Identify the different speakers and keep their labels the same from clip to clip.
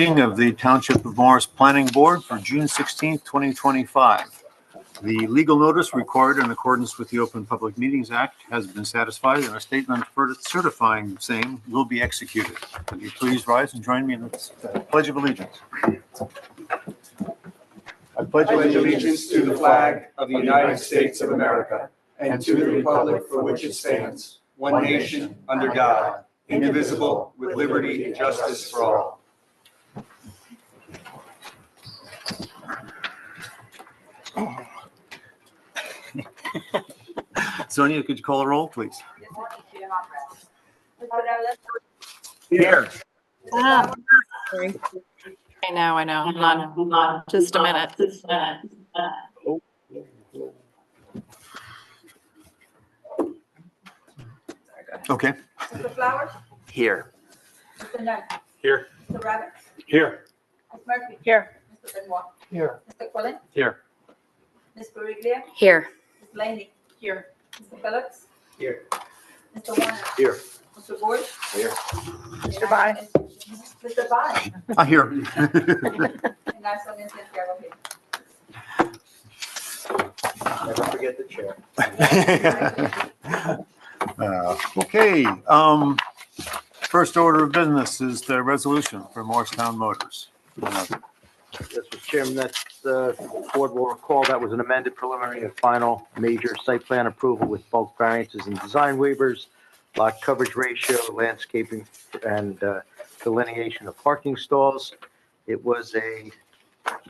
Speaker 1: Meeting of the Township of Morris Planning Board for June 16th, 2025. The legal notice required in accordance with the Open Public Meetings Act has been satisfied, and a statement certifying same will be executed. Could you please rise and join me in the Pledge of Allegiance?
Speaker 2: I pledge allegiance to the flag of the United States of America and to the republic for which it stands, one nation, under God, indivisible, with liberty and justice for all.
Speaker 1: Sonia, could you call a roll, please?
Speaker 2: Here.
Speaker 3: I know. Hold on. Just a minute.
Speaker 1: Okay.
Speaker 4: Mr. Flowers?
Speaker 2: Here.
Speaker 4: Mr. Nunn?
Speaker 2: Here.
Speaker 4: Mr. Rabbit?
Speaker 2: Here.
Speaker 4: Ms. Murphy?
Speaker 3: Here.
Speaker 4: Mr. Benoit?
Speaker 2: Here.
Speaker 4: Mr. Quillen?
Speaker 2: Here.
Speaker 4: Ms. Bariglia?
Speaker 3: Here.
Speaker 4: Ms. Laney? Here. Mr. Phillips?
Speaker 2: Here.
Speaker 4: Mr. Warner?
Speaker 2: Here.
Speaker 4: Mr. Boyd?
Speaker 2: Here.
Speaker 4: Mr. Vine? Mr. Vine?
Speaker 1: I hear.
Speaker 4: And I'm Sonia Santiago here.
Speaker 2: Never forget the chair.
Speaker 1: Okay, first order of business is the resolution for Morristown Motors.
Speaker 5: Yes, Mr. Chairman, that's, the board will recall that was an amended preliminary and final major site plan approval with bulk variances and design waivers, lot coverage ratio, landscaping, and delineation of parking stalls. It was a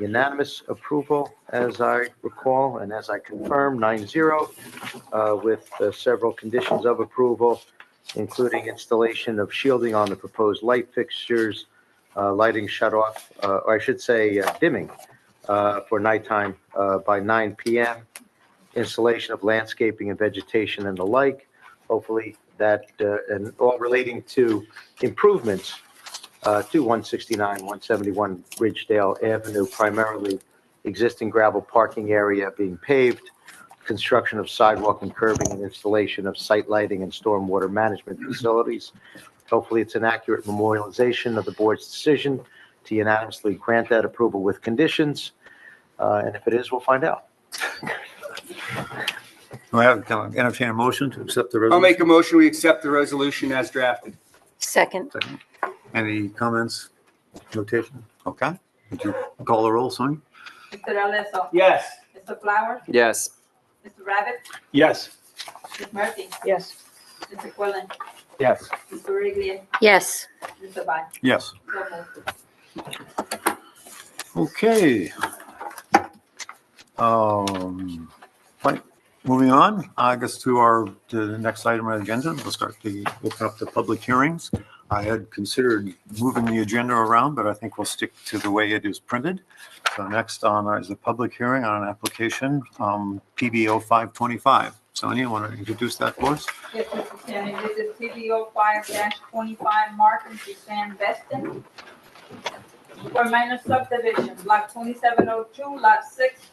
Speaker 5: unanimous approval, as I recall, and as I confirm, 9-0, with several conditions of approval, including installation of shielding on the proposed light fixtures, lighting shut off, or I should say dimming for nighttime by 9 p.m., installation of landscaping and vegetation and the like. Hopefully that, and all relating to improvements to 169, 171 Ridgedale Avenue, primarily existing gravel parking area being paved, construction of sidewalk and curbing, and installation of site lighting and stormwater management facilities. Hopefully, it's an accurate memorialization of the board's decision to unanimously grant that approval with conditions. And if it is, we'll find out.
Speaker 1: Do I have, can I entertain a motion to accept the resolution?
Speaker 2: I'll make a motion, we accept the resolution as drafted.
Speaker 3: Second.
Speaker 1: Any comments, notation? Okay. Would you call the roll, Sonia?
Speaker 4: Mr. Alonso?
Speaker 2: Yes.
Speaker 4: Mr. Flowers?
Speaker 6: Yes.
Speaker 4: Mr. Rabbit?
Speaker 2: Yes.
Speaker 4: Ms. Murphy?
Speaker 3: Yes.
Speaker 4: Mr. Quillen?
Speaker 2: Yes.
Speaker 4: Mr. Bariglia?
Speaker 3: Yes.
Speaker 4: Mr. Vine?
Speaker 1: Yes.
Speaker 4: So moved.
Speaker 1: Okay. Right, moving on, I guess to the next item on the agenda, we'll start to open up the public hearings. I had considered moving the agenda around, but I think we'll stick to the way it is printed. So next on is a public hearing on an application, PBO 525. Sonia, you want to introduce that for us?
Speaker 4: Yes, Mr. Chairman, this is PBO 5-25 Martin Suzanne Beston for minor subdivision, block 2702, lot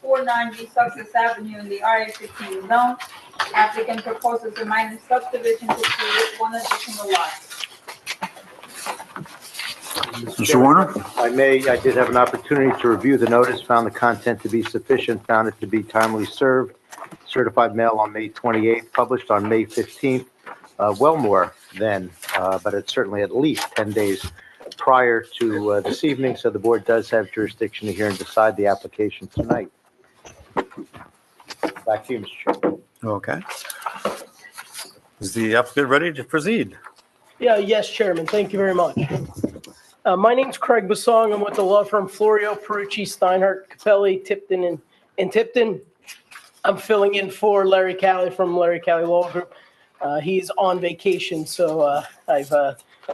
Speaker 4: 649B Sussex Avenue in the RA15 zone. Applicant proposes a minor subdivision to create one additional lot.
Speaker 1: Mr. Warner?
Speaker 5: I did have an opportunity to review the notice, found the content to be sufficient, found it to be timely served, certified mail on May 28th, published on May 15th, well more than, but it's certainly at least 10 days prior to this evening, so the board does have jurisdiction to hear and decide the application tonight. Back to you, Mr. Chairman.
Speaker 1: Okay. Is the applicant ready to proceed?
Speaker 7: Yeah, yes, Chairman. Thank you very much. My name's Craig Basong. I'm with the law firm Florio, Perucci, Steinhardt, Capelli, Tipton, and Tipton. I'm filling in for Larry Cali from Larry Cali Law Group. He's on vacation, so I've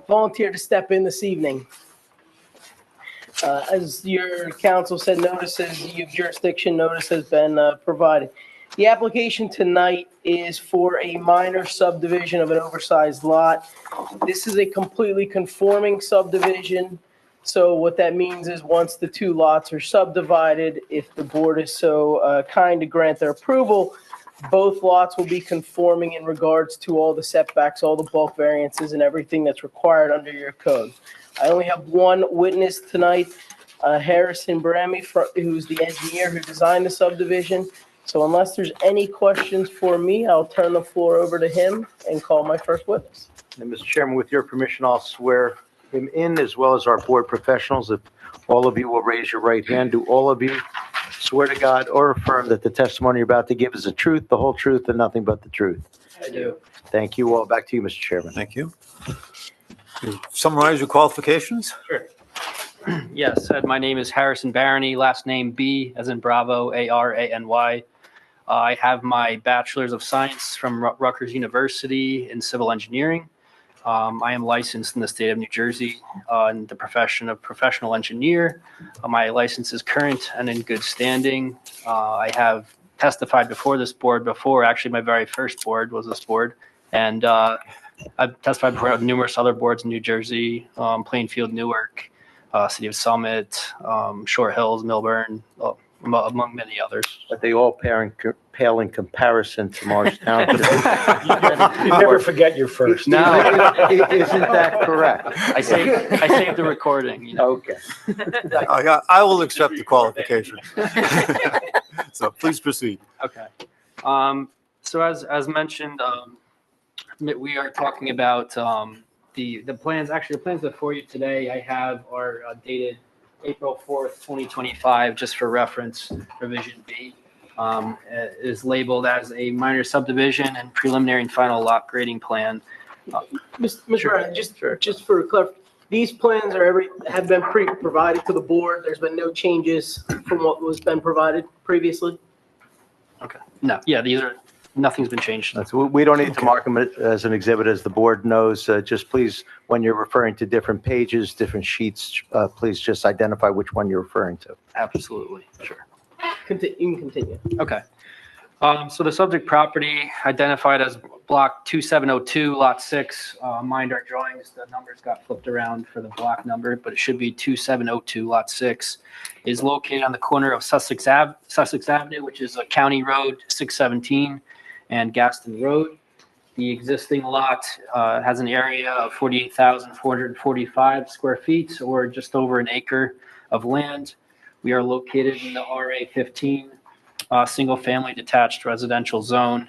Speaker 7: volunteered to step in this evening. As your counsel said, your jurisdiction notice has been provided. The application tonight is for a minor subdivision of an oversized lot. This is a completely conforming subdivision. So what that means is once the two lots are subdivided, if the board is so kind to grant their approval, both lots will be conforming in regards to all the setbacks, all the bulk variances, and everything that's required under your code. I only have one witness tonight, Harrison Bramy, who's the engineer who designed the subdivision. So unless there's any questions for me, I'll turn the floor over to him and call my first witness.
Speaker 5: And Mr. Chairman, with your permission, I'll swear him in as well as our board professionals. If all of you will raise your right hand, do all of you swear to God or affirm that the testimony you're about to give is the truth, the whole truth, and nothing but the truth?
Speaker 7: I do.
Speaker 5: Thank you all. Back to you, Mr. Chairman.
Speaker 1: Thank you. Summarize your qualifications.
Speaker 6: Yes, my name is Harrison Barany, last name B as in Bravo, Arany. I have my Bachelor's of Science from Rutgers University in Civil Engineering. I am licensed in the state of New Jersey in the profession of professional engineer. My license is current and in good standing. I have testified before this board before. Actually, my very first board was this board. And I've testified before numerous other boards in New Jersey, Plainfield, Newark, City of Summit, Short Hills, Milburn, among many others.
Speaker 5: But they all pale in comparison to Marsh Township.
Speaker 8: You never forget your first.
Speaker 6: No,
Speaker 5: Isn't that correct?
Speaker 6: I saved the recording. You know.
Speaker 5: Okay.
Speaker 1: I will accept the qualifications. So please proceed.
Speaker 6: Okay. So as mentioned, we are talking about the plans. Actually, the plans before you today I have are dated April 4th, 2025, just for reference. Revision B is labeled as a minor subdivision and preliminary and final lot grading plan.
Speaker 7: Mr. Brown, just for clarification, these plans have been provided to the board. There's been no changes from what was been provided previously.
Speaker 6: Okay. No. Yeah. Nothing's been changed.
Speaker 5: We don't need to mark them as an exhibit, as the board knows. Just please, when you're referring to different pages, different sheets, please just identify which one you're referring to.
Speaker 6: Absolutely. Sure.
Speaker 7: You can continue.
Speaker 6: Okay. So the subject property identified as block 2702, lot 6, mind our drawings, the numbers got flipped around for the block number, but it should be 2702, lot 6, is located on the corner of Sussex Avenue, which is a county road, 617, and Gaston Road. The existing lot has an area of 48,445 square feet, or just over an acre of land. We are located in the RA 15 single-family detached residential zone.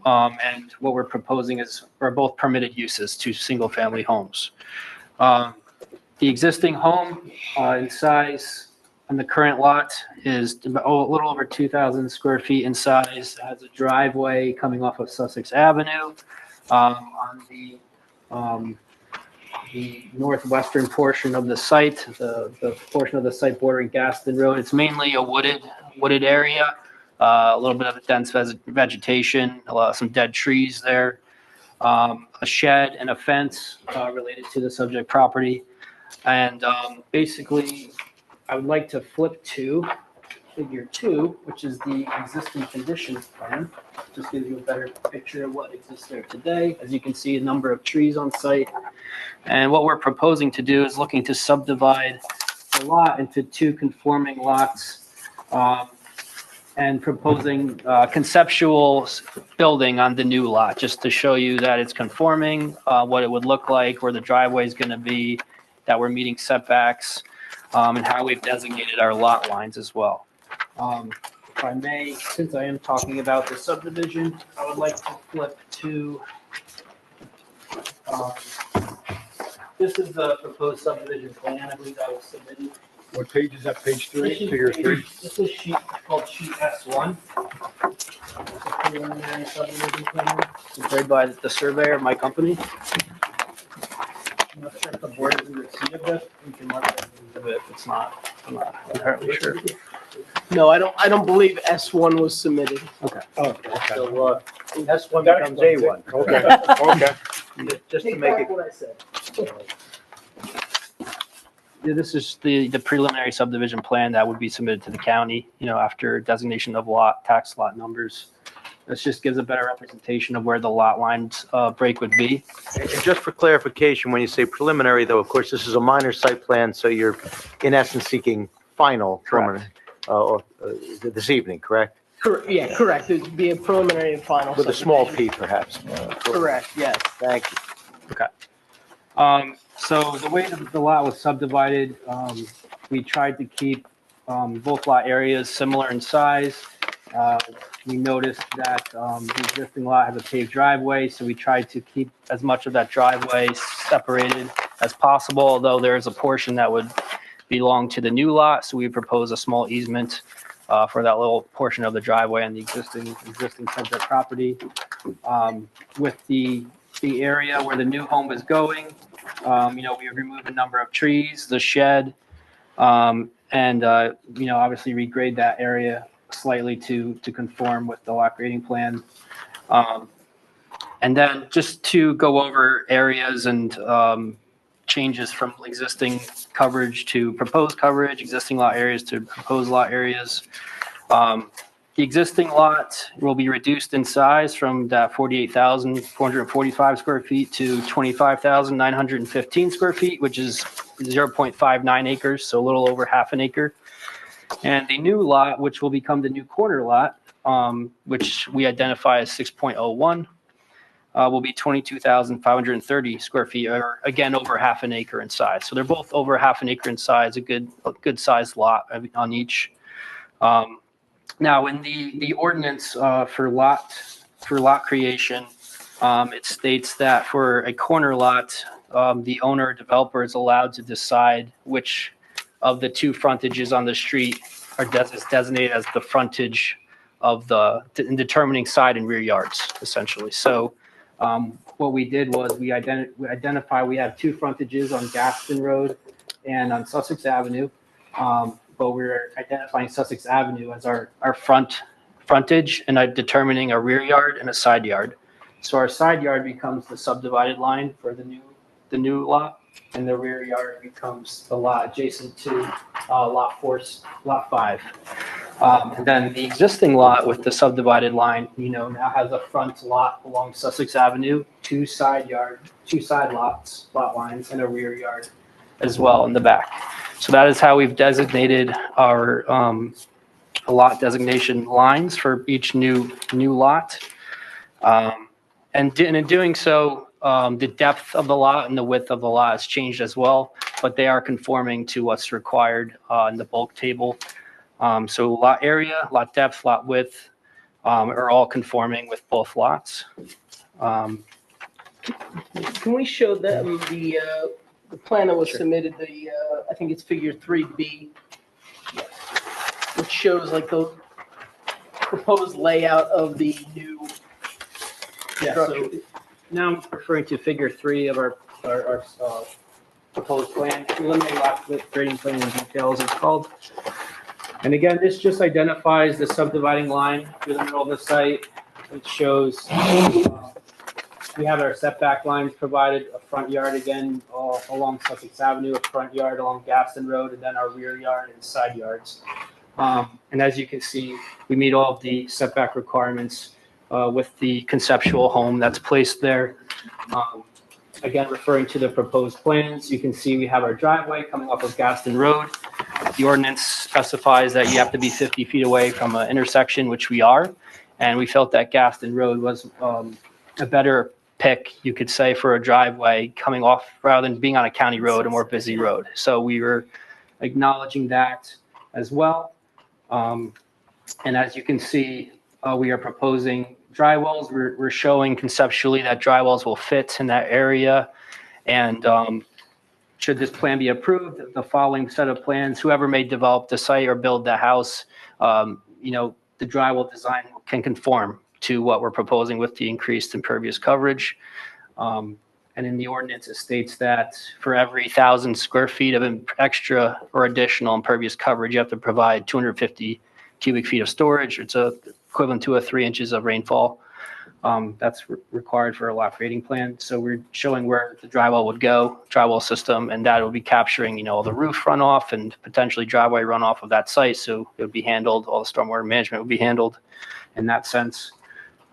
Speaker 6: And what we're proposing are both permitted uses to single-family homes. The existing home in size on the current lot is a little over 2,000 square feet in size. It has a driveway coming off of Sussex Avenue on the northwestern portion of the site, the portion of the site bordering Gaston Road. It's mainly a wooded area, a little bit of a dense vegetation, some dead trees there, a shed and a fence related to the subject property. And basically, I would like to flip to figure 2, which is the existing conditions plan. Just gives you a better picture of what exists there today. As you can see, a number of trees on site. And what we're proposing to do is looking to subdivide the lot into 2 conforming lots, and proposing conceptual building on the new lot, just to show you that it's conforming, what it would look like, where the driveway is going to be, that we're meeting setbacks, and how we've designated our lot lines as well. If I may, since I am talking about the subdivision, I would like to flip to, this is the proposed subdivision plan. I believe that was submitted.
Speaker 8: What page is that? Page 3? Figure 3?
Speaker 6: This is called sheet S1. It's a preliminary subdivision plan prepared by the surveyor of my company. I'm not sure if the board is in receipt of this. We can mark that as an exhibit if it's not. I'm not entirely sure.
Speaker 7: No, I don't believe S1 was submitted.
Speaker 8: Oh, okay.
Speaker 5: So S1 becomes A1.
Speaker 8: Okay, okay.
Speaker 5: Just to
Speaker 7: Take
Speaker 5: make
Speaker 7: back
Speaker 5: it,
Speaker 7: what I said.
Speaker 6: Yeah, this is the preliminary subdivision plan that would be submitted to the county, after designation of tax lot numbers. This just gives a better representation of where the lot lines break would be.
Speaker 5: and just for clarification, when you say preliminary, though, of course, this is a minor site plan, so you're in essence seeking final
Speaker 6: Correct.
Speaker 5: this evening, correct?
Speaker 7: Yeah, correct. It'd be a preliminary and final.
Speaker 5: With a small
Speaker 7: subdivision.
Speaker 5: p, perhaps.
Speaker 7: Correct, yes.
Speaker 5: Thank you.
Speaker 6: So the way that the lot was subdivided, we tried to keep both lot areas similar in size. We noticed that the existing lot has a paved driveway, so we tried to keep as much of that driveway separated as possible, although there is a portion that would belong to the new lot, so we propose a small easement for that little portion of the driveway on the existing subject property. With the area where the new home is going, we removed a number of trees, the shed, and obviously regrade that area slightly to conform with the lot grading plan. And then just to go over areas and changes from existing coverage to proposed coverage, existing lot areas to proposed lot areas. The existing lot will be reduced in size from that 48,445 square feet to 25,915 square feet, which is 0.59 acres, so a little over half an acre. And the new lot, which will become the new corner lot, which we identify as 6.01, will be 22,530 square feet, or again, over half an acre in size. So they're both over half an acre in size, a good sized lot on each. Now, in the ordinance for lot creation, it states that for a corner lot, the owner or developer is allowed to decide which of the two frontages on the street is designated as the frontage of in determining side and rear yards, essentially. So what we did was we have two frontages on Gaston Road and on Sussex Avenue. But we're identifying Sussex Avenue as our frontage and determining a rear yard and a side yard. So our side yard becomes the subdivided line for the new lot, and the rear yard becomes the lot adjacent to lot 5. And then the existing lot with the subdivided line, now has a front lot along Sussex Avenue, two side lot lines, and a rear yard as well in the back. So that is how we've designated our lot designation lines for each new lot. And in doing so, the depth of the lot and the width of the lot has changed as well, but they are conforming to what's required in the bulk table. So lot area, lot depth, lot width are all conforming with both lots.
Speaker 7: Can we show them the plan that was submitted, I think it's figure 3B, which shows like the proposed layout of the new structure.
Speaker 6: So now I'm referring to figure 3 of our proposed plan, preliminary lot split grading plan and details, it's called. And again, this just identifies the subdividing line through the middle of the site. It shows we have our setback lines provided, a front yard again along Sussex Avenue, a front yard along Gaston Road, and then our rear yard and side yards. And as you can see, we meet all of the setback requirements with the conceptual home that's placed there. Again, referring to the proposed plans, you can see we have our driveway coming off of Gaston Road. The ordinance specifies that you have to be 50 feet away from an intersection, which we are. And we felt that Gaston Road was a better pick, you could say, for a driveway coming off rather than being on a county road, a more busy road. So we were acknowledging that as well. And as you can see, we are proposing dry wells. We're showing conceptually that dry wells will fit in that area. And should this plan be approved, the following set of plans, whoever may develop the site or build the house, the dry well design can conform to what we're proposing with the increased impervious coverage. And in the ordinance, it states that for every 1,000 square feet of extra or additional impervious coverage, you have to provide 250 cubic feet of storage. It's equivalent to 3 inches of rainfall. That's required for a lot grading plan. So we're showing where the dry well would go, dry well system, and that will be capturing, the roof runoff and potentially driveway runoff of that site. So it would be handled, all the stormwater management would be handled in that sense.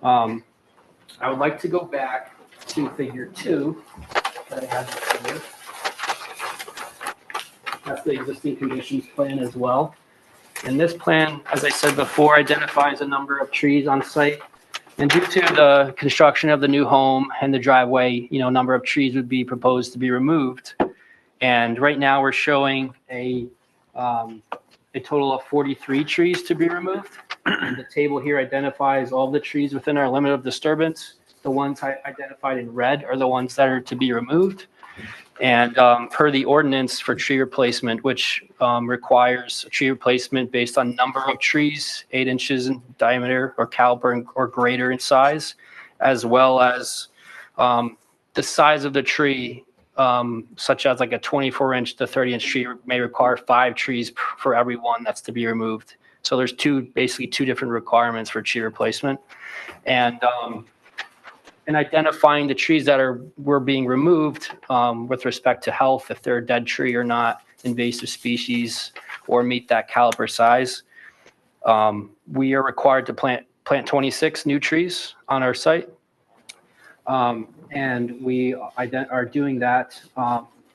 Speaker 6: I would like to go back to figure 2 that I had here. That's the existing conditions plan as well. And this plan, as I said before, identifies a number of trees on site. And due to the construction of the new home and the driveway, a number of trees would be proposed to be removed. And right now, we're showing a total of 43 trees to be removed. And the table here identifies all the trees within our limit of disturbance. The ones identified in red are the ones that are to be removed. And per the ordinance for tree replacement, which requires a tree replacement based on number of trees, 8 inches in diameter or caliber or greater in size, as well as the size of the tree, such as like a 24-inch to 30-inch tree may require 5 trees for every one that's to be removed. So there's basically two different requirements for tree replacement. And identifying the trees that were being removed with respect to health, if they're a dead tree or not, invasive species, or meet that caliber size. We are required to plant 26 new trees on our site. And we are doing that.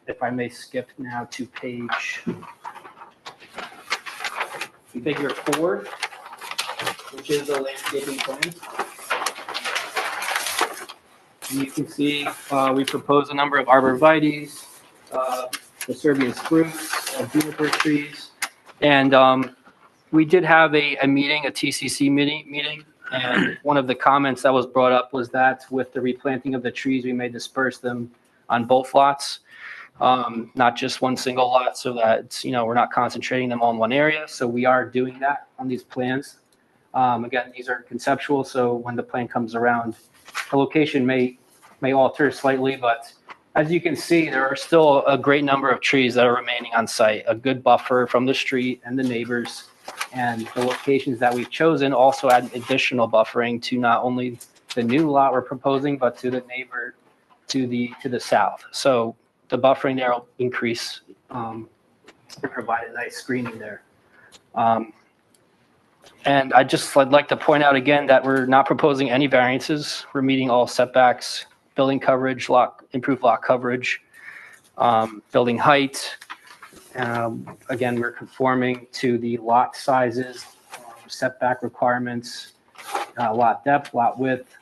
Speaker 6: If I may skip now to figure 4, which is the landscaping plan. And you can see we propose a number of arborvitaes, the Serbian spruce, juniper trees, and we did have a meeting, a TCC meeting, and one of the comments that was brought up was that with the replanting of the trees, we may disperse them on both lots, not just one single lot, so that we're not concentrating them all in one area. So we are doing that on these plans. Again, these are conceptual, so when the plan comes around, the location may alter slightly, but as you can see, there are still a great number of trees that are remaining on site, a good buffer from the street and the neighbors. And the locations that we've chosen also add additional buffering to not only the new lot we're proposing, but to the neighbor to the south. So the buffering there will increase and provide a nice screening there. And I'd like to point out again that we're not proposing any variances. We're meeting all setbacks, building coverage, improved lot coverage, building height. Again, we're conforming to the lot sizes, setback requirements, lot depth, lot width.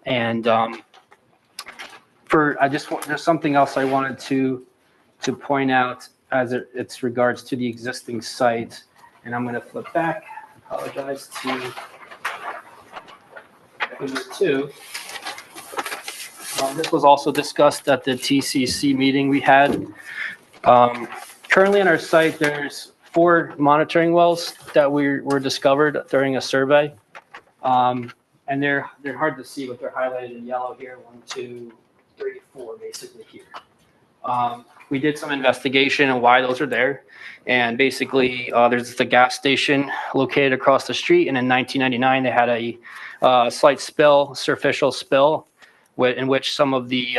Speaker 6: And there's something else I wanted to point out as it's regards to the existing site. And I'm going to flip back. Apologize to figure 2. This was also discussed at the TCC meeting we had. Currently on our site, there's 4 monitoring wells that were discovered during a survey. And they're hard to see, but they're highlighted in yellow here. 1, 2, 3, 4, basically here. We did some investigation on why those are there. And basically, there's the gas station located across the street. And in 1999, they had a slight superficial spill, in which some of the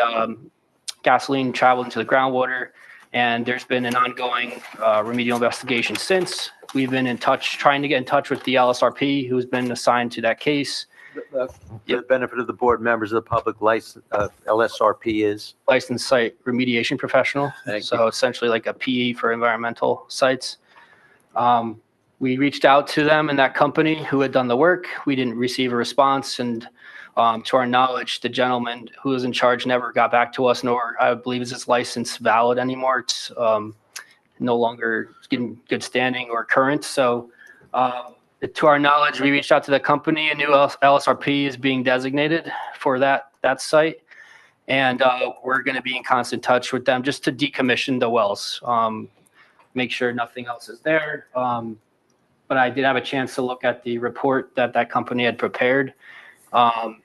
Speaker 6: gasoline traveled into the groundwater. And there's been an ongoing remedial investigation since. We've been trying to get in touch with the LSRP, who's been assigned to that case.
Speaker 5: For the benefit of the board members of the public, LSRP is?
Speaker 6: Licensed Site Remediation Professional. So essentially like a PE for environmental sites. We reached out to them and that company who had done the work. We didn't receive a response. And to our knowledge, the gentleman who was in charge never got back to us, nor I believe is his license valid anymore. It's no longer getting good standing or current. So to our knowledge, we reached out to the company. A new LSRP is being designated for that site. And we're going to be in constant touch with them just to decommission the wells, make sure nothing else is there. But I did have a chance to look at the report that company had prepared. And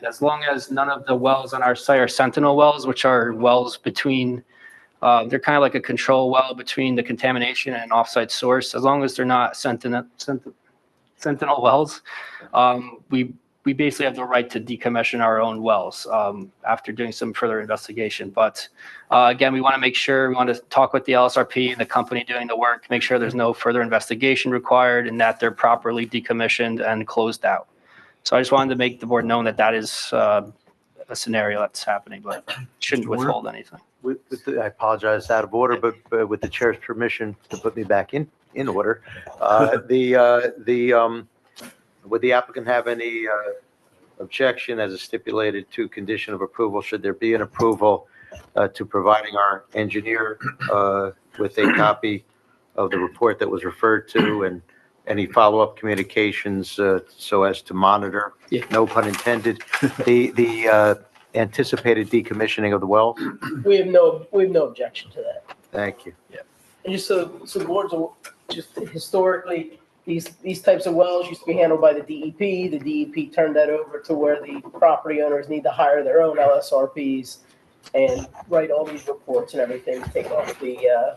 Speaker 6: as long as none of the wells on our site are sentinel wells, which are wells between, they're kind of like a control well between the contamination and an offsite source. As long as they're not sentinel wells, we basically have the right to decommission our own wells after doing some further investigation. But again, we want to talk with the LSRP and the company doing the work, make sure there's no further investigation required and that they're properly decommissioned and closed out. So I just wanted to make the board known that is a scenario that's happening, but shouldn't withhold anything.
Speaker 5: I apologize, out of order, but with the chair's permission to put me back in order, would the applicant have any objection as a stipulated to condition of approval, should there be an approval, to providing our engineer with a copy of the report that was referred to and any follow-up communications so as to monitor,
Speaker 6: Yeah.
Speaker 5: no pun intended, the anticipated decommissioning of the wells?
Speaker 7: We have no objection to that.
Speaker 5: Thank you.
Speaker 7: And just so boards, just historically, these types of wells used to be handled by the DEP. The DEP turned that over to where the property owners need to hire their own LSRPs and write all these reports and everything, take off the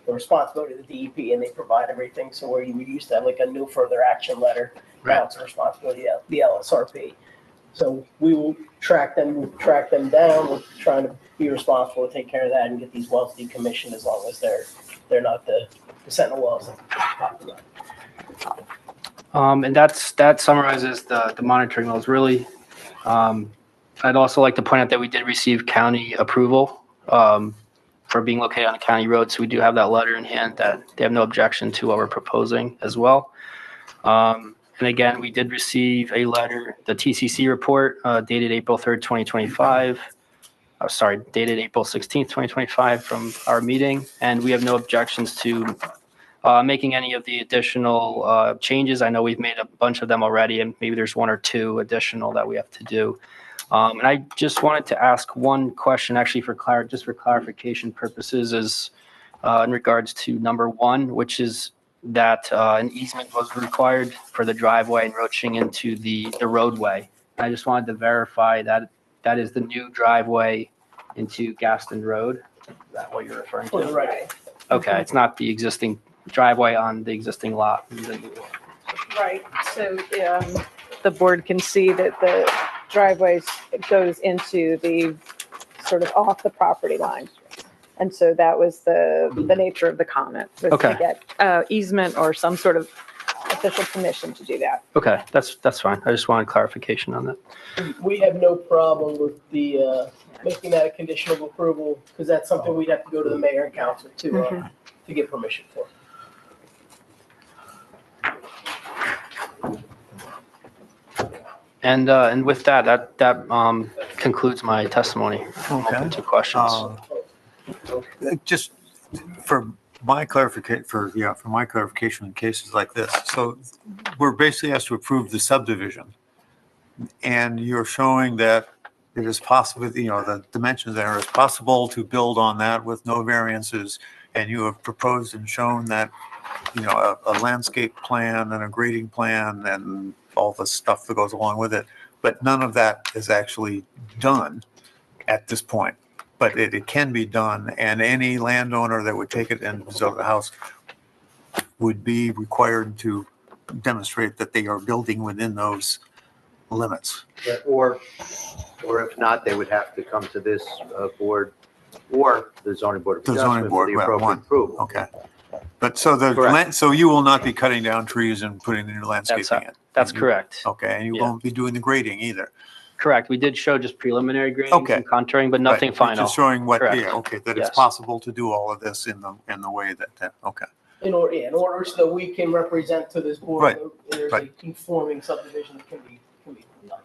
Speaker 7: responsibility of the DEP, and they provide everything. So where you used to have like a no further action letter, now it's the responsibility of the LSRP. So we will track them down. We're trying to be responsible to take care of that and get these wells decommissioned as long as they're not the sentinel wells.
Speaker 6: And that summarizes the monitoring wells really. I'd also like to point out that we did receive county approval for being located on a county road. So we do have that letter in hand that they have no objection to what we're proposing as well. And again, we did receive a letter, the TCC report dated April 3rd, 2025. Dated April 16th, 2025 from our meeting. And we have no objections to making any of the additional changes. I know we've made a bunch of them already, and maybe there's one or two additional that we have to do. And I just wanted to ask one question, actually, for clarification purposes, is in regards to number 1, which is that an easement was required for the driveway encroaching into the roadway. I just wanted to verify that that is the new driveway into Gaston Road. Is that what you're referring
Speaker 7: For the
Speaker 6: to?
Speaker 7: right.
Speaker 6: Okay, it's not the existing driveway on the existing lot.
Speaker 3: Right, so the board can see that the driveway goes into the sort of off the property line. And so that was the nature of the comment, was
Speaker 6: Okay.
Speaker 3: to get easement or some sort of official permission to do that.
Speaker 6: Okay, that's fine. I just wanted clarification on that.
Speaker 7: We have no problem with the making that a condition of approval, because that's something we'd have to go to the mayor and council to get permission for.
Speaker 6: And with that concludes my testimony. I'm open to questions.
Speaker 1: Just for my clarification in cases like this. So we're basically asked to approve the subdivision. And you're showing that it is possible, the dimensions there, it's possible to build on that with no variances. And you have proposed and shown that, a landscape plan and a grading plan and all the stuff that goes along with it. But none of that is actually done at this point. But it can be done, and any landowner that would take it and build a house would be required to demonstrate that they are building within those limits.
Speaker 5: Or if not, they would have to come to this board or the zoning board of
Speaker 1: The zoning
Speaker 5: adjustment for
Speaker 1: board,
Speaker 5: the
Speaker 1: right,
Speaker 5: appropriate
Speaker 1: one.
Speaker 5: approval.
Speaker 1: Okay. But so
Speaker 5: Correct.
Speaker 1: so you will not be cutting down trees and putting the new landscaping in?
Speaker 6: That's correct.
Speaker 1: Okay, and you
Speaker 6: Yeah.
Speaker 1: won't be doing the grading either?
Speaker 6: Correct. We did show just preliminary grading
Speaker 1: Okay.
Speaker 6: and contouring, but nothing
Speaker 1: Right,
Speaker 6: final.
Speaker 1: Just showing
Speaker 6: Correct.
Speaker 1: that it's
Speaker 6: Yes.
Speaker 1: possible to do all of this in the way that, okay.
Speaker 7: In order so that we can represent to this board,
Speaker 1: Right,
Speaker 7: there's
Speaker 1: right.
Speaker 7: a conforming subdivision that can be done.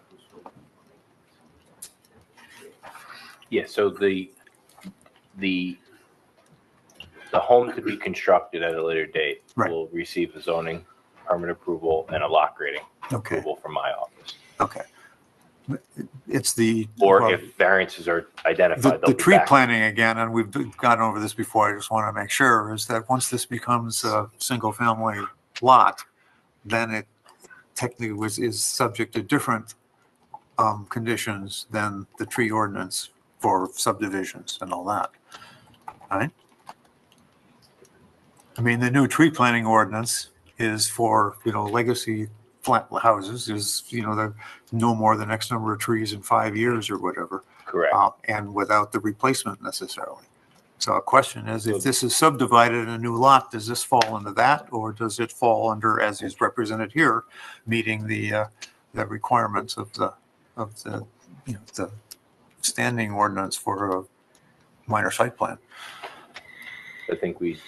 Speaker 9: Yeah, so the home to be constructed at a later date
Speaker 1: Right.
Speaker 9: will receive a zoning permit approval and a lot grading
Speaker 1: Okay,
Speaker 9: approval from my office.
Speaker 1: okay. It's the.
Speaker 9: Or
Speaker 1: well,
Speaker 9: if variances are identified,
Speaker 1: The
Speaker 9: they'll be
Speaker 1: tree
Speaker 9: back.
Speaker 1: planting again, and we've gone over this before, I just want to make sure, is that once this becomes a single-family lot, then it technically is subject to different conditions than the tree ordinance for subdivisions and all that, right? I mean, the new tree planting ordinance is for, legacy flat houses is, the no more than X number of trees in 5 years or whatever.
Speaker 9: Correct.
Speaker 1: And without the replacement necessarily. So a question is, if this is subdivided in a new lot, does this fall into that, or does it fall under, as is represented here, meeting the requirements of the the standing ordinance for a minor site plan?
Speaker 9: I think we'd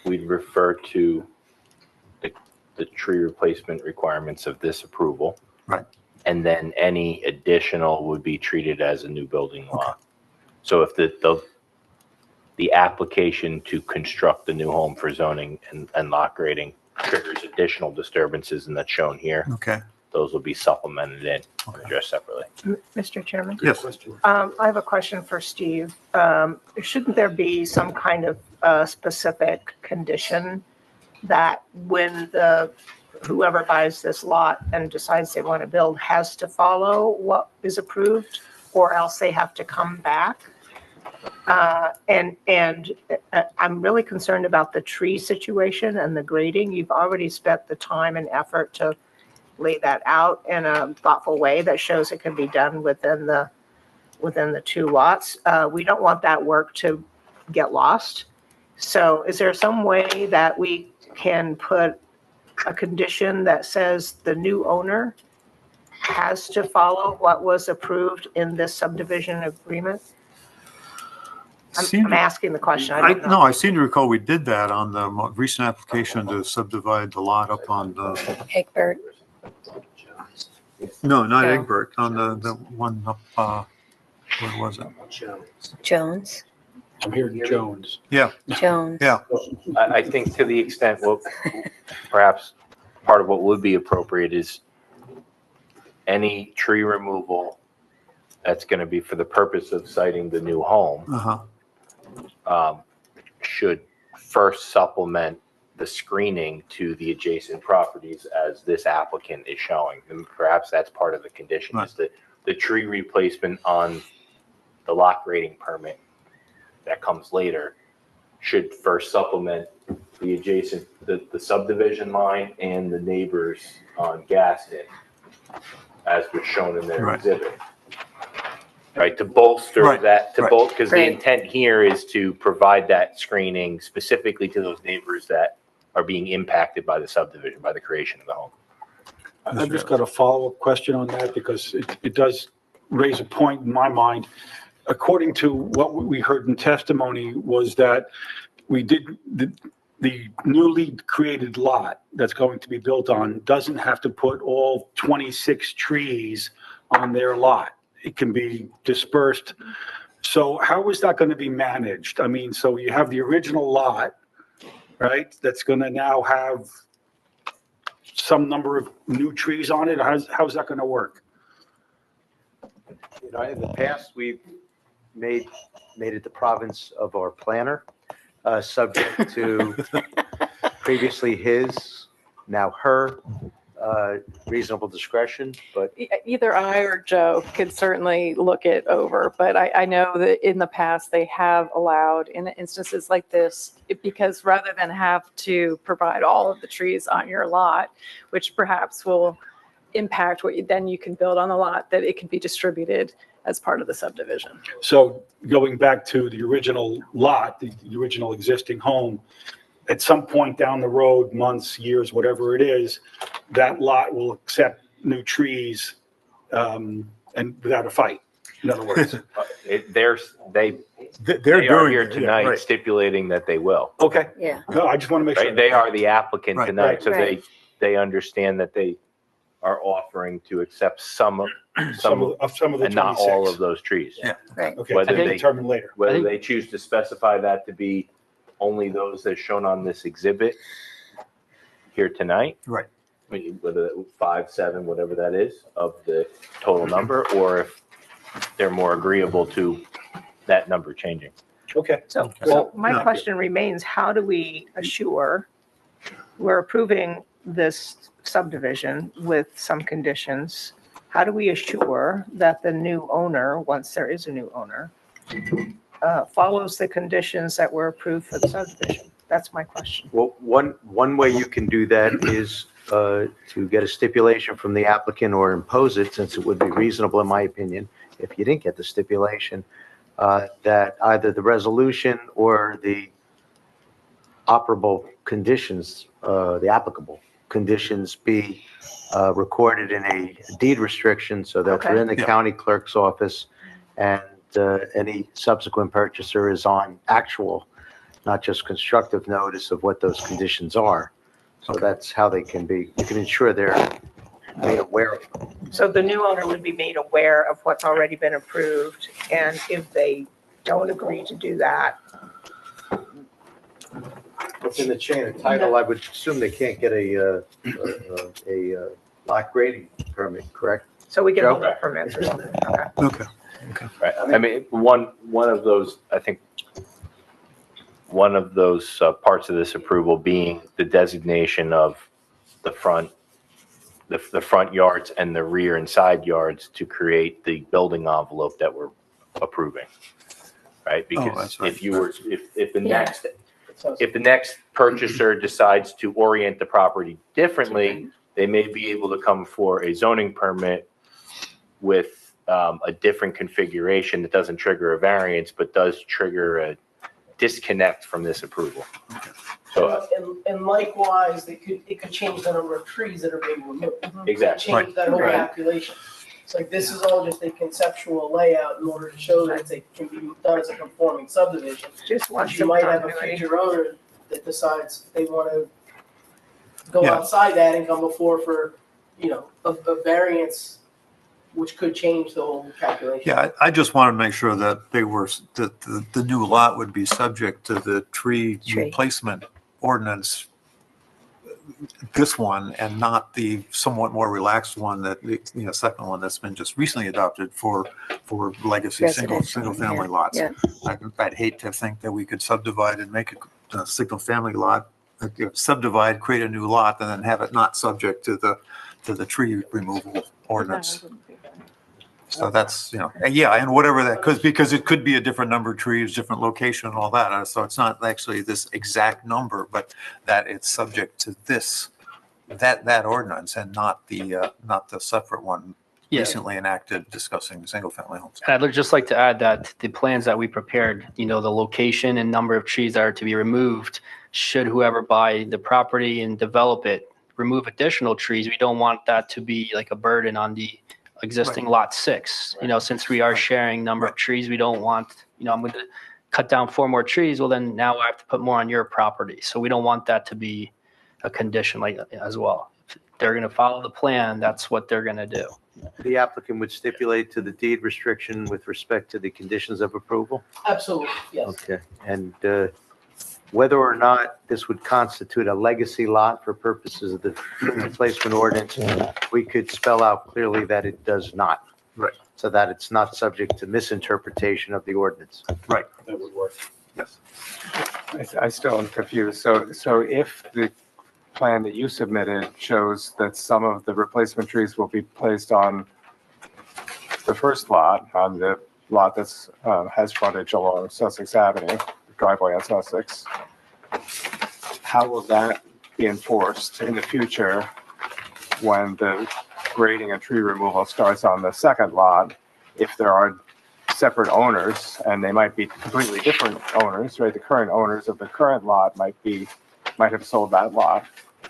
Speaker 9: refer to the tree replacement requirements of this approval.
Speaker 1: Right.
Speaker 9: and then any additional would be treated as a new building lot. So if the application to construct the new home for zoning and lot grading triggers additional disturbances, and that's shown here,
Speaker 1: Okay,
Speaker 9: those will be supplemented in and addressed separately.
Speaker 10: Mr. Chairman,
Speaker 1: yes.
Speaker 10: I have a question for Steve. Shouldn't there be some kind of specific condition that when whoever buys this lot and decides they want to build has to follow what is approved, or else they have to come back? And I'm really concerned about the tree situation and the grading. You've already spent the time and effort to lay that out in a thoughtful way that shows it can be done within the two lots. We don't want that work to get lost. So is there some way that we can put a condition that says the new owner has to follow what was approved in this subdivision agreement? I'm asking the question. I don't know.
Speaker 1: No, I seem to recall we did that on the recent application to subdivide the lot up on the,
Speaker 10: Egbert.
Speaker 1: no, not
Speaker 10: No.
Speaker 1: Egbert, on the one up, where was it?
Speaker 10: Jones.
Speaker 8: I'm hearing Jones.
Speaker 10: Jones.
Speaker 1: Yeah.
Speaker 9: I think to the extent, well, perhaps part of what would be appropriate is any tree removal that's going to be for the purpose of siting the new home should first supplement the screening to the adjacent properties as this applicant is showing. And perhaps that's part of the condition, is that the tree replacement on the lot grading permit that comes later should first supplement the adjacent, the subdivision line and the neighbors on Gaston, as was shown in their
Speaker 1: Right.
Speaker 9: exhibit. Right, to bolster
Speaker 1: Right,
Speaker 9: that,
Speaker 1: right.
Speaker 9: because the
Speaker 10: Great.
Speaker 9: intent here is to provide that screening specifically to those neighbors that are being impacted by the subdivision, by the creation of the home.
Speaker 8: I've just got a follow-up question on that because it does raise a point in my mind. According to what we heard in testimony was that we did, the newly created lot that's going to be built on doesn't have to put all 26 trees on their lot. It can be dispersed. So how is that going to be managed? I mean, so you have the original lot, right? That's going to now have some number of new trees on it. How's that going to work?
Speaker 5: You know, in the past, we've made it the province of our planner, subject to previously his, now her, reasonable discretion, but
Speaker 3: Either I or Joe could certainly look it over, but I know that in the past, they have allowed in instances like this, because rather than have to provide all of the trees on your lot, which perhaps will impact then you can build on the lot, that it can be distributed as part of the subdivision.
Speaker 8: So going back to the original lot, the original existing home, at some point down the road, months, years, whatever it is, that lot will accept new trees and without a fight, in other words.
Speaker 9: They
Speaker 1: They're
Speaker 9: are
Speaker 1: doing
Speaker 9: here
Speaker 1: it, yeah,
Speaker 9: tonight
Speaker 1: right.
Speaker 9: stipulating that they will.
Speaker 8: Okay,
Speaker 10: Yeah.
Speaker 8: no, I just want to make sure.
Speaker 9: Right? They are the applicant
Speaker 1: Right.
Speaker 9: tonight, so
Speaker 10: Right.
Speaker 9: they understand that they are offering to accept some
Speaker 8: Some of the
Speaker 9: and not all
Speaker 8: 26.
Speaker 9: of those trees.
Speaker 1: Yeah.
Speaker 10: Right.
Speaker 8: Okay,
Speaker 9: whether
Speaker 8: to be
Speaker 9: they-
Speaker 8: determined later.
Speaker 9: Whether
Speaker 6: think-
Speaker 9: they choose to specify that to be only those that are shown on this exhibit here tonight.
Speaker 1: Right.
Speaker 9: I mean, whether that 5, 7, whatever that is of the total number, or if they're more agreeable to that number changing.
Speaker 8: Okay.
Speaker 10: So
Speaker 1: Well,
Speaker 10: my
Speaker 1: no.
Speaker 10: question remains, how do we assure we're approving this subdivision with some conditions? How do we assure that the new owner, once there is a new owner, follows the conditions that were approved for the subdivision? That's my question.
Speaker 5: well, one way you can do that is to get a stipulation from the applicant or impose it, since it would be reasonable, in my opinion, if you didn't get the stipulation, that either the resolution or the operable conditions, the applicable conditions be recorded in a deed restriction so that they're in the
Speaker 1: Yeah.
Speaker 5: county clerk's office, and any subsequent purchaser is on actual, not just constructive notice of what those conditions are. So that's how they can be, you can ensure they're made aware of them.
Speaker 10: So the new owner would be made aware of what's already been approved, and if they don't agree to do that,
Speaker 5: What's in the chain of title, I would assume they can't get a lot grading permit, correct?
Speaker 10: so we can hold
Speaker 9: Okay.
Speaker 10: the permits or something, okay?
Speaker 1: Okay.
Speaker 9: Right, I mean, one of those, I think, one of those parts of this approval being the designation of the front, the front yards and the rear and side yards to create the building envelope that we're approving, right? Because
Speaker 1: that's right.
Speaker 9: if you were, if the
Speaker 10: Yeah.
Speaker 9: next, if the next purchaser decides to orient the property differently, they may be able to come for a zoning permit with a different configuration that doesn't trigger a variance, but does trigger a disconnect from this approval. So,
Speaker 7: And likewise, it could change the number of trees that are being removed.
Speaker 9: exactly.
Speaker 7: Change that whole
Speaker 1: Right.
Speaker 7: calculation. It's like, this is all just a conceptual layout in order to show that it can be done as a conforming subdivision.
Speaker 10: Just want
Speaker 7: You
Speaker 10: some
Speaker 7: might have a
Speaker 10: continuity.
Speaker 7: future owner that decides they want to go
Speaker 1: Yeah.
Speaker 7: outside that and come before for, a variance, which could change the whole calculation.
Speaker 1: Yeah, I just wanted to make sure that that the new lot would be subject to the tree replacement ordinance, this one, and not the somewhat more relaxed one that, second one that's been just recently adopted for legacy single family lots.
Speaker 3: yeah.
Speaker 1: I'd hate to think that we could subdivide and make a single family lot, subdivide, create a new lot, and then have it not subject to the tree removal ordinance. So that's, and whatever that, because it could be a different number of trees, different location and all that. So it's not actually this exact number, but that it's subject to that ordinance and not the separate one
Speaker 6: Yeah.
Speaker 1: recently enacted discussing single family homes.
Speaker 6: And I'd just like to add that the plans that we prepared, the location and number of trees that are to be removed, should whoever buy the property and develop it, remove additional trees, we don't want that to be like a burden on the existing lot 6. Since we are sharing number of trees, we don't want, I'm going to cut down 4 more trees. Well, then now I have to put more on your property. So we don't want that to be a condition like as well. If they're going to follow the plan, that's what they're going to do.
Speaker 5: The applicant would stipulate to the deed restriction with respect to the conditions of approval?
Speaker 7: Absolutely, yes.
Speaker 5: Okay, and whether or not this would constitute a legacy lot for purposes of the tree replacement ordinance, we could spell out clearly that it does not.
Speaker 1: Right.
Speaker 5: So that it's not subject to misinterpretation of the ordinance.
Speaker 1: Right.
Speaker 8: That would work.
Speaker 1: Yes.
Speaker 11: I still am confused. So if the plan that you submitted shows that some of the replacement trees will be placed on the first lot, on the lot that's has frontage along Sussex Avenue, driveway on Sussex, how will that be enforced in the future when the grading and tree removal starts on the second lot? If there are separate owners, and they might be completely different owners, right? The current owners of the current lot might have sold that lot.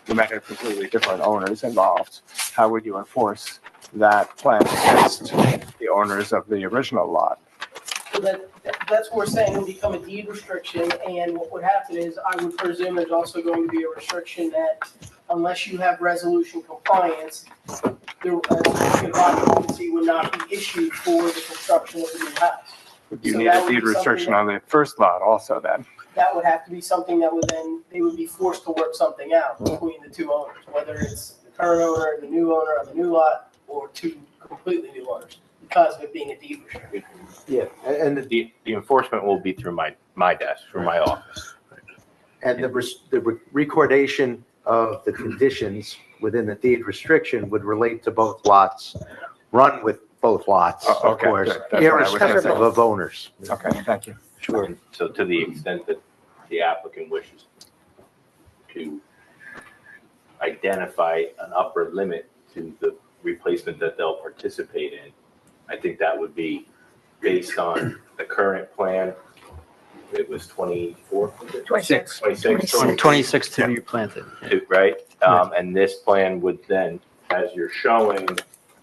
Speaker 11: You might have completely different owners involved. How would you enforce that plan against the owners of the original lot?
Speaker 7: So that's what we're saying, it would become a deed restriction, and what would happen is, I would presume there's also going to be a restriction that unless you have resolution compliance, a certificate of occupancy would not be issued for the construction of the new house.
Speaker 11: Would you
Speaker 7: So
Speaker 11: need
Speaker 7: that
Speaker 11: a
Speaker 7: would be
Speaker 11: deed restriction
Speaker 7: something
Speaker 11: on the first lot also then?
Speaker 7: That would have to be something that would then, they would be forced to work something out between the two owners, whether it's the current owner, the new owner on the new lot, or two completely new owners, because of it being a deed restriction.
Speaker 5: Yeah, and
Speaker 9: The enforcement will be through my desk, through my office.
Speaker 5: the recordation of the conditions within the deed restriction would relate to both lots, run with both lots,
Speaker 11: Oh,
Speaker 5: of
Speaker 11: okay,
Speaker 5: course,
Speaker 11: good. That's what I was
Speaker 5: irrespective
Speaker 11: thinking.
Speaker 5: of owners.
Speaker 11: Okay, thank you.
Speaker 5: Sure.
Speaker 9: So to the extent that the applicant wishes to identify an upper limit to the replacement that they'll participate in, I think that would be based on the current plan. It was 24?
Speaker 10: 26.
Speaker 9: 26.
Speaker 6: 26 to be planted.
Speaker 9: Right? And this plan would then, as you're showing,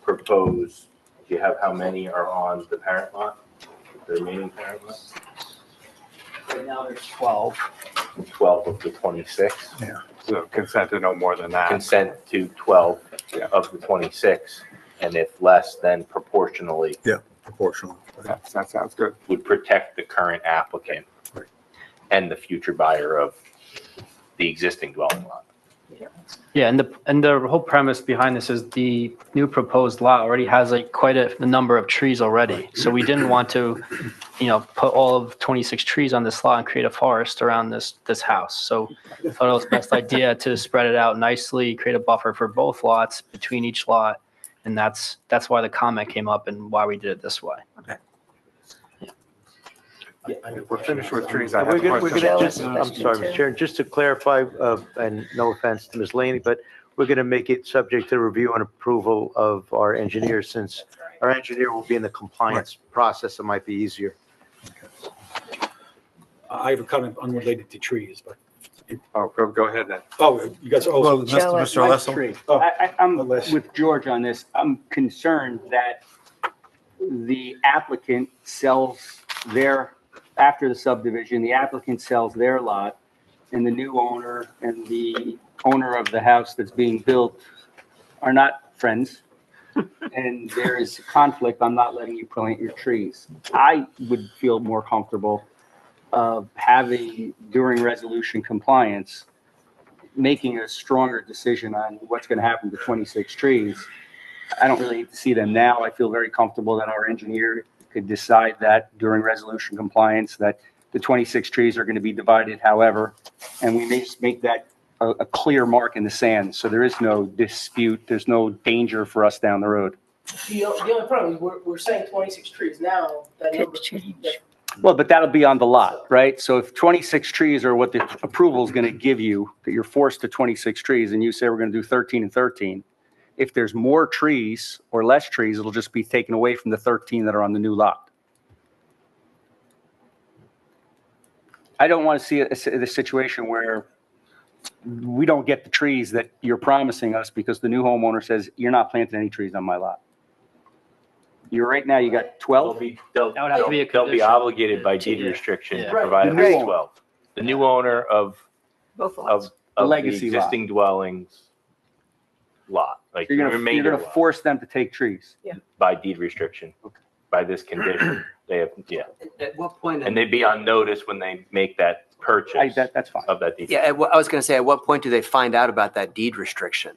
Speaker 9: propose, do you have how many are on the parent lot? The remaining parent lot?
Speaker 6: Right now, there's 12.
Speaker 9: 12 of the 26.
Speaker 11: So consent to no more than that.
Speaker 9: Consent to 12
Speaker 11: Yeah.
Speaker 9: of the 26. and if less, then proportionally
Speaker 1: Proportional.
Speaker 11: That sounds good.
Speaker 9: would protect the current applicant and the future buyer of the existing dwelling lot.
Speaker 6: Yeah, and the whole premise behind this is the new proposed lot already has like quite a number of trees already. So we didn't want to, put all of 26 trees on this lot and create a forest around this house. So I thought it was the best idea to spread it out nicely, create a buffer for both lots between each lot. And that's why the comment came up and why we did it this way.
Speaker 11: We're finished with trees. I have
Speaker 5: We're
Speaker 11: a
Speaker 5: gonna
Speaker 11: question.
Speaker 5: just, I'm sorry, Mr. Chair, just to clarify, and no offense to Ms. Laney, but we're going to make it subject to review and approval of our engineer, since our engineer will be in the compliance process. It might be easier.
Speaker 8: I have a comment unrelated to trees, but,
Speaker 11: Oh, go ahead then.
Speaker 8: you guys,
Speaker 1: Well, Mr. Olesso?
Speaker 8: Oh,
Speaker 12: I'm
Speaker 8: unless-
Speaker 12: with George on this. I'm concerned that the applicant sells after the subdivision, the applicant sells their lot, and the new owner and the owner of the house that's being built are not friends. And there is conflict. I'm not letting you plant your trees. I would feel more comfortable having, during resolution compliance, making a stronger decision on what's going to happen to 26 trees. I don't really need to see them now. I feel very comfortable that our engineer could decide that during resolution compliance, that the 26 trees are going to be divided however, and we may just make that a clear mark in the sand, so there is no dispute, there's no danger for us down the road.
Speaker 7: The only problem is we're saying 26 trees now. That number,
Speaker 12: Well, but that'll be on the lot, right? So if 26 trees are what the approval is going to give you, that you're forced to 26 trees, and you say we're going to do 13 and 13, if there's more trees or less trees, it'll just be taken away from the 13 that are on the new lot. I don't want to see the situation where we don't get the trees that you're promising us because the new homeowner says, you're not planting any trees on my lot. You're right now, you got 12?
Speaker 9: They'll
Speaker 6: That would have to be a
Speaker 9: they'll be
Speaker 6: condition.
Speaker 9: oblagated by deed restriction to
Speaker 6: Yeah.
Speaker 9: provide
Speaker 12: The
Speaker 9: at
Speaker 12: new
Speaker 9: least
Speaker 12: owner.
Speaker 9: 12. The new owner of
Speaker 3: Both lots.
Speaker 9: the
Speaker 12: legacy lot.
Speaker 9: existing dwellings lot, like the
Speaker 12: You're
Speaker 9: remainder
Speaker 12: going to
Speaker 9: lot,
Speaker 12: force them to take trees.
Speaker 9: by deed restriction, by this condition. They have,
Speaker 13: At what point?
Speaker 9: and they'd be on notice when they make that purchase
Speaker 12: That's fine.
Speaker 9: of that deed.
Speaker 13: Yeah, I was going to say, at what point do they find out about that deed restriction?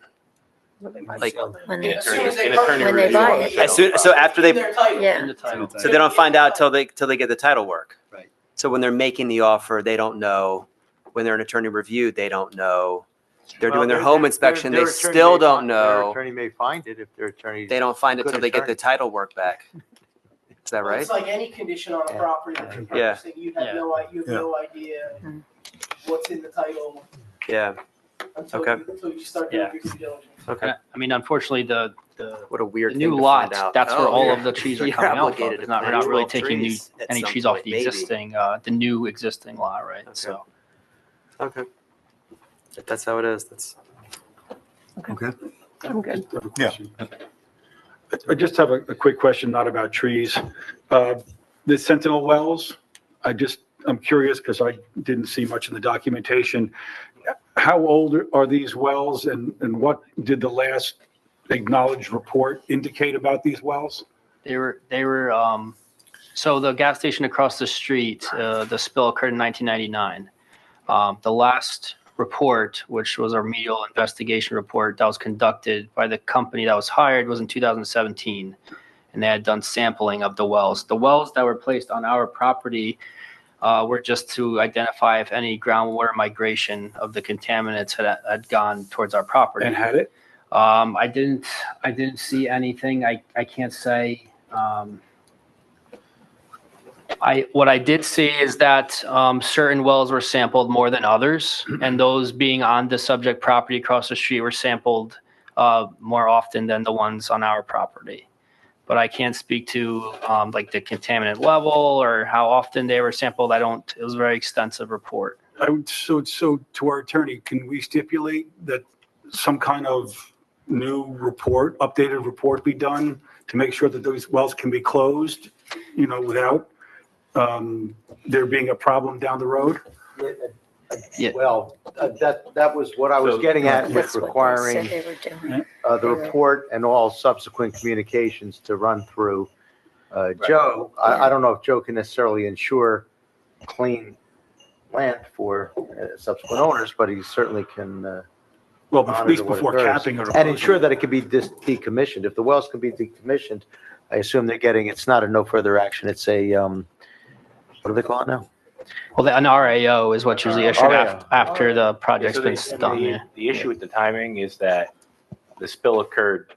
Speaker 13: Like,
Speaker 14: When
Speaker 9: In
Speaker 14: they,
Speaker 9: attorney when
Speaker 14: when they buy it.
Speaker 10: so after they,
Speaker 14: Yeah.
Speaker 10: so they don't find out till they get the title work.
Speaker 13: Right.
Speaker 10: So when they're making the offer, they don't know. When they're an attorney review, they don't know. They're doing their home inspection, they still don't
Speaker 5: Their
Speaker 10: know.
Speaker 5: attorney may find it if their attorney.
Speaker 10: They don't find it
Speaker 5: Good
Speaker 10: till they get the
Speaker 5: attorney.
Speaker 10: title work back. Is that right?
Speaker 7: It's like any condition on a
Speaker 5: Yeah.
Speaker 7: property that you're
Speaker 10: Yeah.
Speaker 7: purchasing. You have no idea
Speaker 3: Mhm.
Speaker 7: what's in the title
Speaker 10: Yeah.
Speaker 7: until
Speaker 10: Okay.
Speaker 7: until you start doing
Speaker 6: Yeah.
Speaker 7: your due diligence.
Speaker 10: Okay.
Speaker 6: I mean, unfortunately, the
Speaker 10: What a weird
Speaker 6: the
Speaker 10: thing
Speaker 6: new
Speaker 10: to
Speaker 6: lot,
Speaker 10: find out.
Speaker 6: that's where
Speaker 10: Oh,
Speaker 6: all
Speaker 10: you're-
Speaker 6: of the trees are
Speaker 10: you're
Speaker 6: coming out of.
Speaker 10: obligated
Speaker 6: It's
Speaker 10: to
Speaker 6: not, we're
Speaker 10: plant
Speaker 6: not really
Speaker 10: 12
Speaker 6: taking
Speaker 10: trees at
Speaker 6: any
Speaker 10: some
Speaker 6: trees off
Speaker 10: point,
Speaker 6: the
Speaker 10: maybe.
Speaker 6: existing, the new existing lot, right?
Speaker 10: Okay.
Speaker 6: So.
Speaker 10: Okay. If that's how it is, that's.
Speaker 1: Okay.
Speaker 7: I'm good.
Speaker 1: Yeah.
Speaker 8: I just have a quick question, not about trees. The Sentinel wells, I'm curious because I didn't see much in the documentation. How old are these wells and what did the last acknowledged report indicate about these wells?
Speaker 6: They were, so the gas station across the street, the spill occurred in 1999. The last report, which was a remedial investigation report that was conducted by the company that was hired, was in 2017. And they had done sampling of the wells. The wells that were placed on our property were just to identify if any groundwater migration of the contaminants had gone towards our property.
Speaker 8: And had it?
Speaker 6: I didn't see anything. I can't say. What I did see is that certain wells were sampled more than others, and those being on the subject property across the street were sampled more often than the ones on our property. But I can't speak to like the contaminant level or how often they were sampled. It was a very extensive report.
Speaker 8: So to our attorney, can we stipulate that some kind of new report, updated report be done to make sure that those wells can be closed, without there being a problem down the road?
Speaker 6: Yeah.
Speaker 5: Well, that was what I was
Speaker 9: So-
Speaker 5: getting at with
Speaker 3: That's what they
Speaker 5: requiring
Speaker 3: said they were doing.
Speaker 5: the report and all subsequent communications to run through Joe. I don't know if Joe can necessarily ensure clean land for subsequent owners, but he certainly can
Speaker 8: Well, at least
Speaker 5: monitor what
Speaker 8: before
Speaker 5: occurs.
Speaker 8: capping or.
Speaker 5: And ensure that it can be decommissioned. If the wells can be decommissioned, I assume they're getting, it's not a no further action, it's a, what do they call it now?
Speaker 6: Well, an RAO is what's usually issued
Speaker 5: RAO.
Speaker 6: after the project's
Speaker 9: So
Speaker 6: been
Speaker 9: the-
Speaker 6: done.
Speaker 9: the-
Speaker 6: Yeah.
Speaker 9: The issue with the timing is that the spill occurred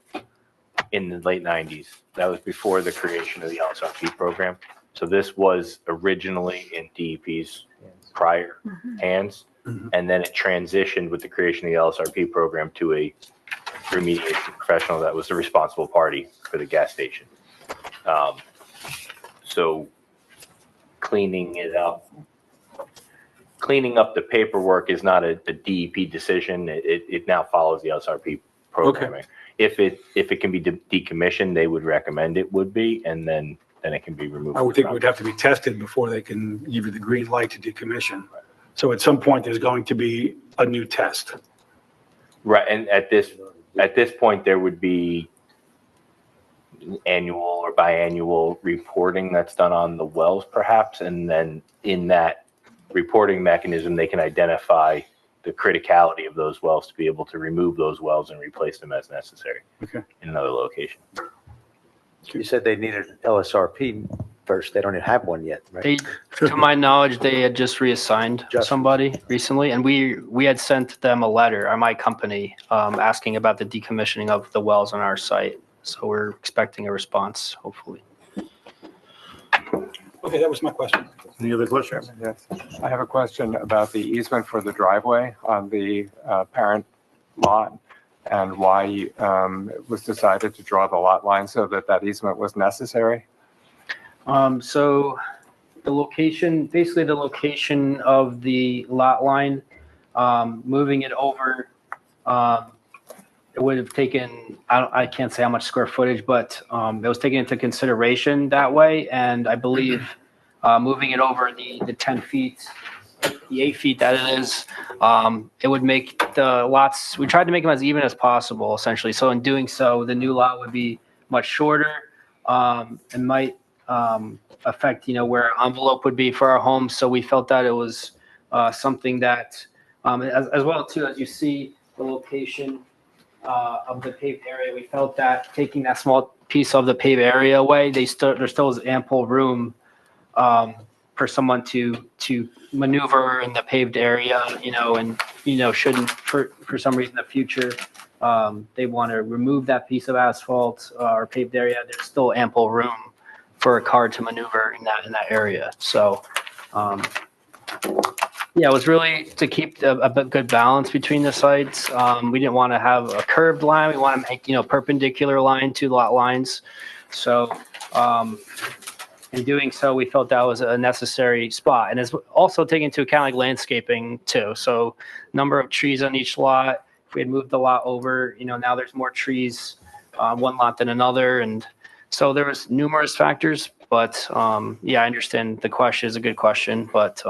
Speaker 9: in the late 90s. That was before the creation of the LSRP program. So this was originally in DEP's prior hands, and then it transitioned with the creation of the LSRP program to a remediation professional that was the responsible party for the gas station. So cleaning up the paperwork is not a DEP decision. It now follows the LSRP programming. If it can be decommissioned, they would recommend it would be, and then it can be removed.
Speaker 8: I would think it would have to be tested before they can give you the green light to decommission. So at some point, there's going to be a new test.
Speaker 9: Right, and at this point, there would be annual or biannual reporting that's done on the wells perhaps, and then in that reporting mechanism, they can identify the criticality of those wells to be able to remove those wells and replace them as necessary in another location.
Speaker 5: You said they needed LSRP first. They don't even have one yet, right?
Speaker 6: To my knowledge, they had just reassigned somebody recently, and we had sent them a letter, or my company, asking about the decommissioning of the wells on our site. So we're expecting a response, hopefully.
Speaker 8: Okay, that was my question.
Speaker 1: Any other questions?
Speaker 11: Yes. I have a question about the easement for the driveway on the parent lot and why it was decided to draw the lot line so that easement was necessary.
Speaker 6: So the location of the lot line, moving it over, it would have taken, I can't say how much square footage, but it was taken into consideration that way. And I believe moving it over the 10 feet, the 8 feet that it is, it would make the lots, we tried to make them as even as possible, essentially. So in doing so, the new lot would be much shorter and might affect, where our envelope would be for our home. So we felt that it was something that, as well too, as you see the location of the paved area, we felt that taking that small piece of the paved area away, there still is ample room for someone to maneuver in the paved area, and shouldn't for some reason in the future they want to remove that piece of asphalt or paved area. There's still ample room for a car to maneuver in that area. So yeah, it was really to keep a good balance between the sites. We didn't want to have a curved line. We want to make, perpendicular line to lot lines. So in doing so, we felt that was a necessary spot. And it's also taking into account like landscaping too. So number of trees on each lot. If we had moved the lot over, now there's more trees on one lot than another. And so there was numerous factors, but yeah, I understand the question is a good question, but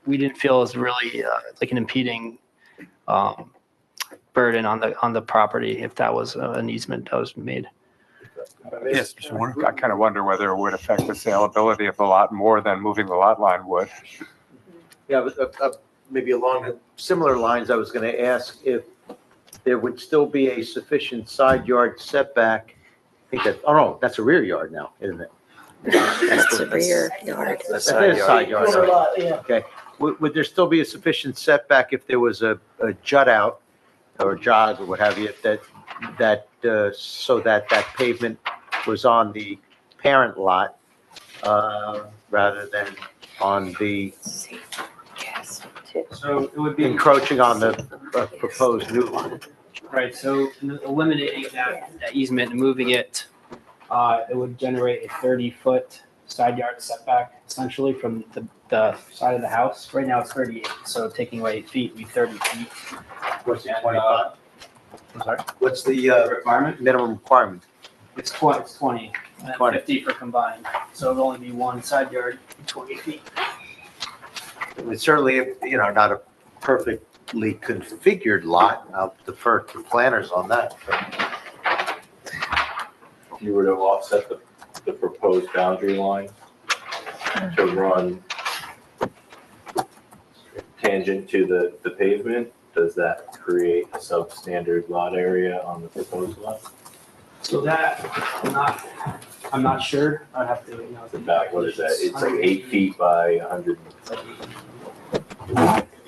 Speaker 6: we didn't feel it was really like an impeding burden on the property if that was an easement that was made.
Speaker 1: Yes, Mr. Warner.
Speaker 11: I kind of wonder whether it would affect the saleability of the lot more than moving the lot line would.
Speaker 5: Yeah, but maybe along similar lines, I was going to ask if there would still be a sufficient side yard setback. I think that, oh no, that's a rear yard now, isn't it?
Speaker 3: That's a rear yard.
Speaker 5: That's a side yard.
Speaker 7: Corner lot, yeah.
Speaker 5: Okay. Would there still be a sufficient setback if there was a jut out or jog or what have you, so that pavement was on the parent lot rather than on the
Speaker 6: So it would be
Speaker 5: encroaching on the proposed new lot?
Speaker 6: right. So eliminating that easement and moving it, it would generate a 30-foot side yard setback essentially from the side of the house. Right now it's 38, so taking away 8 feet would be 30 feet.
Speaker 5: What's the
Speaker 6: And,
Speaker 5: 25?
Speaker 6: I'm sorry.
Speaker 5: What's the
Speaker 6: Requirement?
Speaker 5: minimum requirement?
Speaker 6: It's 20, and
Speaker 5: 20.
Speaker 6: 50 for combined. So it'll only be one side yard, 20 feet.
Speaker 5: It's certainly, not a perfectly configured lot. I'll defer to planners on that.
Speaker 9: If you were to offset the proposed boundary line to run tangent to the pavement, does that create a substandard lot area on the proposed lot?
Speaker 6: So that, I'm not sure. I'd have to,
Speaker 9: It's about, what is that? It's like 8 feet by 100.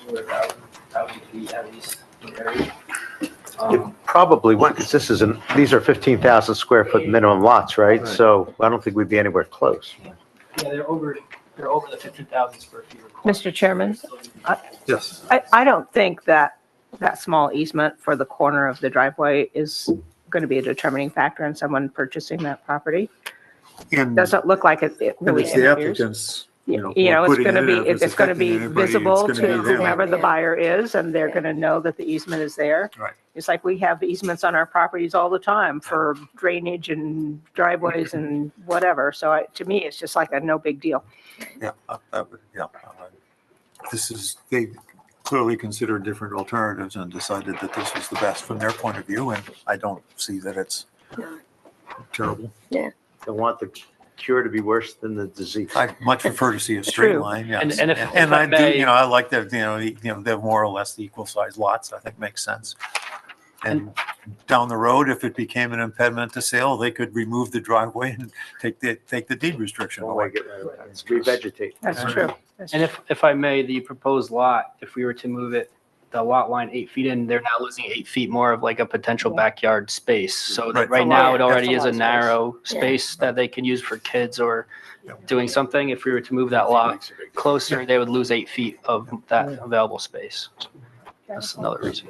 Speaker 6: 1,000 feet at least in the area.
Speaker 5: It probably went, because these are 15,000 square foot minimum lots, right?
Speaker 1: Right.
Speaker 5: So I don't think we'd be anywhere close.
Speaker 6: Yeah, they're over the 15,000 square feet.
Speaker 10: Mr. Chairman,
Speaker 1: Yes.
Speaker 10: I don't think that small easement for the corner of the driveway is going to be a determining factor in someone purchasing that property.
Speaker 1: And
Speaker 10: Doesn't look like it
Speaker 1: and
Speaker 10: really
Speaker 1: it's the
Speaker 10: interferes.
Speaker 1: applicants,
Speaker 10: It's
Speaker 1: putting
Speaker 10: going to
Speaker 1: it
Speaker 10: be,
Speaker 1: in. If
Speaker 10: it's going to be
Speaker 1: affecting anybody, it's
Speaker 10: visible
Speaker 1: gonna
Speaker 10: to
Speaker 1: be them.
Speaker 10: whomever the buyer is, and they're going to know that the easement is there.
Speaker 1: Right.
Speaker 10: It's like we have easements on our properties all the time for drainage and driveways and whatever. So to me, it's just like a no big deal.
Speaker 1: Yeah, they clearly considered different alternatives and decided that this was the best from their point of view, and I don't see that it's terrible.
Speaker 5: They want the cure to be worse than the disease.
Speaker 1: I'd much prefer to see a straight
Speaker 10: True.
Speaker 1: line, yes.
Speaker 6: And if
Speaker 1: I
Speaker 6: I
Speaker 1: do,
Speaker 6: may-
Speaker 1: I like that, they're more or less the equal sized lots, I think makes sense. And down the road, if it became an impediment to sale, they could remove the driveway and take the deed restriction away.
Speaker 5: Revegetate.
Speaker 10: That's true.
Speaker 6: And if I may, the proposed lot, if we were to move it, the lot line 8 feet in, they're now losing 8 feet more of like a potential backyard space. So that
Speaker 1: Right.
Speaker 6: right now, it already
Speaker 10: That's
Speaker 6: is
Speaker 10: a
Speaker 6: a
Speaker 10: lot of space.
Speaker 6: narrow space that they can use for kids or doing something. If we were to move that lot closer, they would lose 8 feet of that available space. That's another reason.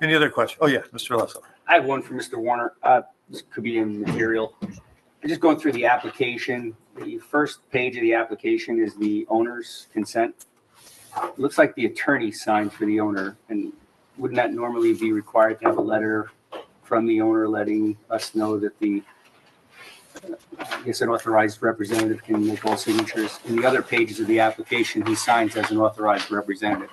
Speaker 1: Any other questions? Oh, yeah, Mr. Lesso.
Speaker 12: I have one for Mr. Warner. This could be in material. I'm just going through the application. The first page of the application is the owner's consent. It looks like the attorney signed for the owner, and wouldn't that normally be required to have a letter from the owner letting us know that I guess an authorized representative can make all signatures? In the other pages of the application, he signs as an authorized representative.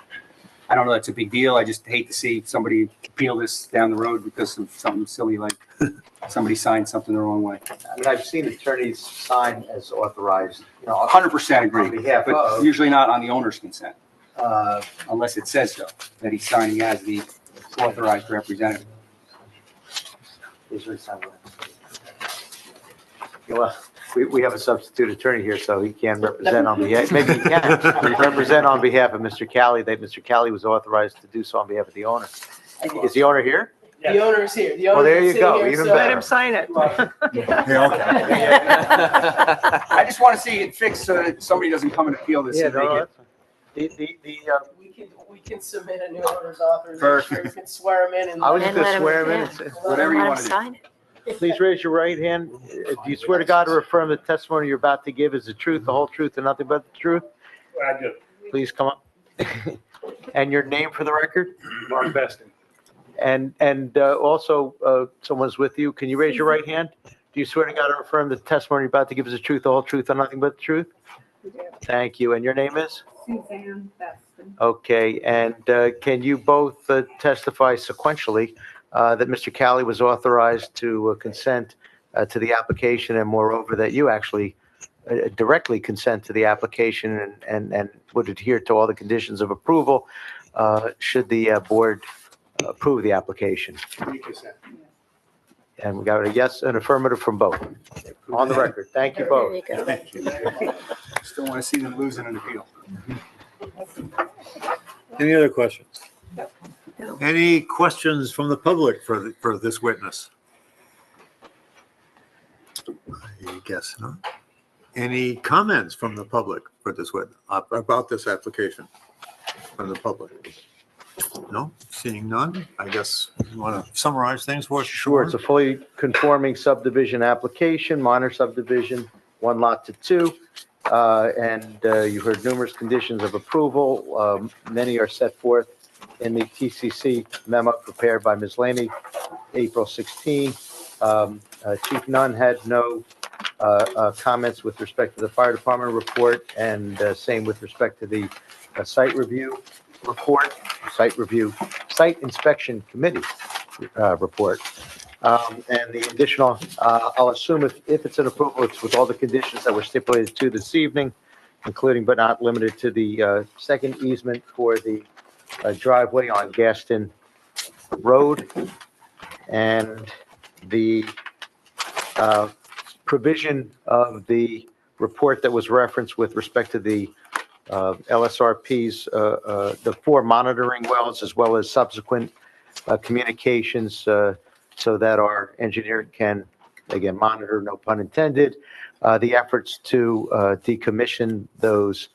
Speaker 12: I don't know, that's a big deal. I just hate to see somebody appeal this down the road because of something silly like somebody signed something the wrong way.
Speaker 5: I mean, I've seen attorneys sign as authorized,
Speaker 12: 100% agree,
Speaker 5: On behalf
Speaker 12: but
Speaker 5: of-
Speaker 12: usually not on the owner's consent,
Speaker 5: uh,
Speaker 12: unless it says so, that he's signing as the authorized representative.
Speaker 5: is there someone? Well, we have a substitute attorney here, so he can represent on behalf, maybe he can represent on behalf of Mr. Cali, that Mr. Cali was authorized to do so on behalf of the owner. Is the owner here?
Speaker 7: The owner is here. The
Speaker 5: Well,
Speaker 7: owner
Speaker 5: there
Speaker 7: is
Speaker 5: you
Speaker 7: sitting
Speaker 5: go,
Speaker 7: here,
Speaker 5: even
Speaker 7: so-
Speaker 10: Let him sign it.
Speaker 1: Yeah, okay.
Speaker 12: I just want to see it fixed so that somebody doesn't come and appeal this
Speaker 5: Yeah,
Speaker 12: and make
Speaker 5: no,
Speaker 12: it.
Speaker 7: We can submit a new owner's authorization.
Speaker 12: Perfect.
Speaker 7: We can swear him in and.
Speaker 5: I was
Speaker 14: And
Speaker 5: just
Speaker 14: let
Speaker 5: gonna
Speaker 14: him-
Speaker 5: swear him in.
Speaker 14: yeah.
Speaker 5: and say-
Speaker 12: Whatever you
Speaker 14: Let him
Speaker 12: want to do.
Speaker 14: sign it.
Speaker 5: Please raise your right hand. Do you swear to God to affirm the testimony you're about to give is the truth, the whole truth, and nothing but the truth?
Speaker 8: I do.
Speaker 5: Please come up. And your name for the record?
Speaker 8: Mark Beston.
Speaker 5: And also, someone's with you. Can you raise your right hand? Do you swear to God to affirm the testimony you're about to give is the truth, the whole truth, and nothing but the truth? Thank you. And your name is?
Speaker 4: Suzanne Beston.
Speaker 5: Okay. And can you both testify sequentially that Mr. Cali was authorized to consent to the application, and moreover, that you actually directly consent to the application and would adhere to all the conditions of approval should the board approve the application? And we got a yes and affirmative from both. On the record. Thank you
Speaker 14: There
Speaker 5: both.
Speaker 14: you go.
Speaker 12: Still want to see them lose in an appeal.
Speaker 1: Any other questions?
Speaker 14: No.
Speaker 1: Any questions from the public for this witness? I guess not. Any comments from the public for this witness, about this application from the public? No, seeing none, I guess you want to summarize things for us?
Speaker 5: Sure, it's a fully conforming subdivision application, minor subdivision, 1 lot to 2. And you heard numerous conditions of approval. Many are set forth in the TCC memo prepared by Ms. Laney, April 16. Chief Nunn had no comments with respect to the fire department report, and same with respect to the site review report, site inspection committee report. And the additional, I'll assume if it's an approval, it's with all the conditions that were stipulated to this evening, including but not limited to the second easement for the driveway on Gaston Road, and the provision of the report that was referenced with respect to the LSRP's, the 4 monitoring wells, as well as subsequent communications, so that our engineer can, again, monitor, no pun intended, the efforts to decommission those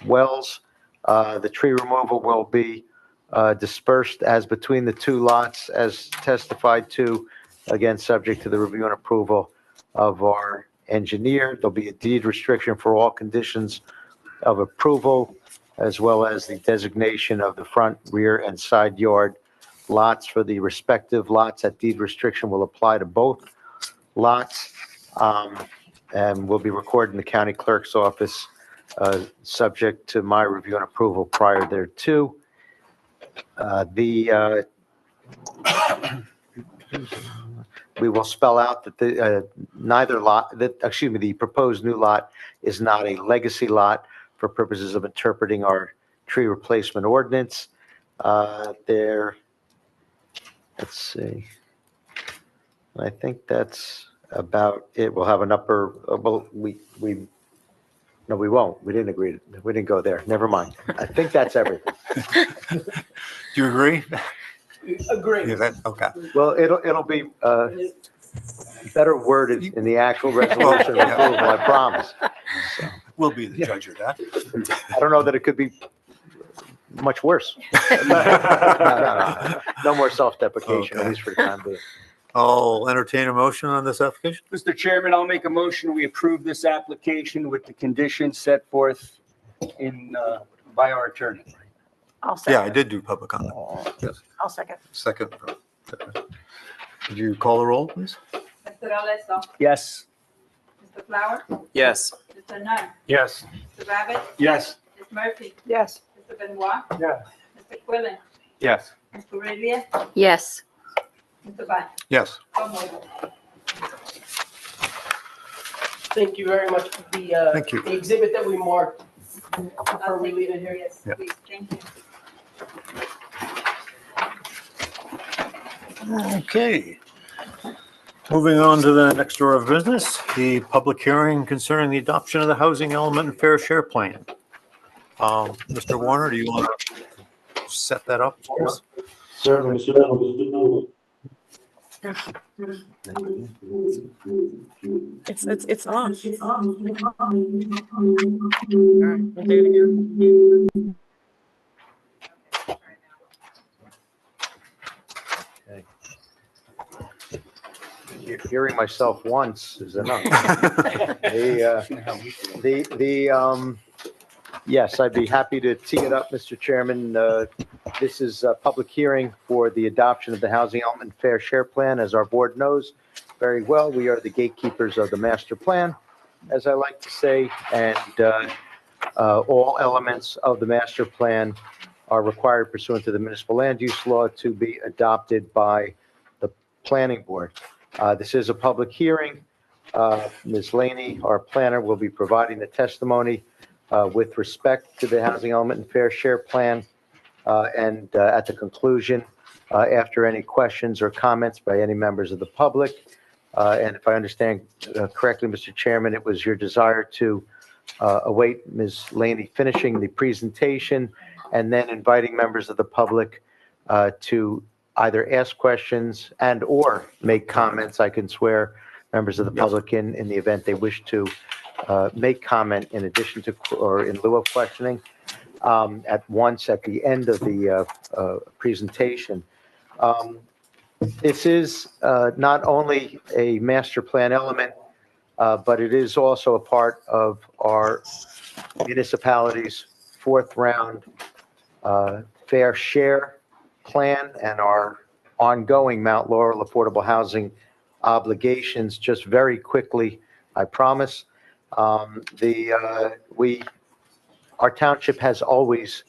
Speaker 5: wells. The tree removal will be dispersed as between the 2 lots as testified to, again, subject to the review and approval of our engineer. There'll be a deed restriction for all conditions of approval, as well as the designation of the front, rear, and side yard lots for the respective lots. That deed restriction will apply to both lots, and will be recorded in the county clerk's office, subject to my review and approval prior thereto. We will spell out that the the proposed new lot is not a legacy lot for purposes of interpreting our tree replacement ordinance. Let's see. I think that's about it. We'll have an upper, no, we won't. We didn't agree. We didn't go there. Never mind. I think that's everything.
Speaker 1: Do you agree?
Speaker 7: Agree.
Speaker 1: Okay.
Speaker 5: Well, it'll be better worded in the actual resolution of approval, I promise.
Speaker 1: We'll be the judge of that.
Speaker 5: I don't know that it could be much worse. No more self-deprecation, at least for the time being.
Speaker 1: I'll entertain a motion on this application.
Speaker 12: Mr. Chairman, I'll make a motion. We approve this application with the conditions set forth by our attorney.
Speaker 10: I'll second.
Speaker 1: Yeah, I did do public comment. Yes.
Speaker 10: I'll second.
Speaker 1: Second. Could you call the roll, please?
Speaker 4: Mr. Alessa,
Speaker 12: Yes.
Speaker 4: Mr. Flower,
Speaker 13: Yes.
Speaker 4: Mr. Nunn,
Speaker 8: Yes.
Speaker 4: Mr. Rabbit,
Speaker 12: Yes.
Speaker 4: Ms. Murphy,
Speaker 10: Yes.
Speaker 4: Mr. Benoit,
Speaker 8: Yeah.
Speaker 4: Mr. Quillen,
Speaker 11: Yes.
Speaker 4: Mr. Revia,
Speaker 14: Yes.
Speaker 4: Mr. Bond.
Speaker 1: Yes.
Speaker 4: So moved.
Speaker 7: Thank you very much for
Speaker 1: Thank you.
Speaker 7: the exhibit that we marked.
Speaker 4: I'll
Speaker 7: we
Speaker 4: take
Speaker 7: leave
Speaker 4: it here, yes,
Speaker 1: Yeah.
Speaker 4: please, thank you.
Speaker 1: Okay. Moving on to the next order of business, the public hearing concerning the adoption of the housing element and fair share plan. Mr. Warner, do you want to set that up for us?
Speaker 8: Certainly, Mr.
Speaker 14: It's on.
Speaker 5: Hearing myself once is enough. Yes, I'd be happy to tee it up, Mr. Chairman. This is a public hearing for the adoption of the Housing Element Fair Share Plan. As our board knows very well, we are the gatekeepers of the master plan, as I like to say, and all elements of the master plan are required pursuant to the municipal land use law to be adopted by the planning board. This is a public hearing. Ms. Laney, our planner, will be providing the testimony with respect to the Housing Element and Fair Share Plan. And at the conclusion, after any questions or comments by any members of the public, and if I understand correctly, Mr. Chairman, it was your desire to await Ms. Laney finishing the presentation and then inviting members of the public to either ask questions and or make comments. I can swear members of the public in the event they wish to make comment in addition to or in lieu of questioning at once at the end of the presentation. This is not only a master plan element, but it is also a part of our municipality's fourth round fair share plan and our ongoing Mount Laurel affordable housing obligations. Just very quickly, I promise. Our township has always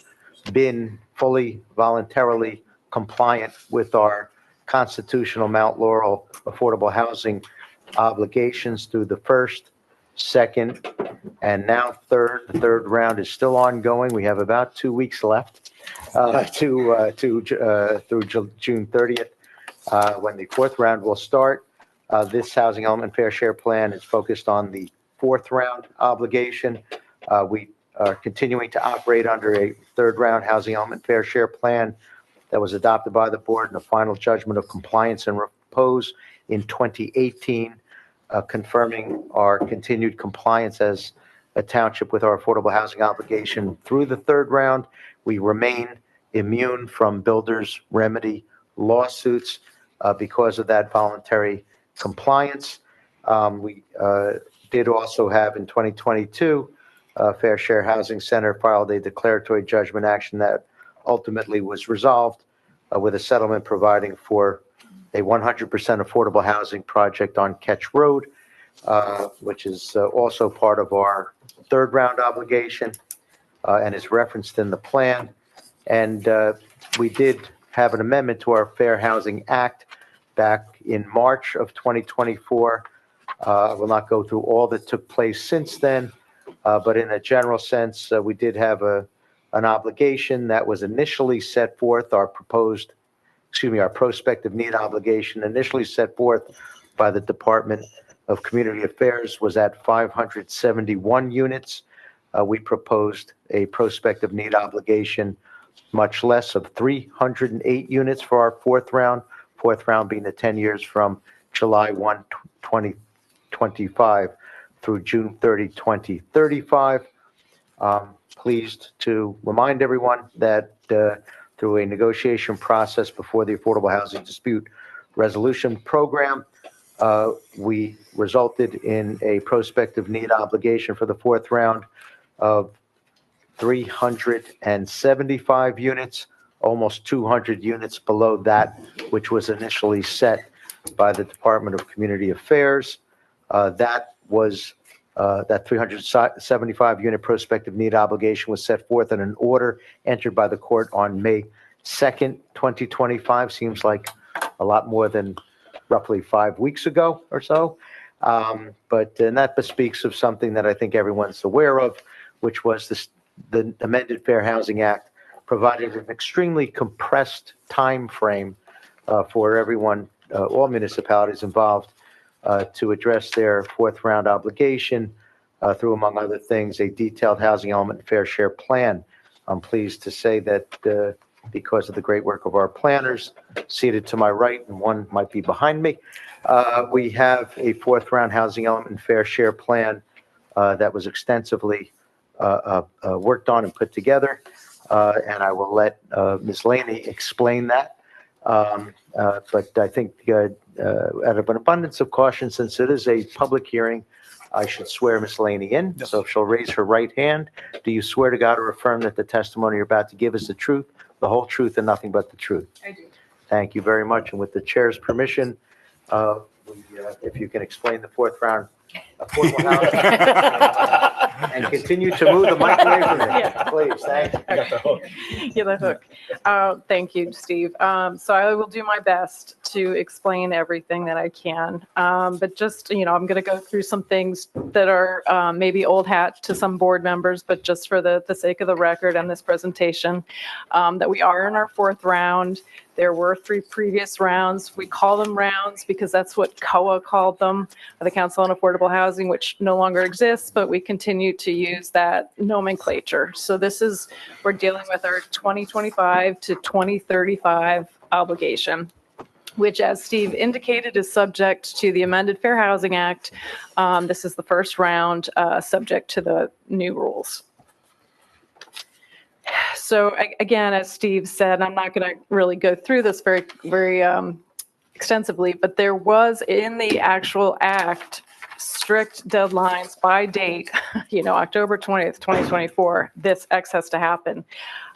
Speaker 5: been fully voluntarily compliant with our constitutional Mount Laurel affordable housing obligations through the first, second, and now third. The third round is still ongoing. We have about 2 weeks left through June 30th, when the fourth round will start. This housing element fair share plan is focused on the fourth round obligation. We are continuing to operate under a third round housing element fair share plan that was adopted by the board in a final judgment of compliance and repose in 2018, confirming our continued compliance as a township with our affordable housing obligation through the third round. We remain immune from builders' remedy lawsuits because of that voluntary compliance. We did also have in 2022, Fair Share Housing Center filed a declaratory judgment action that ultimately was resolved with a settlement providing for a 100% affordable housing project on Ketch Road, which is also part of our third round obligation and is referenced in the plan. And we did have an amendment to our Fair Housing Act back in March of 2024. I will not go through all that took place since then, but in a general sense, we did have an obligation that was initially set forth, our prospective need obligation initially set forth by the Department of Community Affairs was at 571 units. We proposed a prospective need obligation much less of 308 units for our fourth round being the 10 years from July 1, 2025 through June 30, 2035. Pleased to remind everyone that through a negotiation process before the Affordable Housing Dispute Resolution Program, we resulted in a prospective need obligation for the fourth round of 375 units, almost 200 units below that which was initially set by the Department of Community Affairs. That 375 unit prospective need obligation was set forth in an order entered by the court on May 2nd, 2025. Seems like a lot more than roughly 5 weeks ago or so. But that bespeaks of something that I think everyone's aware of, which was the amended Fair Housing Act provided an extremely compressed time frame for everyone, all municipalities involved, to address their fourth round obligation through, among other things, a detailed housing element fair share plan. I'm pleased to say that because of the great work of our planners, seated to my right and one might be behind me, we have a fourth round housing element fair share plan that was extensively worked on and put together. And I will let Ms. Laney explain that. But I think out of an abundance of caution, since it is a public hearing, I should swear Ms. Laney in.
Speaker 1: Yes.
Speaker 5: So if she'll raise her right hand, do you swear to God or affirm that the testimony you're about to give is the truth, the whole truth, and nothing but the truth?
Speaker 4: I do.
Speaker 5: Thank you very much. And with the chair's permission, if you can explain the fourth round affordable housing and continue to move the mic away from me, please. Thank you.
Speaker 3: Yeah, the hook. Thank you, Steve. So I will do my best to explain everything that I can. But just, I'm going to go through some things that are maybe old hat to some board members, but just for the sake of the record and this presentation, that we are in our fourth round. There were 3 previous rounds. We call them rounds because that's what COA called them, the Council on Affordable Housing, which no longer exists, but we continue to use that nomenclature. So we're dealing with our 2025 to 2035 obligation, which, as Steve indicated, is subject to the amended Fair Housing Act. This is the first round, subject to the new rules. So again, as Steve said, I'm not going to really go through this very, very extensively, but there was in the actual act strict deadlines by date, October 20th, 2024, this X has to happen.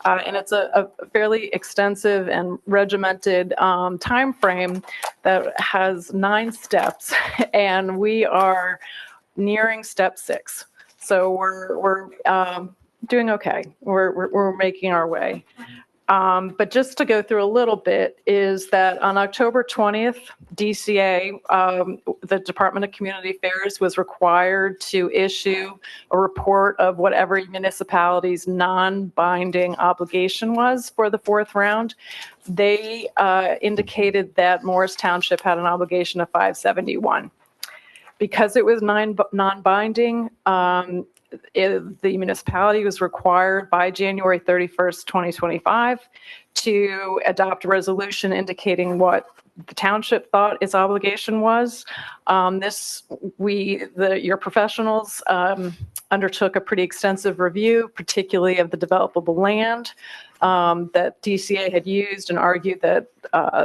Speaker 3: And it's a fairly extensive and regimented time frame that has 9 steps. And we are nearing step 6. So we're doing okay. We're making our way. But just to go through a little bit is that on October 20th, DCA, the Department of Community Affairs, was required to issue a report of whatever municipality's non-binding obligation was for the 4th round. They indicated that Morris Township had an obligation of 571. Because it was non-binding, the municipality was required by January 31st, 2025 to adopt a resolution indicating what the township thought its obligation was. Your professionals undertook a pretty extensive review, particularly of the developable land that DCA had used, and argued that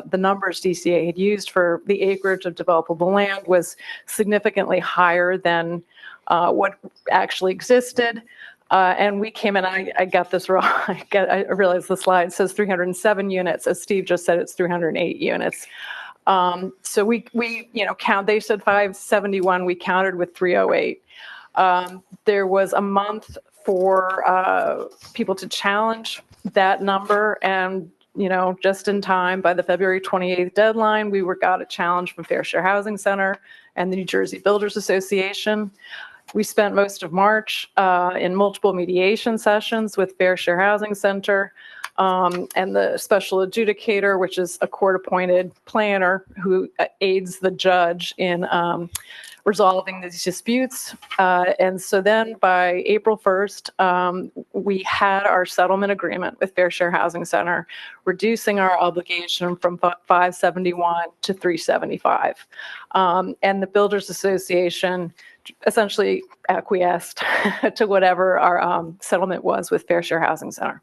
Speaker 3: the numbers DCA had used for the acreage of developable land was significantly higher than what actually existed. And we came in, I got this wrong. I realized the slide says 307 units. As Steve just said, it's 308 units. So we count, they said 571, we counted with 308. There was a month for people to challenge that number, and just in time, by the February 28th deadline, we got a challenge from Fair Share Housing Center and the New Jersey Builders Association. We spent most of March in multiple mediation sessions with Fair Share Housing Center and the special adjudicator, which is a court-appointed planner who aids the judge in resolving these disputes. And so then by April 1st, we had our settlement agreement with Fair Share Housing Center, reducing our obligation from 571 to 375. And the Builders Association essentially acquiesced to whatever our settlement was with Fair Share Housing Center.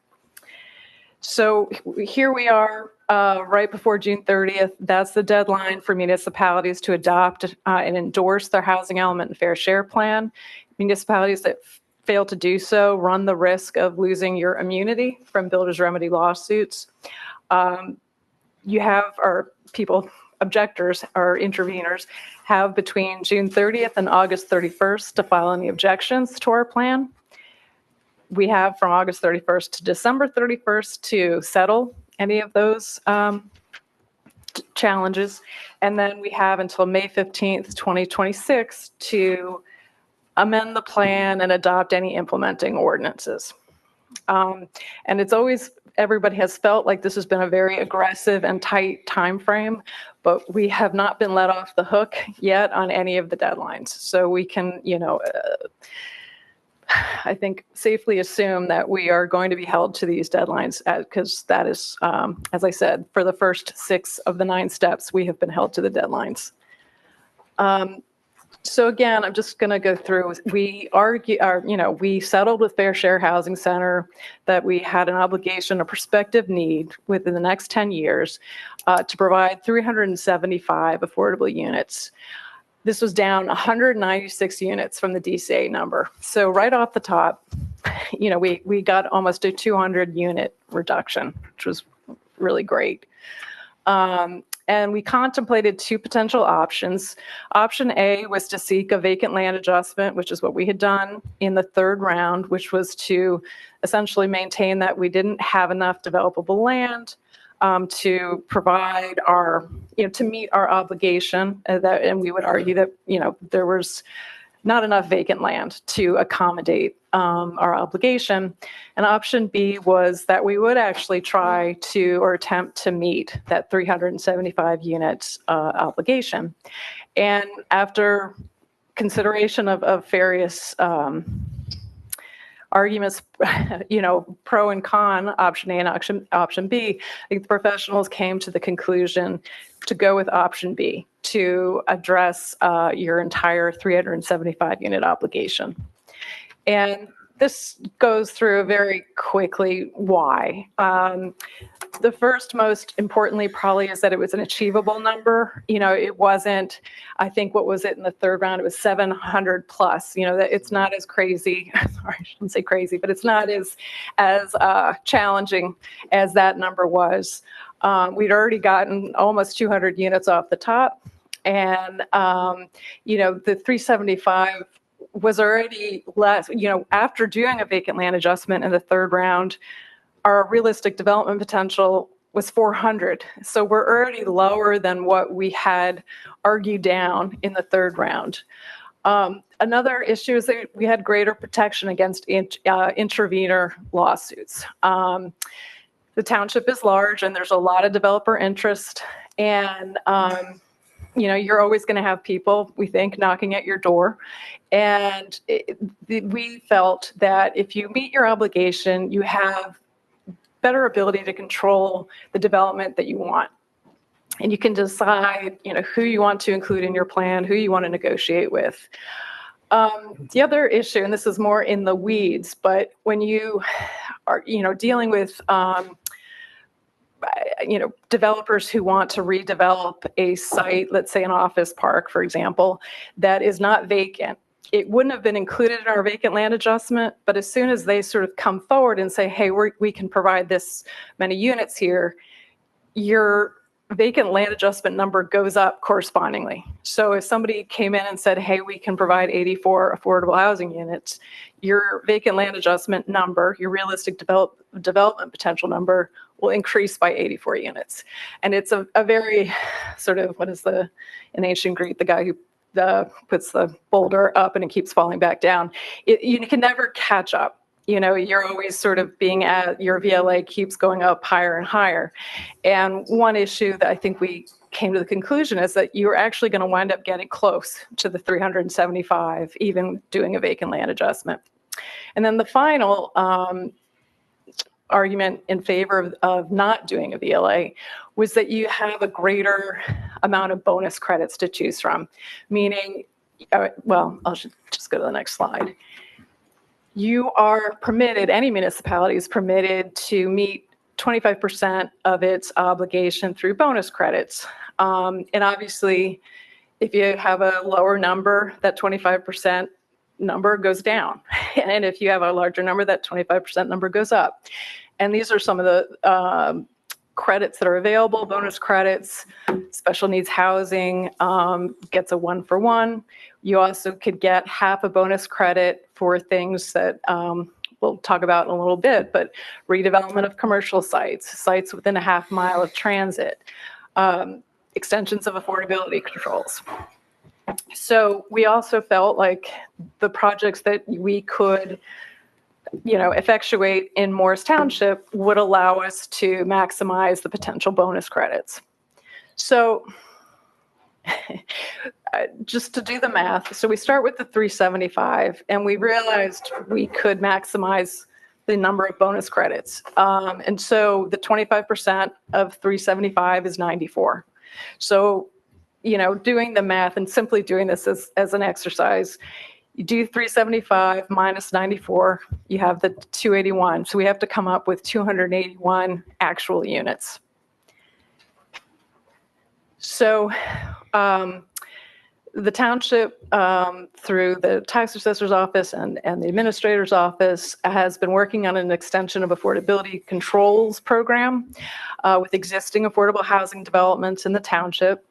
Speaker 3: So here we are right before June 30th. That's the deadline for municipalities to adopt and endorse their housing element and fair share plan. Municipalities that fail to do so run the risk of losing your immunity from builders' remedy lawsuits. You have, or people, objectors or interveners, have between June 30th and August 31st to file any objections to our plan. We have from August 31st to December 31st to settle any of those challenges. And then we have until May 15th, 2026 to amend the plan and adopt any implementing ordinances. And it's always, everybody has felt like this has been a very aggressive and tight time frame, but we have not been let off the hook yet on any of the deadlines. So we can, I think, safely assume that we are going to be held to these deadlines, because that is, as I said, for the first 6 of the 9 steps, we have been held to the deadlines. So again, I'm just going to go through. We settled with Fair Share Housing Center that we had an obligation, a prospective need within the next 10 years to provide 375 affordable units. This was down 196 units from the DCA number. So right off the top, we got almost a 200 unit reduction, which was really great. And we contemplated 2 potential options. Option A was to seek a vacant land adjustment, which is what we had done in the 3rd round, which was to essentially maintain that we didn't have enough developable land to provide our, to meet our obligation. And we would argue that, there was not enough vacant land to accommodate our obligation. And option B was that we would actually try to, or attempt to meet that 375 units obligation. And after consideration of various arguments, pro and con, option A and option B, I think the professionals came to the conclusion to go with option B, to address your entire 375 unit obligation. And this goes through very quickly why. The first, most importantly, probably is that it was an achievable number. It wasn't, I think, what was it in the 3rd round? It was 700 plus. That it's not as crazy. Sorry, I shouldn't say crazy, but it's not as challenging as that number was. We'd already gotten almost 200 units off the top. And, the 375 was already less, after doing a vacant land adjustment in the third round, our realistic development potential was 400. So we're already lower than what we had argued down in the third round. Another issue is that we had greater protection against intervenor lawsuits. The township is large and there's a lot of developer interest, and you're always going to have people, we think, knocking at your door. And we felt that if you meet your obligation, you have better ability to control the development that you want. And you can decide, who you want to include in your plan, who you want to negotiate with. The other issue, and this is more in the weeds, but when you are, dealing with, developers who want to redevelop a site, let's say an office park, for example, that is not vacant, it wouldn't have been included in our vacant land adjustment, but as soon as they sort of come forward and say, hey, we can provide this many units here, your vacant land adjustment number goes up correspondingly. So if somebody came in and said, hey, we can provide 84 affordable housing units, your vacant land adjustment number, your realistic development potential number, will increase by 84 units. And it's a very sort of, in ancient Greek, the guy who puts the boulder up and it keeps falling back down. You can never catch up. You're always sort of being at, your VLA keeps going up higher and higher. And one issue that I think we came to the conclusion is that you're actually going to wind up getting close to the 375, even doing a vacant land adjustment. And then the final argument in favor of not doing a VLA was that you have a greater amount of bonus credits to choose from, meaning, I'll just go to the next slide. You are permitted, any municipality is permitted to meet 25% of its obligation through bonus credits. And obviously, if you have a lower number, that 25% number goes down. And if you have a larger number, that 25% number goes up. And these are some of the credits that are available, bonus credits. Special needs housing gets a 1-for-1. You also could get half a bonus credit for things that we'll talk about in a little bit, but redevelopment of commercial sites within a half mile of transit, extensions of affordability controls. So we also felt like the projects that we could effectuate in Morris Township would allow us to maximize the potential bonus credits. So just to do the math, so we start with the 375 and we realized we could maximize the number of bonus credits. And so the 25% of 375 is 94. So, doing the math and simply doing this as an exercise, you do 375 minus 94, you have the 281. So we have to come up with 281 actual units. So the township, through the tax assessor's office and the administrator's office, has been working on an extension of affordability controls program with existing affordable housing developments in the township.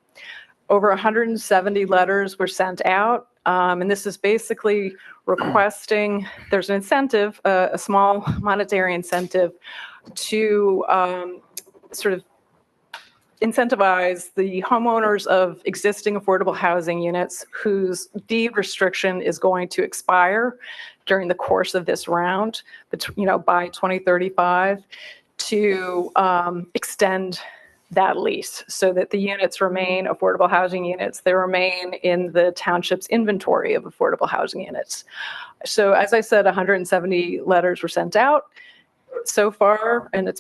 Speaker 3: Over 170 letters were sent out. And this is basically requesting, there's an incentive, a small monetary incentive to sort of incentivize the homeowners of existing affordable housing units whose deed restriction is going to expire during the course of this round, by 2035, to extend that lease so that the units remain affordable housing units. They remain in the township's inventory of affordable housing units. So as I said, 170 letters were sent out so far, and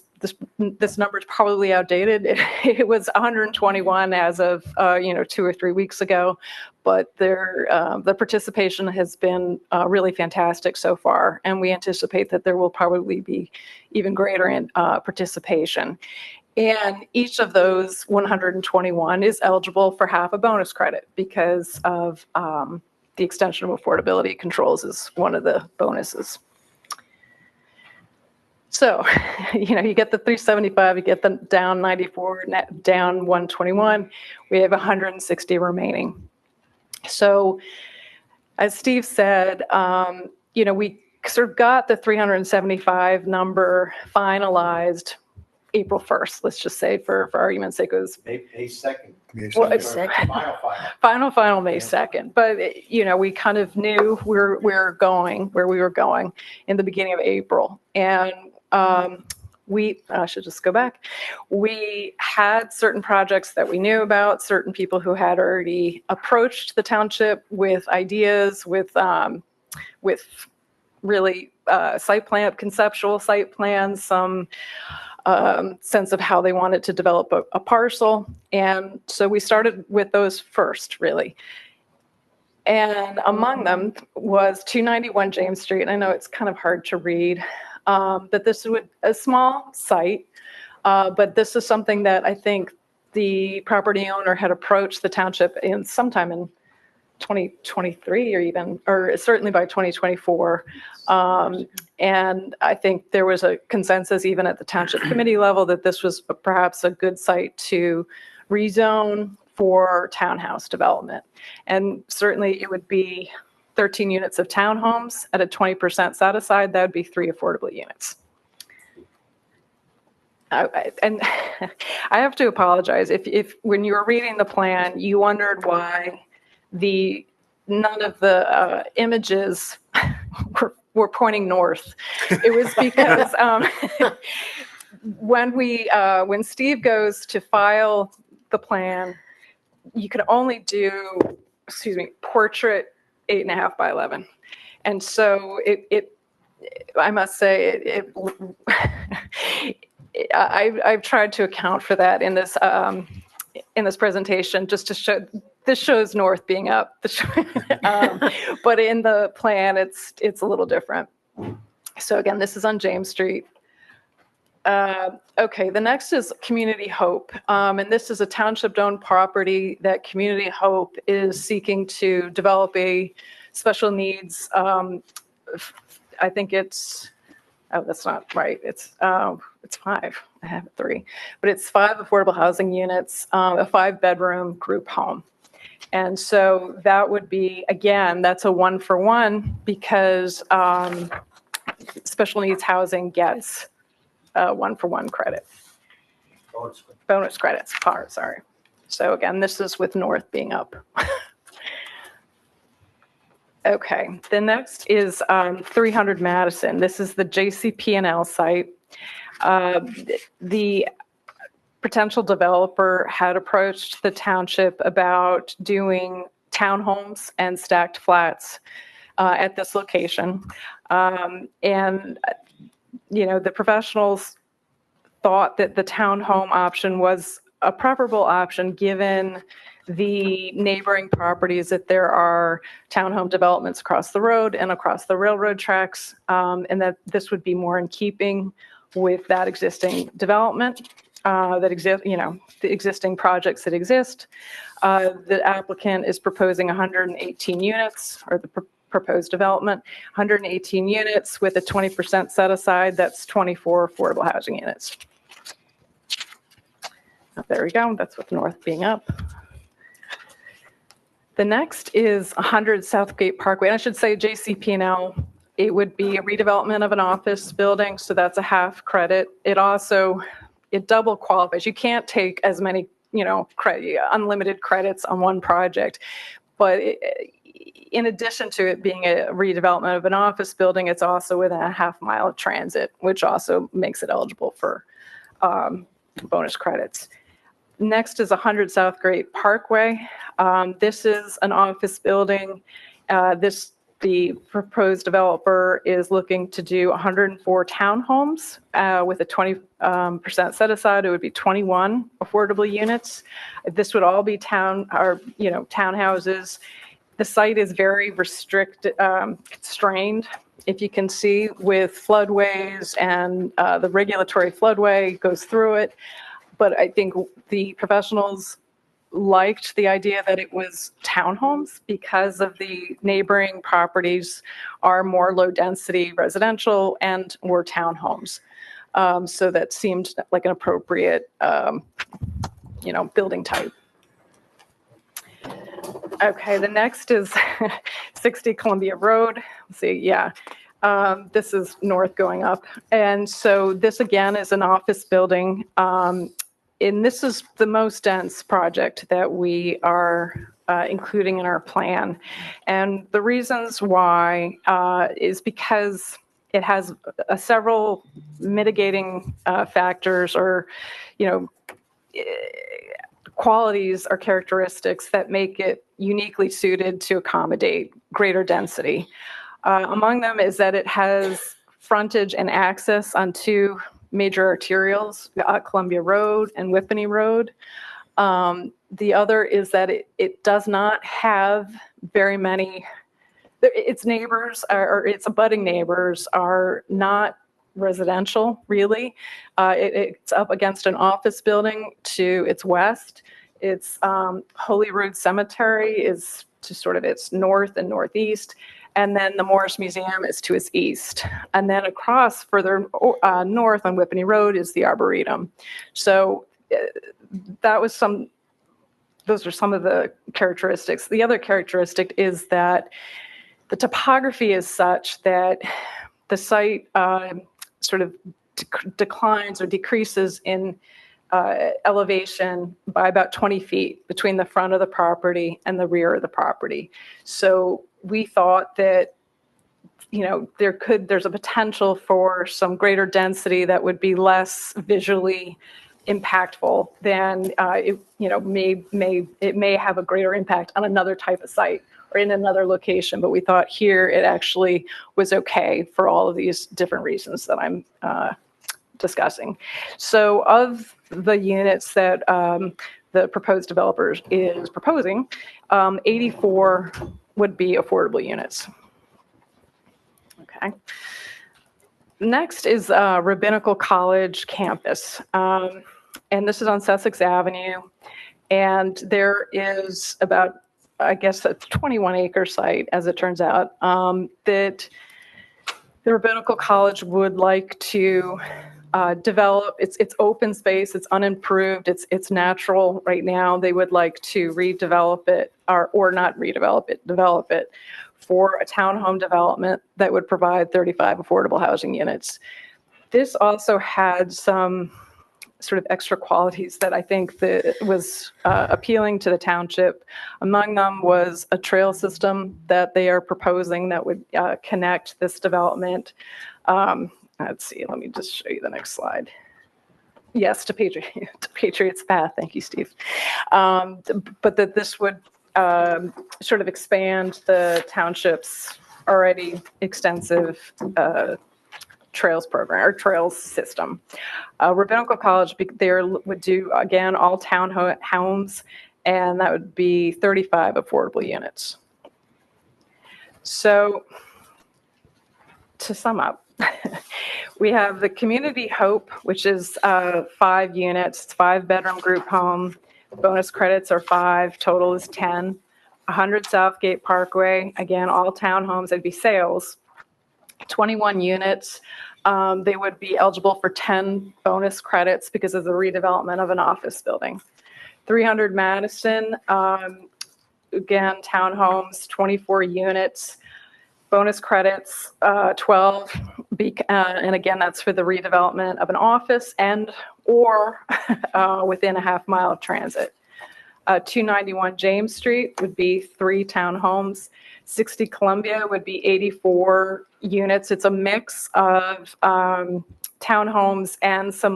Speaker 3: this number is probably outdated. It was 121 as of 2 or 3 weeks ago, but the participation has been really fantastic so far, and we anticipate that there will probably be even greater participation. And each of those 121 is eligible for half a bonus credit because of the extension of affordability controls is one of the bonuses. So, you get the 375, you get the down 94, down 121, we have 160 remaining. So as Steve said, we sort of got the 375 number finalized April 1st, let's just say for argument's sake, it was
Speaker 5: May 2nd.
Speaker 3: well, it's final May 2nd. But, we kind of knew we were going where we were going in the beginning of April. And I should just go back. We had certain projects that we knew about, certain people who had already approached the township with ideas, with really conceptual site plans, some sense of how they wanted to develop a parcel. And so we started with those first, really. And among them was 291 James Street. And I know it's kind of hard to read, but this was a small site, but this is something that I think the property owner had approached the township in sometime in 2023 or certainly by 2024. And I think there was a consensus even at the township committee level that this was perhaps a good site to rezone for townhouse development. And certainly it would be 13 units of townhomes at a 20% set aside. That would be 3 affordable units. And I have to apologize if when you were reading the plan, you wondered why none of the images were pointing north. It was because when Steve goes to file the plan, you can only do, portrait 8.5 by 11. And so I must say I've tried to account for that in this presentation, just to show this shows north being up, but in the plan it's a little different. So again, this is on James Street. Okay, the next is Community Hope, and this is a township-owned property that Community Hope is seeking to develop a special needs. I think it's. Oh, that's not right. It's 5. I have 3, but it's 5 affordable housing units, a 5-bedroom group home. And so that would be, again, that's a 1-for-1 because special needs housing gets 1-for-1 credit. Bonus credits, sorry. So again, this is with north being up. Okay, the next is 300 Madison. This is the JCP&L site. The potential developer had approached the township about doing townhomes and stacked flats at this location. And, the professionals thought that the townhome option was a preferable option given the neighboring properties, that there are townhome developments across the road and across the railroad tracks, and that this would be more in keeping with that existing development that exists, the existing projects that exist. The applicant is proposing 118 units, or the proposed development, 118 units with a 20% set aside. That's 24 affordable housing units. There we go. That's with north being up. The next is 100 Southgate Parkway. And I should say JCP&L, it would be a redevelopment of an office building, so that's a half credit. It double qualifies. You can't take as many, unlimited credits on one project. But in addition to it being a redevelopment of an office building, it's also within a half mile of transit, which also makes it eligible for bonus credits. Next is 100 Southgate Parkway. This is an office building. The proposed developer is looking to do 104 townhomes with a 20% set aside. It would be 21 affordable units. This would all be townhouses. The site is very constrained, if you can see, with floodways, and the regulatory floodway goes through it. But I think the professionals liked the idea that it was townhomes because of the neighboring properties are more low density residential and more townhomes. So that seemed like an appropriate, building type. Okay, the next is 60 Columbia Road. Let's see, yeah. This is north going up. And so this again is an office building. And this is the most dense project that we are including in our plan. And the reasons why is because it has several mitigating factors or, qualities or characteristics that make it uniquely suited to accommodate greater density. Among them is that it has frontage and access on two major arterials, Columbia Road and Whippany Road. The other is that it does not have very many, its neighbors or its abutting neighbors are not residential, really. It's up against an office building to its west. It's Holyrood Cemetery is to sort of its north and northeast. And then the Morris Museum is to its east. And then across further north on Whippany Road is the Arboretum. So those are some of the characteristics. The other characteristic is that the topography is such that the site sort of declines or decreases in elevation by about 20 feet between the front of the property and the rear of the property. So we thought that, there's a potential for some greater density that would be less visually impactful than it may have a greater impact on another type of site or in another location. But we thought here it actually was okay for all of these different reasons that I'm discussing. So of the units that the proposed developer is proposing, 84 would be affordable units. Okay. Next is Rabbinical College campus. And this is on Sussex Avenue. And there is about, I guess, a 21-acre site, as it turns out, that the Rabbinical College would like to develop. It's open space, it's unimproved, it's natural right now. They would like to redevelop it, or not redevelop it, develop it for a townhome development that would provide 35 affordable housing units. This also had some sort of extra qualities that I think that was appealing to the township. Among them was a trail system that they are proposing that would connect this development. Let's see, let me just show you the next slide. Yes, to Patriots Path. Thank you, Steve. But that this would sort of expand the township's already extensive trails program or trails system. Rabbinical College, there would do, again, all townhomes, and that would be 35 affordable units. So to sum up, we have the Community Hope, which is 5 units, 5-bedroom group home. Bonus credits are 5, total is 10. 100 Southgate Parkway, again, all townhomes, it'd be sales. 21 units. They would be eligible for 10 bonus credits because of the redevelopment of an office building. 300 Madison, again, townhomes, 24 units. Bonus credits, 12, and again, that's for the redevelopment of an office or within a half-mile of transit. 291 James Street would be 3 townhomes. 60 Columbia would be 84 units. It's a mix of townhomes and some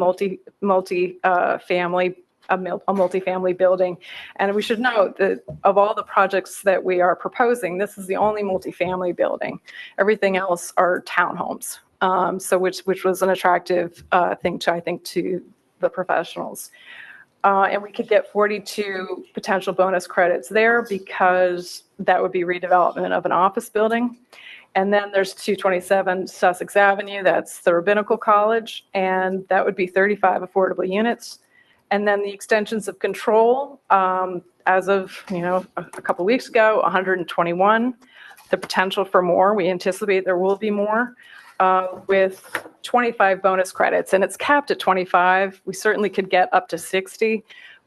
Speaker 3: multi-family. A multifamily building. And we should note that of all the projects that we are proposing, this is the only multifamily building. Everything else are townhomes. So which was an attractive thing to the professionals. And we could get 42 potential bonus credits there because that would be redevelopment of an office building. And then there's 227 Sussex Avenue, that's the Rabbinical College, and that would be 35 affordable units. And then the extensions of control, as of a couple weeks ago, 121. The potential for more, we anticipate there will be more. with 25 bonus credits, and it's capped at 25. We certainly could get up to 60,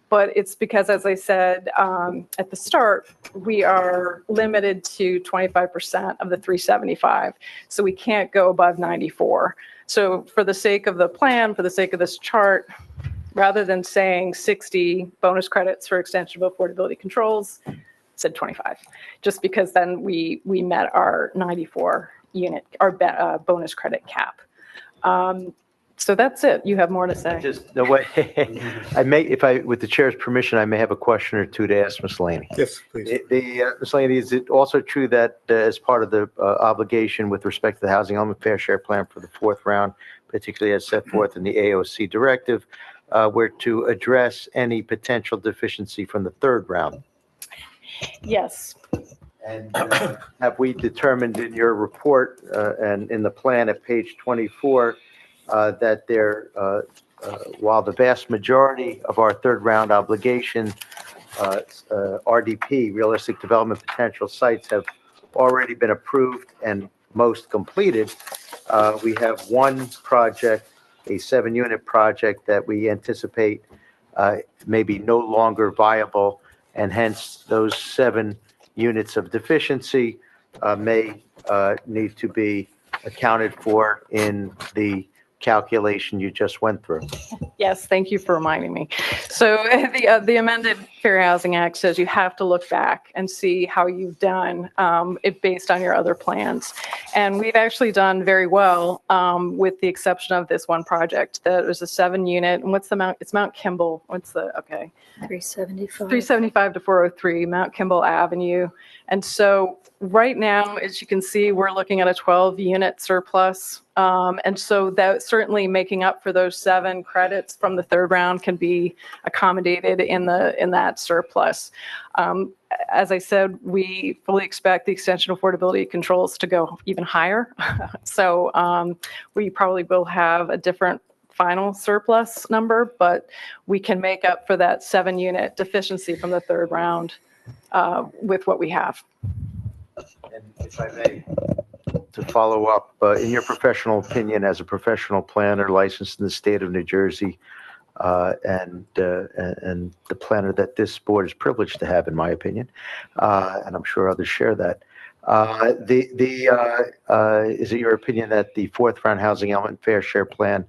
Speaker 3: but it's because, as I said at the start, we are limited to 25% of the 375, so we can't go above 94. So for the sake of the plan, for the sake of this chart, rather than saying 60 bonus credits for extension of affordability controls, said 25, just because then we met our 94 unit, our bonus credit cap. So that's it. You have more to say.
Speaker 5: Just the way, with the chair's permission, I may have a question or two to ask Ms. Laney.
Speaker 1: Yes, please.
Speaker 5: Ms. Laney, is it also true that as part of the obligation with respect to the Housing Element Fair Share Plan for the fourth round, particularly as set forth in the AOC directive, we're to address any potential deficiency from the third round?
Speaker 3: Yes.
Speaker 5: And have we determined in your report and in the plan at page 24 that there, while the vast majority of our third round obligation, RDP, realistic development potential sites, have already been approved and most completed, we have one project, a 7-unit project that we anticipate may be no longer viable, and hence those 7 units of deficiency may need to be accounted for in the calculation you just went through.
Speaker 3: Yes, thank you for reminding me. So the amended Fair Housing Act says you have to look back and see how you've done it based on your other plans. And we've actually done very well with the exception of this one project that was a 7-unit. And what's the Mount? It's Mount Kimball. What's the, okay. 375 to 403 Mount Kimball Avenue. And so right now, as you can see, we're looking at a 12-unit surplus. And so that certainly making up for those 7 credits from the third round can be accommodated in that surplus. As I said, we fully expect the extension of affordability controls to go even higher. So we probably will have a different final surplus number, but we can make up for that 7-unit deficiency from the third round with what we have.
Speaker 5: And if I may, to follow up, in your professional opinion, as a professional planner licensed in the state of New Jersey, and the planner that this board is privileged to have, in my opinion, and I'm sure others share that, is it your opinion that the fourth round Housing Element Fair Share Plan,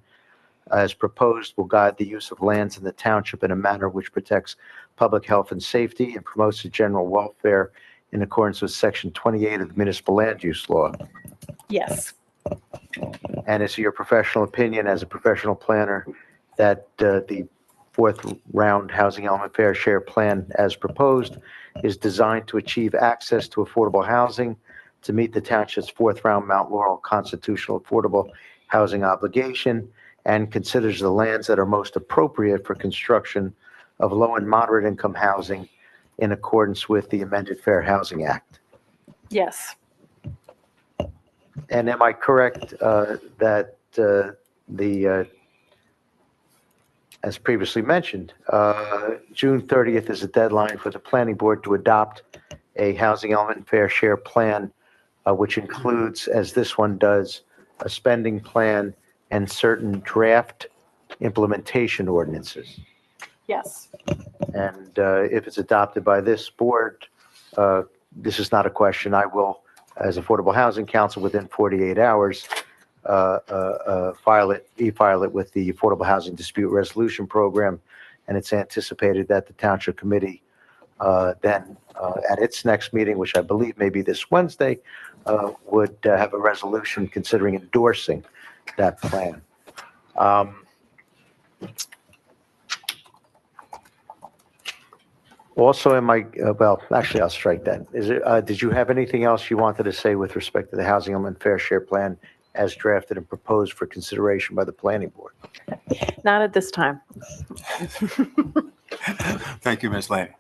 Speaker 5: as proposed, will guide the use of lands in the township in a manner which protects public health and safety and promotes the general welfare in accordance with Section 28 of the Municipal Land Use Law?
Speaker 3: Yes.
Speaker 5: And is it your professional opinion as a professional planner that the fourth round Housing Element Fair Share Plan as proposed is designed to achieve access to affordable housing to meet the township's fourth round Mount Laurel constitutional affordable housing obligation, and considers the lands that are most appropriate for construction of low and moderate income housing in accordance with the amended Fair Housing Act?
Speaker 3: Yes.
Speaker 5: And am I correct that as previously mentioned, June 30th is a deadline for the planning board to adopt a Housing Element Fair Share Plan, which includes, as this one does, a spending plan and certain draft implementation ordinances?
Speaker 3: Yes.
Speaker 5: And if it's adopted by this board, this is not a question. I will, as Affordable Housing Council, within 48 hours, e-file it with the Affordable Housing Dispute Resolution Program. And it's anticipated that the Township Committee then, at its next meeting, which I believe may be this Wednesday, would have a resolution considering endorsing that plan. Also, well, actually, I'll strike that. Did you have anything else you wanted to say with respect to the Housing Element Fair Share Plan as drafted and proposed for consideration by the planning board?
Speaker 3: Not at this time.
Speaker 1: Thank you, Ms. Laney.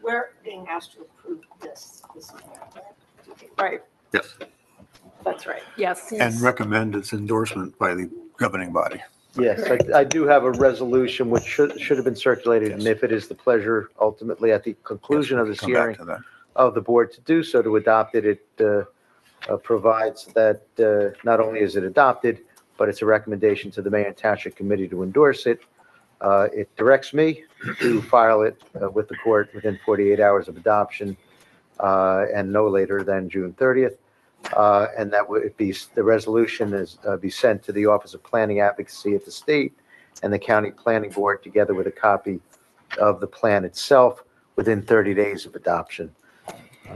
Speaker 10: We're being asked to approve this.
Speaker 3: Right.
Speaker 1: Yes.
Speaker 3: That's right. Yes.
Speaker 1: And recommend its endorsement by the governing body.
Speaker 5: Yes, I do have a resolution which should have been circulated, and if it is the pleasure ultimately at the conclusion of this
Speaker 1: Come back
Speaker 5: hearing
Speaker 1: to that.
Speaker 5: of the board to do so, to adopt it, provides that not only is it adopted, but it's a recommendation to the Mayor and Township Committee to endorse it. It directs me to file it with the court within 48 hours of adoption and no later than June 30th. And that would be, the resolution is be sent to the Office of Planning Advocacy at the state and the County Planning Board together with a copy of the plan itself within 30 days of adoption.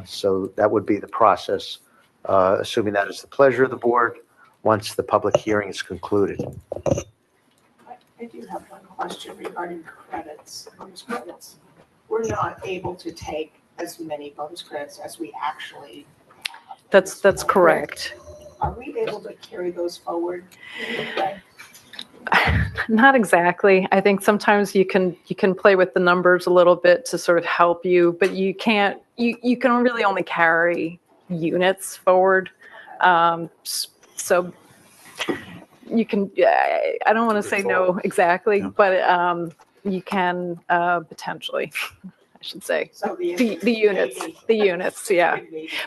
Speaker 5: So that would be the process, assuming that is the pleasure of the board once the public hearing is concluded.
Speaker 10: I do have one question regarding credits, bonus credits. We're not able to take as many bonus credits as we actually have.
Speaker 3: That's correct.
Speaker 10: Are we able to carry those forward?
Speaker 3: Not exactly. I think sometimes you can play with the numbers a little bit to sort of help you, but you can't. You can really only carry units forward. So you can. I don't want to say no exactly, but you can potentially. I should say
Speaker 10: So
Speaker 3: the units, yeah,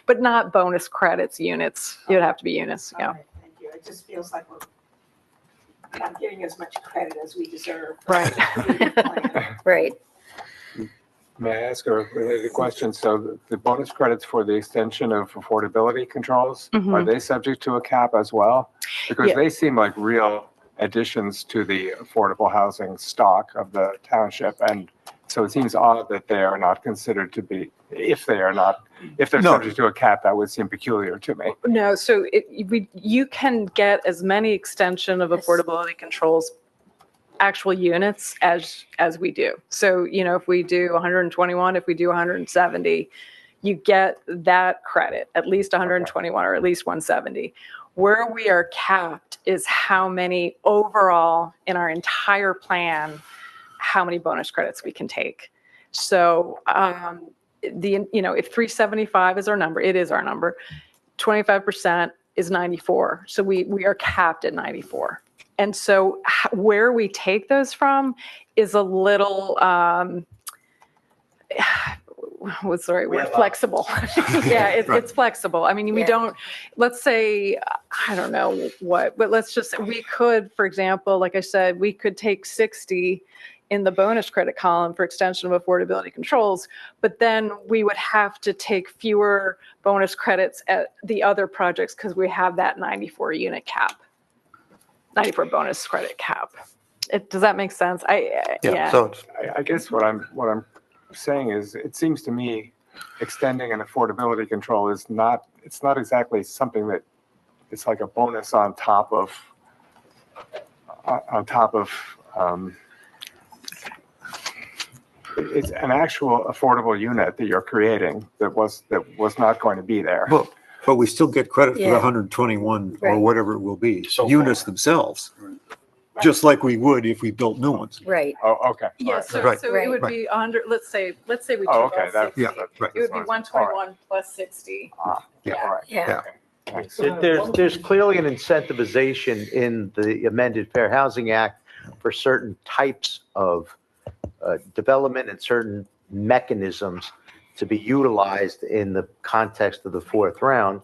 Speaker 3: but not bonus credits. Units. You'd have to be units. Yeah.
Speaker 10: All right, thank you. It just feels like we're not getting as much credit as we deserve.
Speaker 3: Right.
Speaker 14: Right.
Speaker 11: May I ask a related question? So the bonus credits for the extension of affordability controls, are they subject to a cap as well? Because
Speaker 3: Yeah.
Speaker 11: they seem like real additions to the affordable housing stock of the township. And so it seems odd that they are not considered to be, if they're
Speaker 1: No.
Speaker 11: subject to a cap, that would seem peculiar to me.
Speaker 3: No, so you can get as many extension of affordability controls actual units as we do. So, if we do 121, if we do 170, you get that credit, at least 121 or at least 170. Where we are capped is how many overall in our entire plan, how many bonus credits we can take. So, if 375 is our number, it is our number, 25% is 94. So we are capped at 94. And so where we take those from is a little, what's the right word? Flexible. Yeah, it's flexible. I mean, we don't, let's say, I don't know what, but we could, for example, like I said, we could take 60 in the bonus credit column for extension of affordability controls, but then we would have to take fewer bonus credits at the other projects because we have that 94 unit cap, 94 bonus credit cap. Does that make sense? Yeah.
Speaker 1: So
Speaker 11: I guess what I'm saying is, it seems to me extending an affordability control is not exactly something that it's like a bonus on top of it's an actual affordable unit that you're creating that was not going to be there.
Speaker 1: well, but we still get credit for the
Speaker 14: Yeah.
Speaker 1: 121 or
Speaker 14: Right.
Speaker 1: whatever it will be,
Speaker 8: So
Speaker 1: units themselves, just like we would if we built new ones.
Speaker 14: Right.
Speaker 11: Oh, okay.
Speaker 3: Yeah,
Speaker 11: All right.
Speaker 3: so
Speaker 1: Right.
Speaker 3: it would be 100, let's say we took
Speaker 11: Oh,
Speaker 3: all
Speaker 11: okay.
Speaker 3: 60.
Speaker 1: Yeah,
Speaker 11: that-
Speaker 1: right.
Speaker 3: It would be
Speaker 11: all right.
Speaker 3: 121 plus 60.
Speaker 1: Yeah.
Speaker 11: All right.
Speaker 14: Yeah.
Speaker 11: Thanks.
Speaker 5: There's clearly an incentivization in the amended Fair Housing Act for certain types of development and certain mechanisms to be utilized in the context of the fourth round.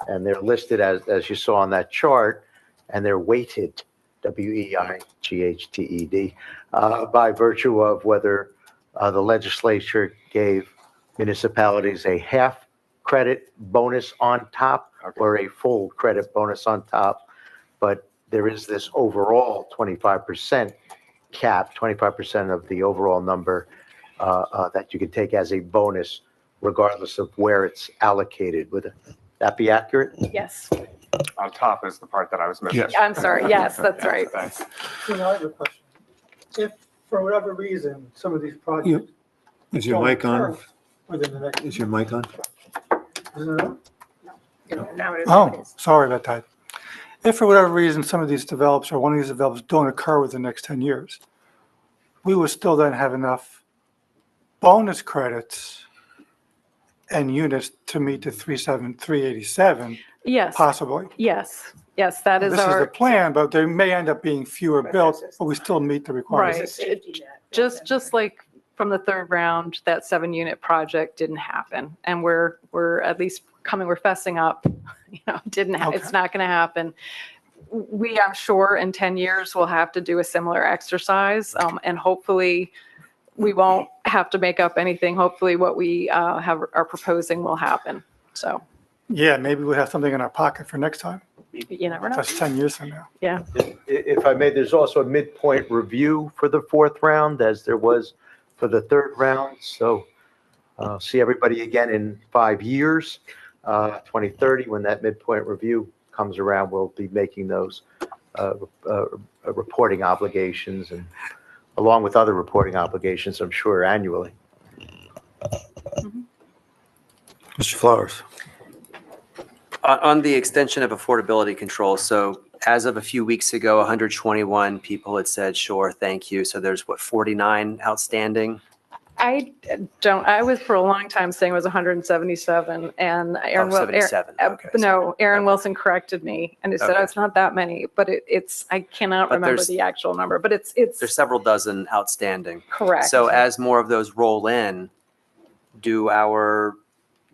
Speaker 5: And they're listed as you saw on that chart, and they're weighted, WEIGHTED, by virtue of whether the legislature gave municipalities a half credit bonus on top or a full credit bonus on top. But there is this overall 25% cap, 25% of the overall number that you can take as a bonus regardless of where it's allocated. Would that be accurate?
Speaker 3: Yes.
Speaker 11: On top is the part that I was missing.
Speaker 1: Yes.
Speaker 3: I'm sorry. Yes, that's right.
Speaker 11: Thanks.
Speaker 15: I have a question. If, for whatever reason, some of these projects.
Speaker 1: Is your mic on?
Speaker 15: Within the next.
Speaker 1: Is your mic on?
Speaker 15: Is it on?
Speaker 10: Now it is.
Speaker 15: Oh, sorry about that. If for whatever reason, some of these develops or one of these develops don't occur within the next 10 years, we will still then have enough bonus credits and units to meet the 387
Speaker 3: Yes.
Speaker 15: possibly.
Speaker 3: Yes. That is
Speaker 15: This is the
Speaker 3: our,
Speaker 15: plan, but there may end up being fewer built, but we still meet the
Speaker 3: right.
Speaker 15: requirements.
Speaker 3: Just like from the third round, that 7-unit project didn't happen. And we're at least we're fessing up, it's not going to happen. I'm sure in 10 years, we'll have to do a similar exercise. And hopefully we won't have to make up anything. Hopefully what we are proposing will happen. So.
Speaker 15: Yeah, maybe we'll have something in our pocket for next time.
Speaker 3: You never know.
Speaker 15: That's 10 years from now.
Speaker 3: Yeah.
Speaker 5: If I may, there's also a midpoint review for the fourth round, as there was for the third round. So see everybody again in 5 years, 2030, when that midpoint review comes around, we'll be making those reporting obligations, and along with other reporting obligations, I'm sure, annually.
Speaker 1: Mr. Flowers.
Speaker 13: On the extension of affordability control, so as of a few weeks ago, 121 people had said, sure, thank you. So there's 49 outstanding?
Speaker 3: I was for a long time saying it was 177, and Aaron,
Speaker 13: 77. Okay.
Speaker 3: Aaron Wilson corrected me, and he said, oh, it's not that many, but I cannot remember the actual number, but it's.
Speaker 13: There's several dozen outstanding.
Speaker 3: Correct.
Speaker 13: So as more of those roll in, do our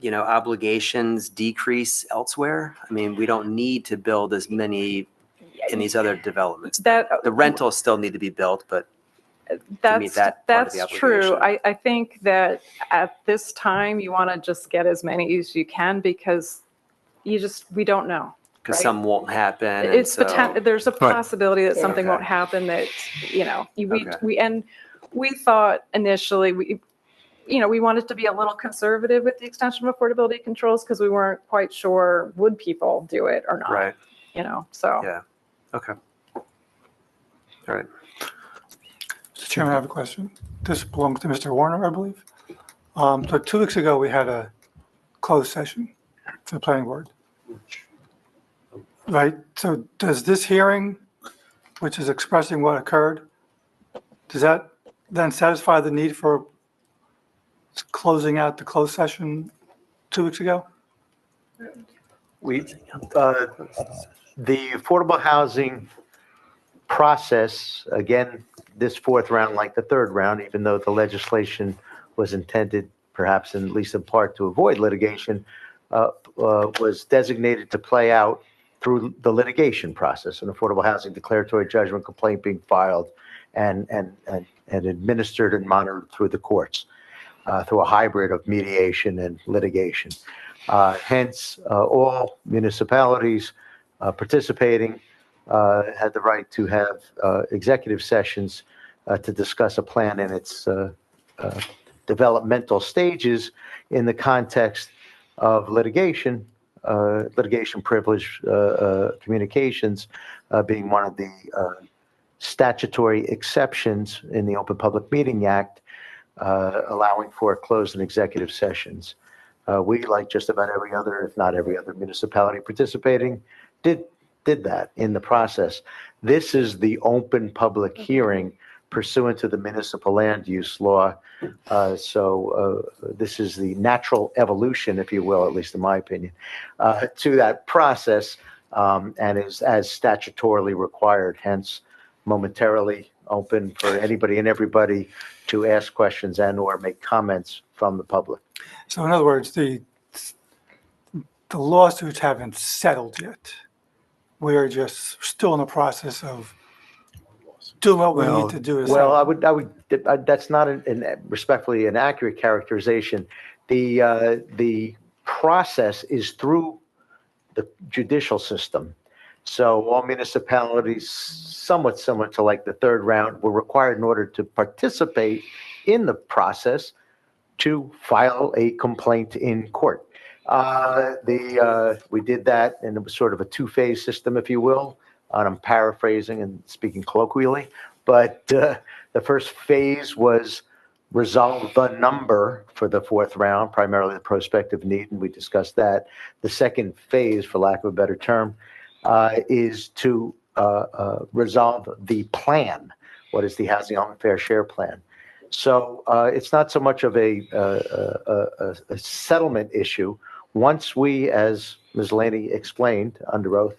Speaker 13: obligations decrease elsewhere? I mean, we don't need to build as many in these other developments. The rentals still need to be built, but to meet that part of the
Speaker 3: that's true.
Speaker 13: obligation.
Speaker 3: I think that at this time, you want to just get as many as you can, because we don't know.
Speaker 13: Because
Speaker 3: right?
Speaker 13: some won't happen. and
Speaker 3: It's
Speaker 13: so-
Speaker 3: there's a possibility that something
Speaker 13: Okay.
Speaker 3: won't happen that,
Speaker 13: Okay.
Speaker 3: we thought initially, we wanted to be a little conservative with the extension of affordability controls, because we weren't quite sure, would people do it or not?
Speaker 13: Right.
Speaker 3: So.
Speaker 13: Yeah. Okay. All right.
Speaker 15: Mr. Chairman, I have a question. This belongs to Mr. Warner, I believe. So 2 weeks ago, we had a closed session for the planning board. Right? So does this hearing, which is expressing what occurred, does that then satisfy the need for closing out the closed session 2 weeks ago?
Speaker 5: The affordable housing process, again, this fourth round, like the third round, even though the legislation was intended, perhaps at least in part, to avoid litigation, was designated to play out through the litigation process, an affordable housing declaratory judgment complaint being filed and administered and monitored through the courts, through a hybrid of mediation and litigation. Hence, all municipalities participating had the right to have executive sessions to discuss a plan in its developmental stages in the context of litigation privilege communications being one of the statutory exceptions in the Open Public Meeting Act, allowing for closed and executive sessions. We, like just about every other, if not every other municipality participating, did that in the process. This is the open public hearing pursuant to the municipal land use law. So this is the natural evolution, if you will, at least in my opinion, to that process, and is as statutorily required, hence momentarily open for anybody and everybody to ask questions and or make comments from the public.
Speaker 15: So in other words, the lawsuits haven't settled yet. We're just still in the process of doing what we need to do.
Speaker 5: Well, I would, that's not respectfully an accurate characterization. The process is through the judicial system. So all municipalities, somewhat similar to like the third round, were required in order to participate in the process to file a complaint in court. We did that, and it was sort of a two-phase system, if you will. And I'm paraphrasing and speaking colloquially, but the first phase was resolve the number for the fourth round, primarily the prospective need, and we discussed that. The second phase, for lack of a better term, is to resolve the plan. What is the Housing Element Fair Share Plan? So it's not so much of a settlement issue. Once we, as Ms. Laney explained under oath,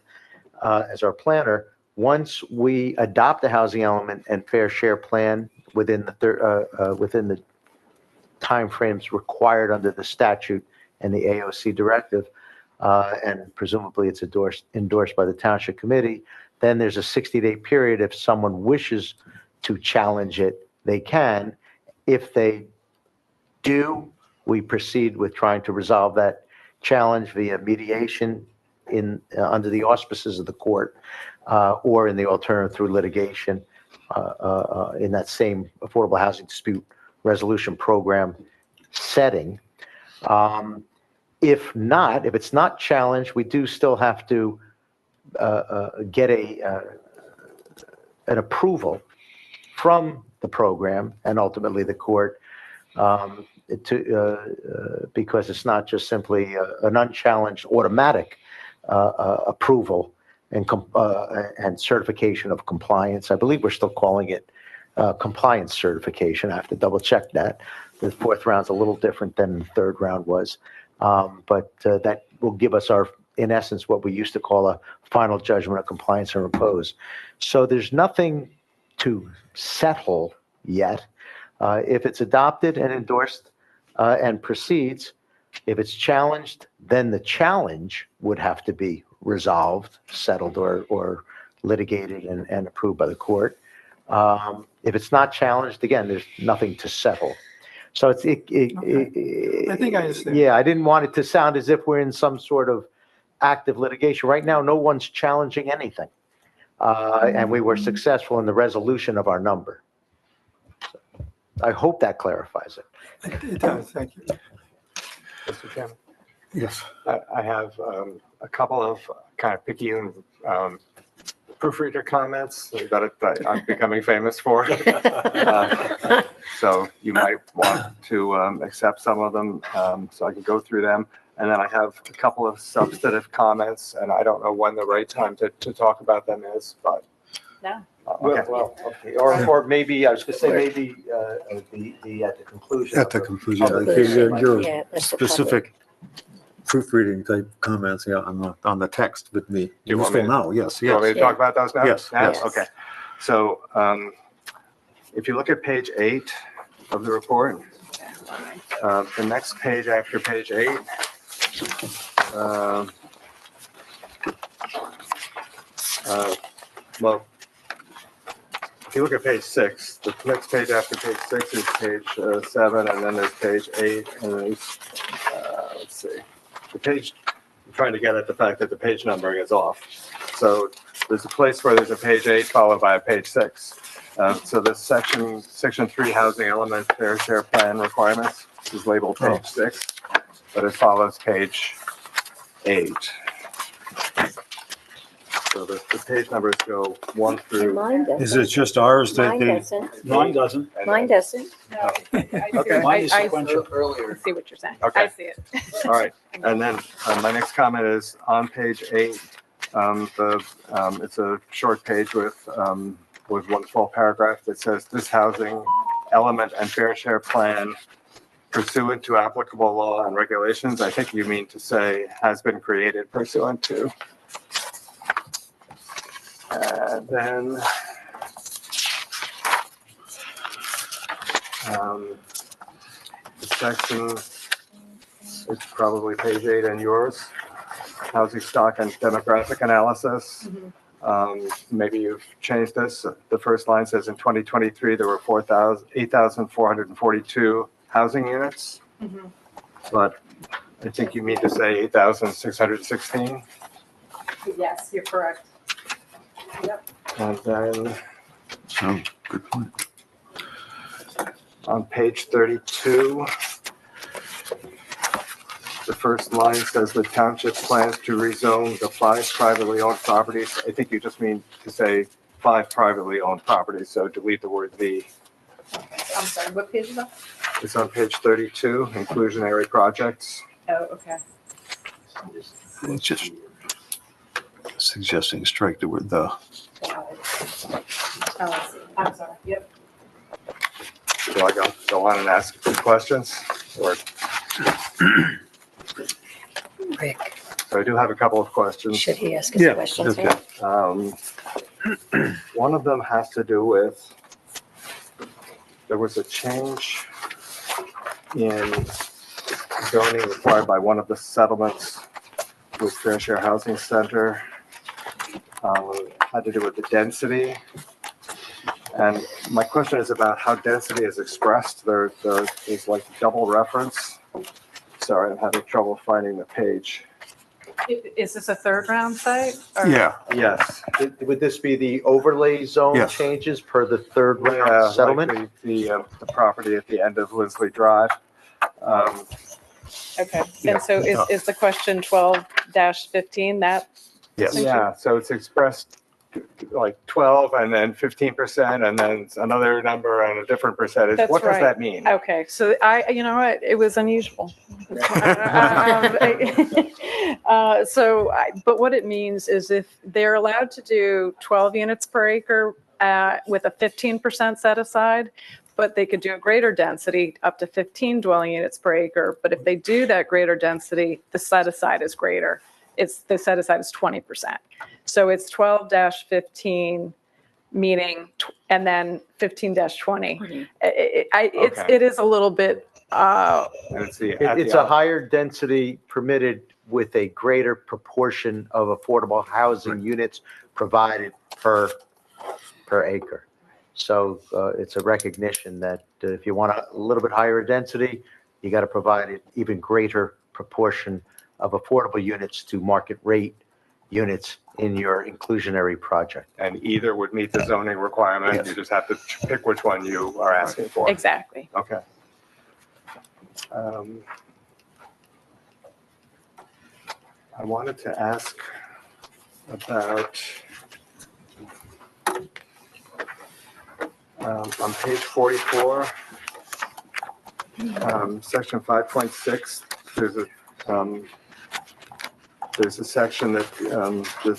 Speaker 5: as our planner, once we adopt the Housing Element and Fair Share Plan within the timeframes required under the statute and the AOC directive, and presumably it's endorsed by the township committee, then there's a 60-day period. If someone wishes to challenge it, they can. If they do, we proceed with trying to resolve that challenge via mediation under the auspices of the court, or in the alternative through litigation in that same Affordable Housing Dispute Resolution Program setting. If not, if it's not challenged, we do still have to get an approval from the program and ultimately the court, because it's not just simply an unchallenged automatic approval and certification of compliance. I believe we're still calling it compliance certification. I have to double check that. The fourth round's a little different than the third round was. But that will give us in essence, what we used to call a final judgment of compliance and repose. So there's nothing to settle yet. If it's adopted and endorsed and proceeds, if it's challenged, then the challenge would have to be resolved, settled, or litigated and approved by the court. If it's not challenged, again, there's nothing to settle. So I think I understand. Yeah, I didn't want it to sound as if we're in some sort of active litigation. Right now, no one's challenging anything. And we were successful in the resolution of our number. So I hope that clarifies it.
Speaker 15: It does, thank you.
Speaker 11: Mr. Chairman?
Speaker 1: Yes.
Speaker 11: I have a couple of kind of picky proofreader comments that I'm becoming famous for. So you might want to accept some of them so I can go through them. And then I have a couple of substantive comments, and I don't know when the right time to talk about them is, but.
Speaker 3: No.
Speaker 11: Okay.
Speaker 5: Well, okay. Or maybe, I was going to say, maybe at the conclusion.
Speaker 1: At the conclusion, your specific proofreading type comments, yeah, on the text would be useful now. Yes,
Speaker 11: You want me
Speaker 1: yes.
Speaker 11: to talk about those now?
Speaker 1: Yes, yes.
Speaker 11: Okay. So if you look at page 8 of the report, the next page after page 8, well, if you look at page 6, the next page after page 6 is page 7, and then there's page 8, and there's, let's see, the page, I'm trying to get at the fact that the page numbering is off. So there's a place where there's a page 8 followed by a page 6. So this section 3 housing element fair share plan requirements is labeled page 6, but it follows page 8. So the page numbers go 1 through.
Speaker 14: Mine doesn't.
Speaker 1: Is it just ours that
Speaker 14: Mine
Speaker 1: they?
Speaker 14: doesn't.
Speaker 8: Mine doesn't.
Speaker 14: Mine doesn't.
Speaker 3: No.
Speaker 11: Okay.
Speaker 8: Mine is
Speaker 3: I
Speaker 8: sequential.
Speaker 3: see what you're saying.
Speaker 11: Okay.
Speaker 3: I see it.
Speaker 11: All right, and then my next comment is on page 8. It's a short page with one full paragraph that says this housing element and fair share plan pursuant to applicable law and regulations. I think you mean to say has been created pursuant to. And then the section, it's probably page 8 in yours, housing stock and demographic analysis. Maybe you've changed this. The first line says in 2023, there were 8,442 housing units. But I think you mean to say 8,616.
Speaker 3: Yes, you're correct. Yep.
Speaker 11: And then
Speaker 1: Oh, good point.
Speaker 11: on page 32, the first line says the township plans to rezone the 5 privately owned properties. I think you just mean to say 5 privately owned properties, so delete the word "the."
Speaker 3: I'm sorry, what page is that?
Speaker 11: It's on page 32, inclusionary projects.
Speaker 3: Oh, okay.
Speaker 1: It's just suggesting strike the word "the."
Speaker 3: Oh, I see. I'm sorry. Yep.
Speaker 11: Do I go on and ask some questions? Or,
Speaker 14: Rick,
Speaker 11: so I do have a couple of questions.
Speaker 14: should he ask us
Speaker 1: Yeah,
Speaker 14: questions?
Speaker 1: okay.
Speaker 11: One of them has to do with, there was a change in zoning required by one of the settlements with Fair Share Housing Center. Had to do with the density. And my question is about how density is expressed. There's like double reference. Sorry, I'm having trouble finding the page.
Speaker 3: Is this a third round site? or-
Speaker 1: Yeah,
Speaker 5: Yes. Would this be the overlay zone
Speaker 1: Yes.
Speaker 5: changes per the third
Speaker 11: Yeah,
Speaker 5: round
Speaker 11: like
Speaker 5: settlement?
Speaker 11: the property at the end of Lindsley Drive.
Speaker 3: Okay, and so is the question 12-15 that?
Speaker 1: yes.
Speaker 11: Yeah, so it's expressed like 12 and then 15% and then another number and a different percentage.
Speaker 3: That's
Speaker 11: What does
Speaker 3: right.
Speaker 11: that mean?
Speaker 3: Okay, so you know what, it was unusual. But what it means is if they're allowed to do 12 units per acre with a 15% set aside, but they could do a greater density up to 15 dwelling units per acre. But if they do that greater density, the set aside is greater. The set aside is 20%. So it's 12-15 meaning, and then 15-20. It is a little bit,
Speaker 11: And it's
Speaker 5: It's a higher density permitted with a greater proportion of affordable housing units provided per acre. So it's a recognition that if you want a little bit higher density, you got to provide an even greater proportion of affordable units to market rate units in your inclusionary project.
Speaker 11: And either would meet the zoning requirement.
Speaker 1: Yes.
Speaker 11: You just have to pick which one you are asking for.
Speaker 3: exactly.
Speaker 11: Okay. I wanted to ask about on page 44, section 5.6, there's a section that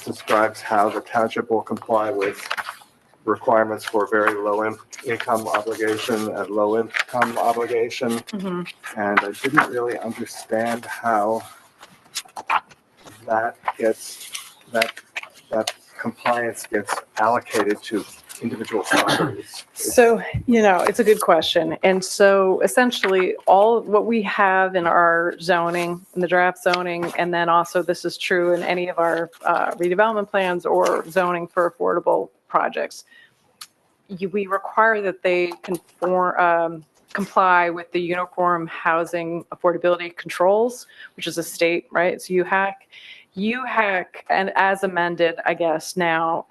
Speaker 11: describes how the township will comply with requirements for very low income obligation and low income obligation.
Speaker 3: Mhm.
Speaker 11: And I didn't really understand how that compliance gets allocated to individual properties.
Speaker 3: So, it's a good question. And so essentially all what we have in our zoning, in the draft zoning, and then also this is true in any of our redevelopment plans or zoning for affordable projects, we require that they comply with the Uniform Housing Affordability Controls, which is a state, right? It's UHAC. UHAC, and as amended, I guess now,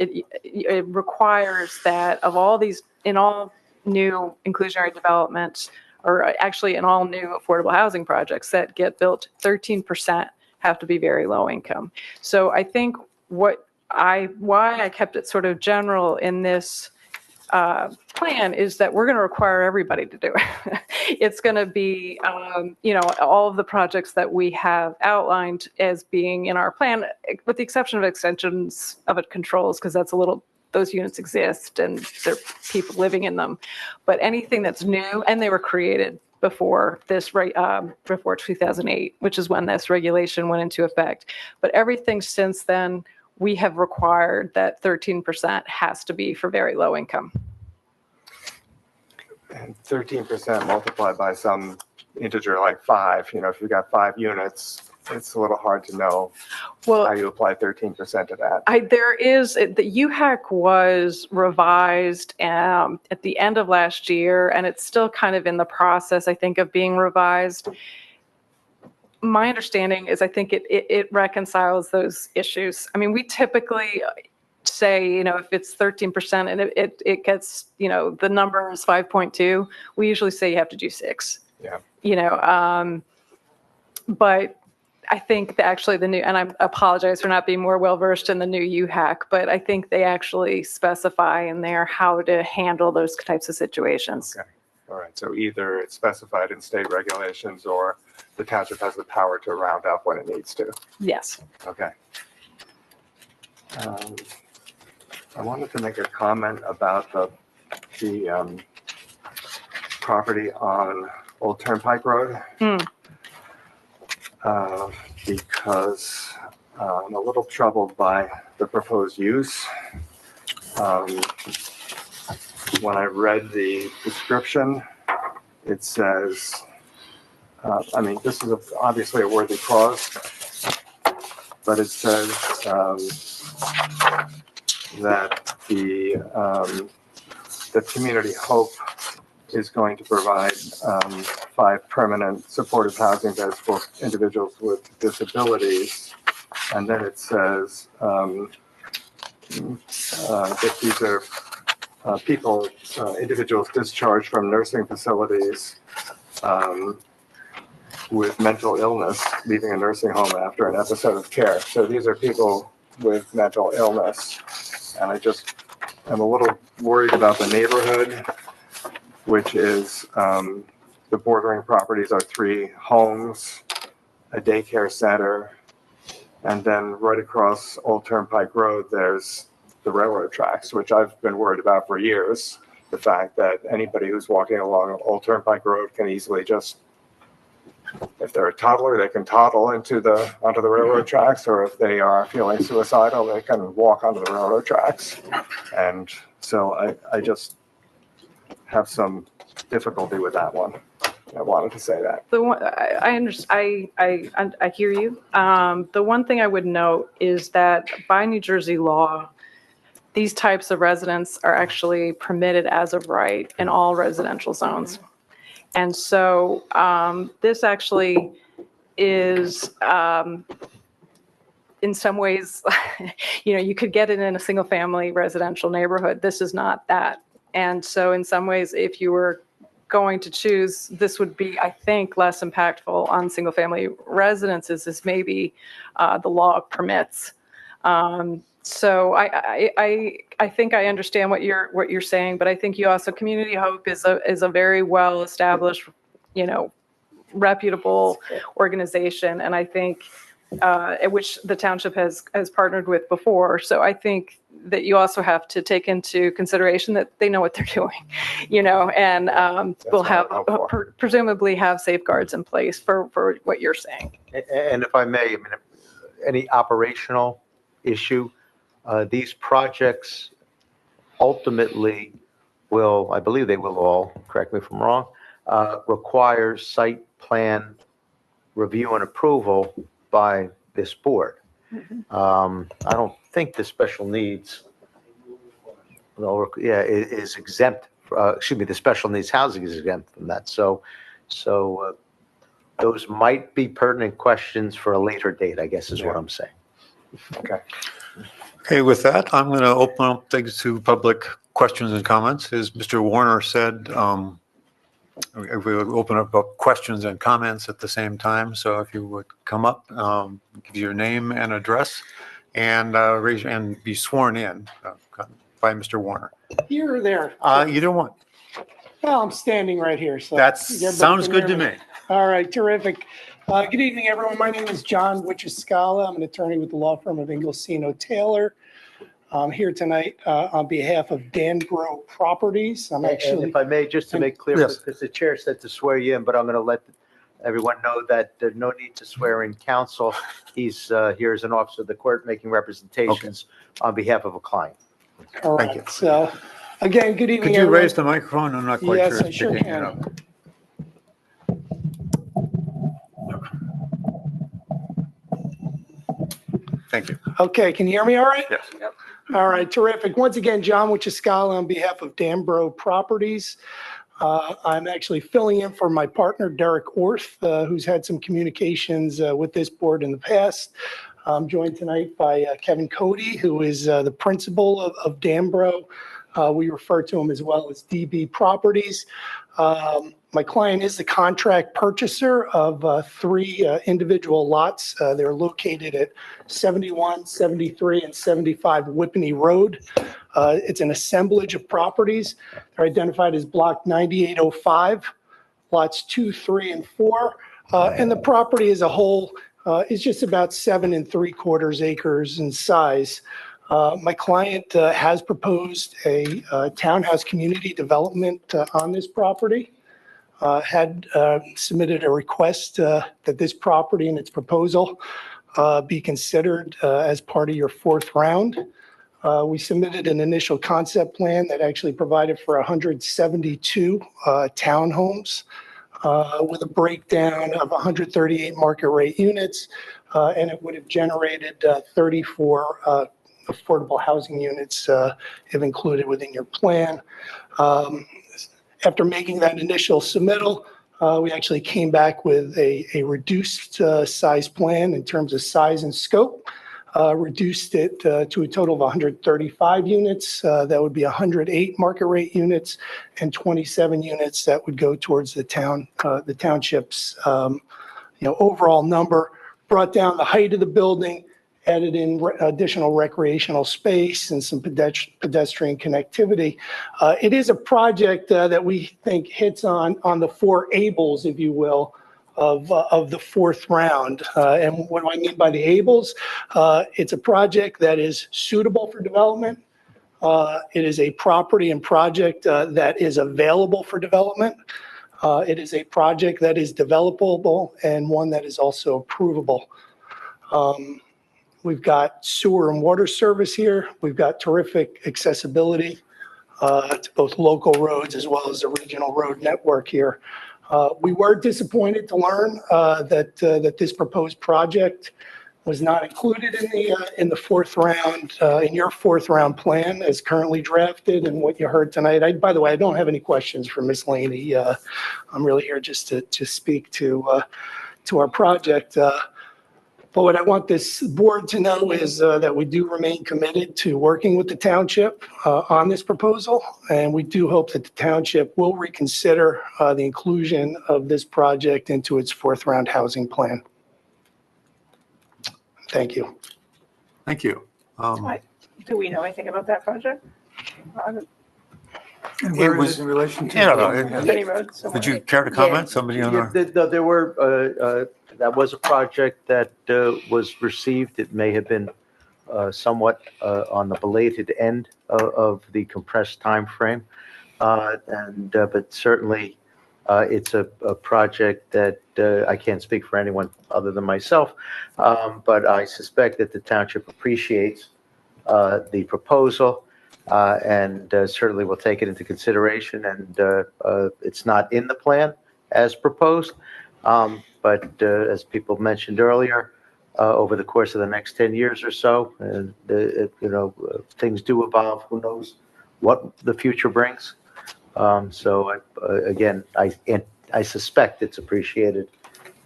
Speaker 3: it requires that of all these, in all new inclusionary developments, or actually in all new affordable housing projects that get built, 13% have to be very low income. So I think why I kept it sort of general in this plan is that we're going to require everybody to do it. It's going to be, all of the projects that we have outlined as being in our plan, with the exception of extensions of it controls, because those units exist and there are people living in them. But anything that's new, and they were created before before 2008, which is when this regulation went into effect. But everything since then, we have required that 13% has to be for very low income.
Speaker 11: And 13% multiplied by some integer like 5, if you've got 5 units, it's a little hard to know how you apply 13% to that.
Speaker 3: The UHAC was revised at the end of last year, and it's still kind of in the process, I think, of being revised. My understanding is I think it reconciles those issues. I mean, we typically say, if it's 13% and it gets, the number is 5.2, we usually say you have to do 6.
Speaker 11: Yeah.
Speaker 3: But I think that actually the new, and I apologize for not being more well-versed in the new UHAC, but I think they actually specify in there how to handle those types of situations.
Speaker 11: Okay. All right. So either it's specified in state regulations or the township has the power to round up when it needs to.
Speaker 3: Yes.
Speaker 11: Okay. I wanted to make a comment about the property on Old Turnpike Road. Because I'm a little troubled by the proposed use. When I read the description, it says, I mean, this is obviously a worthy cause, but it says that the Community Hope is going to provide 5 permanent supportive housing beds for individuals with disabilities. And then it says that these are individuals discharged from nursing facilities with mental illness, leaving a nursing home after an episode of care. So these are people with mental illness. And I'm a little worried about the neighborhood, which is the bordering properties are 3 homes, a daycare center, and then right across Old Turnpike Road, there's the railroad tracks, which I've been worried about for years. The fact that anybody who's walking along Old Turnpike Road can easily just, if they're a toddler, they can toddle onto the railroad tracks, or if they are feeling suicidal, they can walk onto the railroad tracks. And so I just have some difficulty with that one. I wanted to say that.
Speaker 3: The one, I understand, I hear you. The one thing I would note is that by New Jersey law, these types of residents are actually permitted as of right in all residential zones. And so this actually is, in some ways, you could get it in a single family residential neighborhood. This is not that. And so in some ways, if you were going to choose, this would be, I think, less impactful on single family residences as maybe the law permits. So I think I understand what you're saying, but I think you also, Community Hope is a very well established, reputable organization, and I think which the township has partnered with before. So I think that you also have to take into consideration that they know what they're doing, and will have presumably have safeguards in place for what you're saying.
Speaker 5: And if I may, any operational issue, these projects ultimately will, I believe they will all, correct me if I'm wrong, require site plan review and approval by this board. I don't think the special needs, is exempt. The special needs housing is exempt from that. So those might be pertinent questions for a later date, I guess is what I'm saying.
Speaker 11: Okay.
Speaker 1: Okay, with that, I'm going to open up things to public questions and comments. As Mr. Warner said, we will open up questions and comments at the same time. So if you would come up, give your name and address, and raise and be sworn in by Mr. Warner.
Speaker 16: Here or there?
Speaker 1: Either one.
Speaker 16: Well, I'm standing right here, so.
Speaker 1: That sounds good to me.
Speaker 16: All right, terrific. Good evening, everyone. My name is John Wichiscala. I'm an attorney with the law firm of Inglesino Taylor. I'm here tonight on behalf of Danbro Properties. I'm
Speaker 5: And
Speaker 16: actually.
Speaker 5: if I may, just to make clear,
Speaker 1: Yes.
Speaker 5: because the chair said to swear you in, but I'm going to let everyone know that there's no need to swear in counsel. He's here as an officer of the court making representations on behalf of a client.
Speaker 16: All
Speaker 1: Thank you.
Speaker 16: right, so, again, good evening,
Speaker 1: Could you
Speaker 16: everyone.
Speaker 1: raise the microphone? I'm not quite
Speaker 16: Yes,
Speaker 1: sure.
Speaker 16: I sure
Speaker 1: Picking it
Speaker 16: can.
Speaker 1: up. Thank you.
Speaker 16: Okay, can you hear me all right?
Speaker 1: Yes.
Speaker 16: All right, terrific. Once again, John Wichiscala on behalf of Danbro Properties. I'm actually filling in for my partner, Derek Orth, who's had some communications with this board in the past. I'm joined tonight by Kevin Cody, who is the principal of Danbro. We refer to him as well as DB Properties. My client is the contract purchaser of 3 individual lots. They're located at 71, 73, and 75 Whippany Road. It's an assemblage of properties. They're identified as block 9805, lots 2, 3, and 4. And the property as a whole is just about 7 3/4 acres in size. My client has proposed a townhouse community development on this property. Had submitted a request that this property and its proposal be considered as part of your 4th round. We submitted an initial concept plan that actually provided for 172 townhomes with a breakdown of 138 market rate units, and it would have generated 34 affordable housing units if included within your plan. After making that initial submittal, we actually came back with a reduced size plan in terms of size and scope. Reduced it to a total of 135 units. That would be 108 market rate units and 27 units that would go towards the township's overall number. Brought down the height of the building, added in additional recreational space and some pedestrian connectivity. It is a project that we think hits on the four ables, if you will, of the fourth round. And what do I mean by the ables? It's a project that is suitable for development. It is a property and project that is available for development. It is a project that is developable and one that is also approvable. We've got sewer and water service here. We've got terrific accessibility to both local roads as well as the regional road network here. We were disappointed to learn that this proposed project was not included in the fourth round, in your fourth round plan as currently drafted and what you heard tonight. By the way, I don't have any questions for Ms. Laney. I'm really here just to speak to our project. But what I want this board to know is that we do remain committed to working with the township on this proposal. And we do hope that the township will reconsider the inclusion of this project into its fourth round housing plan. Thank you.
Speaker 1: Thank you.
Speaker 10: Do we know anything about that project?
Speaker 15: And where
Speaker 1: It
Speaker 15: is
Speaker 1: was-
Speaker 15: it in relation to?
Speaker 1: Yeah, no,
Speaker 10: Any road somewhere?
Speaker 1: Would you care to comment? Somebody on our?
Speaker 5: There were, that was a project that was received. It may have been somewhat on the belated end of the compressed timeframe. But certainly, it's a project that I can't speak for anyone other than myself, but I suspect that the township appreciates the proposal and certainly will take it into consideration. And it's not in the plan as proposed, but as people mentioned earlier, over the course of the next 10 years or so, things do evolve. Who knows what the future brings? Again, I suspect it's appreciated,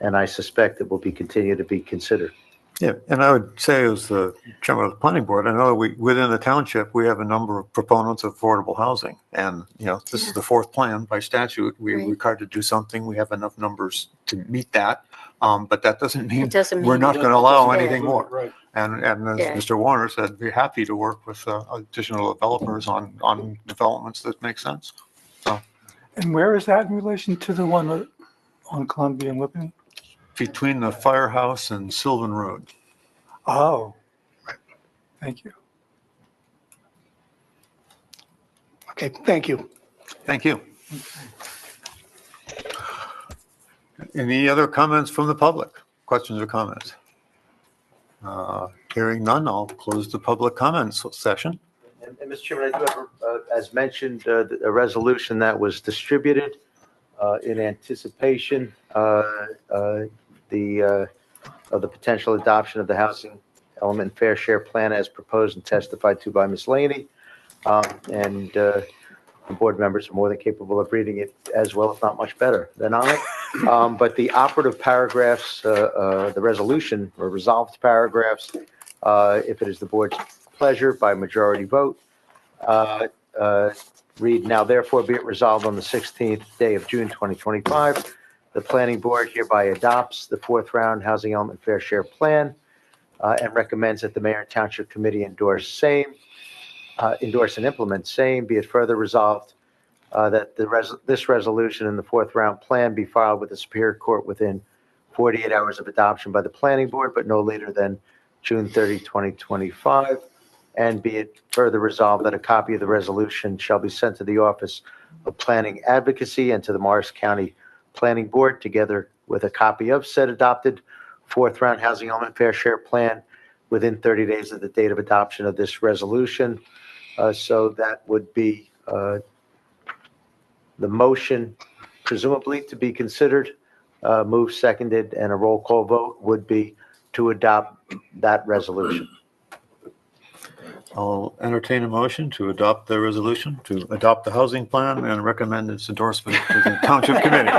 Speaker 5: and I suspect it will continue to be considered.
Speaker 1: Yeah, and I would say as the chairman of the planning board, I know within the township, we have a number of proponents of affordable housing. And, this is the fourth plan by statute. We're required to do something. We have enough numbers to meet that. But that doesn't mean we're not going to allow anything more.
Speaker 8: Right.
Speaker 1: And as Mr. Warner said, we're happy to work with additional developers on developments that make sense.
Speaker 15: And where is that in relation to the one on Columbia and Whippany?
Speaker 1: Between the firehouse and Sylvan Road.
Speaker 15: Oh, thank you.
Speaker 16: Okay, thank you.
Speaker 1: Thank you. Any other comments from the public? Questions or comments? Hearing none, I'll close the public comments session.
Speaker 5: And Mr. Chairman, I do have, as mentioned, a resolution that was distributed in anticipation of the potential adoption of the housing element fair share plan as proposed and testified to by Ms. Laney. And the board members are more than capable of reading it as well, if not much better than I. But the operative paragraphs, the resolution or resolved paragraphs, if it is the board's pleasure by majority vote, read, now therefore be it resolved on the 16th day of June 2025, the planning board hereby adopts the fourth round housing element fair share plan and recommends that the mayor and township committee endorse and implement same. Be it further resolved that this resolution in the fourth round plan be filed with the Superior Court within 48 hours of adoption by the planning board, but no later than June 30, 2025. And be it further resolved that a copy of the resolution shall be sent to the Office of Planning Advocacy and to the Morris County Planning Board, together with a copy of said adopted fourth round housing element fair share plan, within 30 days of the date of adoption of this resolution. So that would be the motion presumably to be considered, moved, seconded, and a roll call vote would be to adopt that resolution.
Speaker 1: I'll entertain a motion to adopt the resolution, to adopt the housing plan and recommend its endorsement to the Township Committee.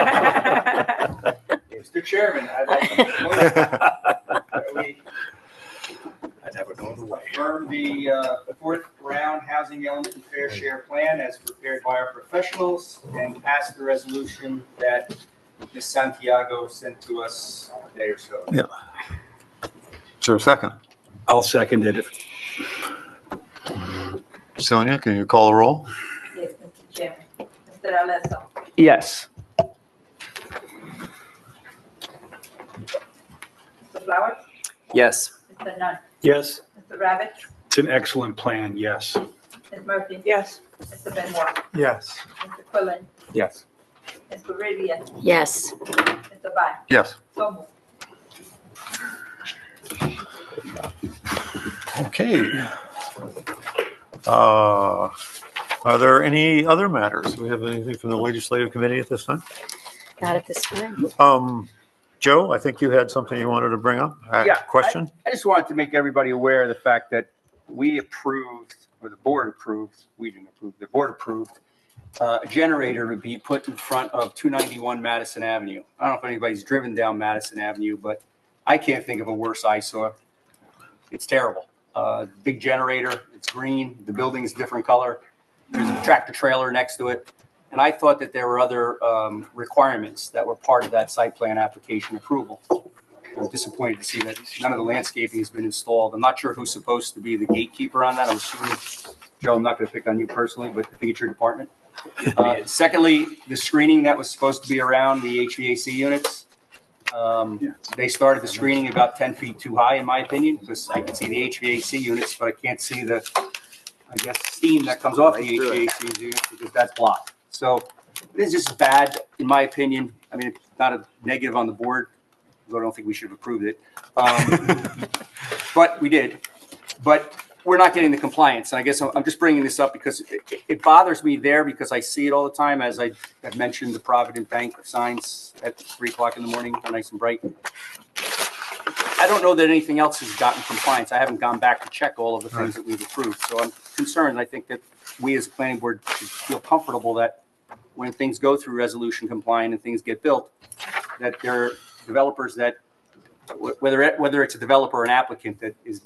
Speaker 2: Mr. Chairman, I'd have it all the way. Confirm the fourth round housing element and fair share plan as prepared by our professionals and pass the resolution that Ms. Santiago sent to us a day or so.
Speaker 1: Yeah. Is there a second?
Speaker 8: I'll second it.
Speaker 1: Sonia, can you call a roll?
Speaker 4: Yes, Mr. Chairman. Mr. Alessa,
Speaker 12: Yes.
Speaker 4: Mr. Flowers,
Speaker 13: Yes.
Speaker 4: Mr. Nunn,
Speaker 8: Yes,
Speaker 4: Mr. Rabbit,
Speaker 8: it's an excellent plan, yes.
Speaker 4: Ms. Murphy.
Speaker 10: Yes.
Speaker 4: Mr. Benoit,
Speaker 15: Yes.
Speaker 4: Mr. Quillen,
Speaker 11: Yes.
Speaker 4: Mr. Rivia,
Speaker 14: Yes.
Speaker 4: Mr. Vine.
Speaker 1: Yes.
Speaker 4: So moved.
Speaker 1: Okay. Are there any other matters? Do we have anything from the legislative committee at this time?
Speaker 14: Got it this time.
Speaker 1: Joe, I think you had something you wanted to bring up?
Speaker 12: Yeah,
Speaker 1: Question?
Speaker 12: I just wanted to make everybody aware of the fact that we approved, or the board approved, we didn't approve, the board approved, a generator to be put in front of 291 Madison Avenue. I don't know if anybody's driven down Madison Avenue, but I can't think of a worse eyesore. It's terrible. Big generator, it's green, the building's different color. There's a tractor trailer next to it. And I thought that there were other requirements that were part of that site plan application approval. I'm disappointed to see that none of the landscaping has been installed. I'm not sure who's supposed to be the gatekeeper on that. I'm assuming, Joe, I'm not going to pick on you personally, but I think it's your department. Secondly, the screening that was supposed to be around the HVAC units. They started the screening about 10 feet too high, in my opinion, because I can see the HVAC units, but I can't see the, I guess, steam that comes off the HVAC units because that's blocked. So this is just bad, in my opinion. I mean, it's not a negative on the board, although I don't think we should have approved it. But we did. But we're not getting the compliance. And I guess I'm just bringing this up because it bothers me there because I see it all the time. As I have mentioned, the Provident Bank signs at 3 o'clock in the morning, nice and bright. I don't know that anything else has gotten compliance. I haven't gone back to check all of the things that we've approved. So I'm concerned. I think that we as a planning board should feel comfortable that when things go through resolution compliant and things get built, that there are developers that, whether it's a developer or an applicant that is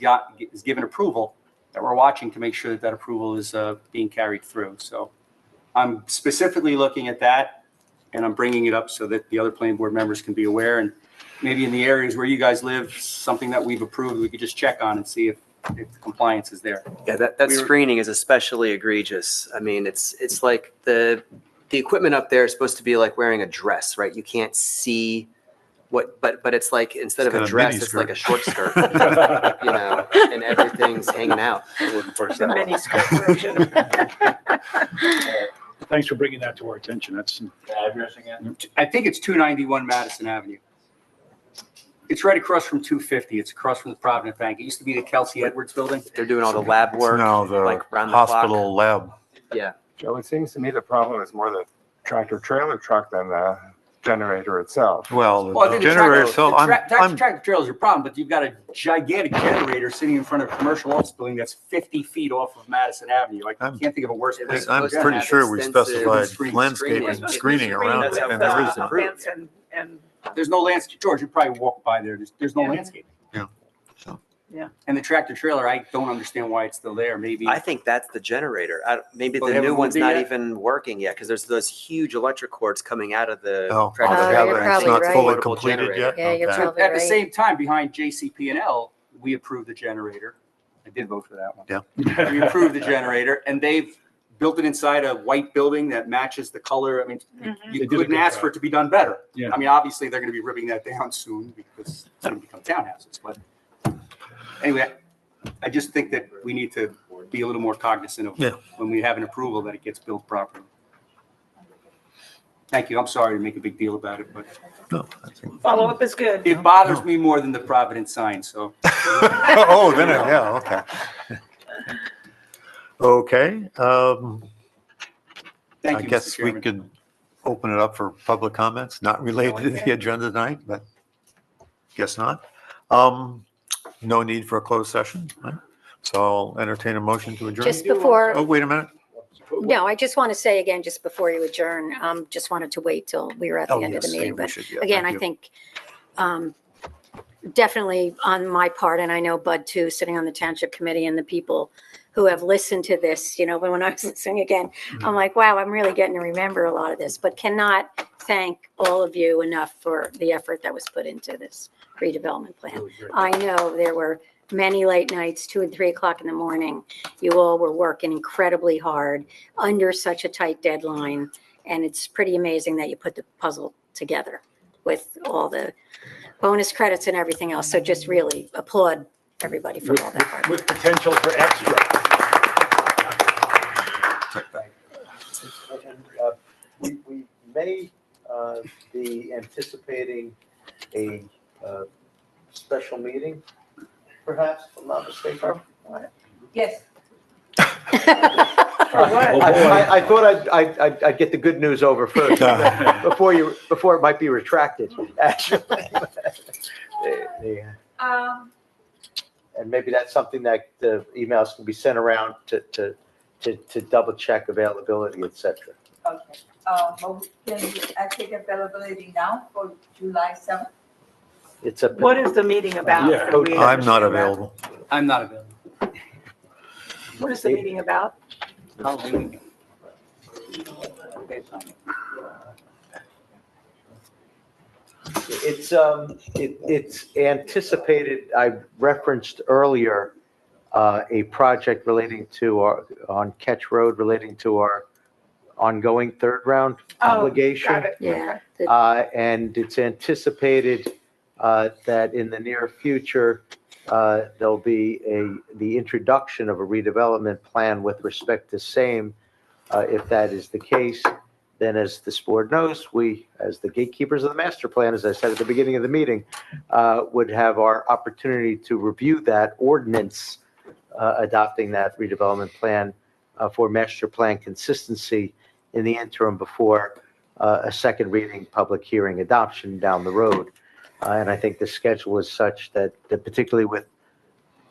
Speaker 12: given approval, that we're watching to make sure that that approval is being carried through. So I'm specifically looking at that, and I'm bringing it up so that the other planning board members can be aware. And maybe in the areas where you guys live, something that we've approved, we could just check on and see if the compliance is there.
Speaker 13: Yeah, that screening is especially egregious. I mean, it's like the equipment up there is supposed to be like wearing a dress, right? You can't see what, but it's like instead of a dress, it's like a short skirt, you know, and everything's hanging out.
Speaker 10: The mini skirt version.
Speaker 8: Thanks for bringing that to our attention. That's,
Speaker 12: Address again? I think it's 291 Madison Avenue. It's right across from 250. It's across from the Provident Bank. It used to be the Kelsey Edwards building.
Speaker 13: They're doing all the lab work,
Speaker 1: No, the
Speaker 13: like round the clock.
Speaker 1: hospital lab.
Speaker 13: Yeah.
Speaker 11: Joe, it seems to me the problem is more the tractor trailer truck than the generator itself.
Speaker 1: Well,
Speaker 12: Well, I
Speaker 1: the
Speaker 12: think the
Speaker 1: generator
Speaker 12: tractor-
Speaker 1: itself,
Speaker 12: the
Speaker 1: I'm,
Speaker 12: tractor trailer is your problem, but you've got a gigantic generator sitting in front of a commercial office building that's 50 feet off of Madison Avenue. I
Speaker 1: I'm-
Speaker 12: can't think of a worse place. to
Speaker 1: I'm
Speaker 12: put a
Speaker 1: pretty
Speaker 12: generator.
Speaker 1: sure we
Speaker 13: extensive
Speaker 1: specified
Speaker 12: screening.
Speaker 1: landscaping,
Speaker 13: Screening.
Speaker 1: screening around it, and there isn't.
Speaker 10: Fence and
Speaker 12: There's no landscape. George, you probably walk by there. There's no
Speaker 10: Yeah.
Speaker 12: landscape.
Speaker 1: Yeah. So.
Speaker 10: Yeah.
Speaker 12: And the tractor trailer, I don't understand why it's still there. Maybe.
Speaker 13: I think that's the generator. Maybe
Speaker 12: Oh,
Speaker 13: the
Speaker 12: they
Speaker 13: new
Speaker 12: haven't
Speaker 13: one's
Speaker 12: moved it
Speaker 13: not
Speaker 12: yet?
Speaker 13: even working yet because there's those huge electric cords coming out of the
Speaker 1: Oh,
Speaker 13: tractor
Speaker 14: Oh,
Speaker 13: trailer.
Speaker 14: you're
Speaker 13: I
Speaker 1: it's
Speaker 13: think
Speaker 14: probably
Speaker 1: not
Speaker 13: it's a
Speaker 14: right.
Speaker 1: fully
Speaker 13: portable
Speaker 1: completed
Speaker 13: generator.
Speaker 1: yet?
Speaker 14: Yeah, you're
Speaker 1: Okay.
Speaker 14: probably
Speaker 12: At the
Speaker 14: right.
Speaker 12: same time, behind JCP&L, we approved the generator. I did vote for that one.
Speaker 1: Yeah.
Speaker 12: We approved the generator, and they've built it inside a white building that matches the color. I mean,
Speaker 10: Mhm.
Speaker 8: They
Speaker 12: you
Speaker 8: did a
Speaker 12: couldn't
Speaker 8: good
Speaker 12: ask
Speaker 8: job.
Speaker 12: for it to be done better.
Speaker 8: Yeah.
Speaker 12: I mean, obviously, they're going to be ripping that down soon because it's going to become townhouses. But anyway, I just think that we need to be a little more cognizant of
Speaker 1: Yeah.
Speaker 12: when we have an approval that it gets built properly. Thank you. I'm sorry to make a big deal about it, but
Speaker 1: No, I think.
Speaker 10: Follow-up is good.
Speaker 12: it bothers me more than the Providence sign, so.
Speaker 1: Oh, then, yeah, okay. Okay,
Speaker 12: Thank
Speaker 1: I
Speaker 12: you, Mr.
Speaker 1: guess we
Speaker 12: Chairman.
Speaker 1: could open it up for public comments, not related to the agenda tonight, but guess not. No need for a closed session, right? So I'll entertain a motion to adjourn.
Speaker 14: Just before,
Speaker 1: Oh, wait a minute.
Speaker 14: no, I just want to say again, just before you adjourn, just wanted to wait till we were at the
Speaker 1: Oh,
Speaker 14: end of the
Speaker 1: yes,
Speaker 14: meeting.
Speaker 1: we
Speaker 14: But
Speaker 1: should, yeah,
Speaker 14: again,
Speaker 1: thank
Speaker 14: I
Speaker 1: you.
Speaker 14: think definitely on my part, and I know Bud too, sitting on the township committee, and the people who have listened to this, when I was listening again, I'm like, wow, I'm really getting to remember a lot of this, but cannot thank all of you enough for the effort that was put into this redevelopment plan. I know there were many late nights, 2 and 3 o'clock in the morning. You all were working incredibly hard under such a tight deadline. And it's pretty amazing that you put the puzzle together with all the bonus credits and everything else. So just really applaud everybody for all that hard work.
Speaker 8: With potential for extra.
Speaker 5: We may be anticipating a special meeting, perhaps, if I'm not mistaken.
Speaker 4: Yes.
Speaker 5: I thought I'd get the good news over first, before it might be retracted, actually. Yeah. And maybe that's something that the emails can be sent around to double check availability, et cetera.
Speaker 4: Okay. Can I take availability now for July 7th?
Speaker 5: It's a.
Speaker 10: What is the meeting about?
Speaker 8: Yeah.
Speaker 10: Do we
Speaker 1: I'm not
Speaker 10: understand that?
Speaker 1: available.
Speaker 12: I'm not available.
Speaker 10: What is the meeting about?
Speaker 12: Halloween.
Speaker 5: It's anticipated, I referenced earlier, a project relating to on Ketch Road, relating to our ongoing third round obligation.
Speaker 10: Got it.
Speaker 14: Yeah.
Speaker 5: And it's anticipated that in the near future, there'll be the introduction of a redevelopment plan with respect to same. If that is the case, then as this board knows, we, as the gatekeepers of the master plan, as I said at the beginning of the meeting, would have our opportunity to review that ordinance adopting that redevelopment plan for master plan consistency in the interim before a second reading, public hearing, adoption down the road. And I think the schedule is such that particularly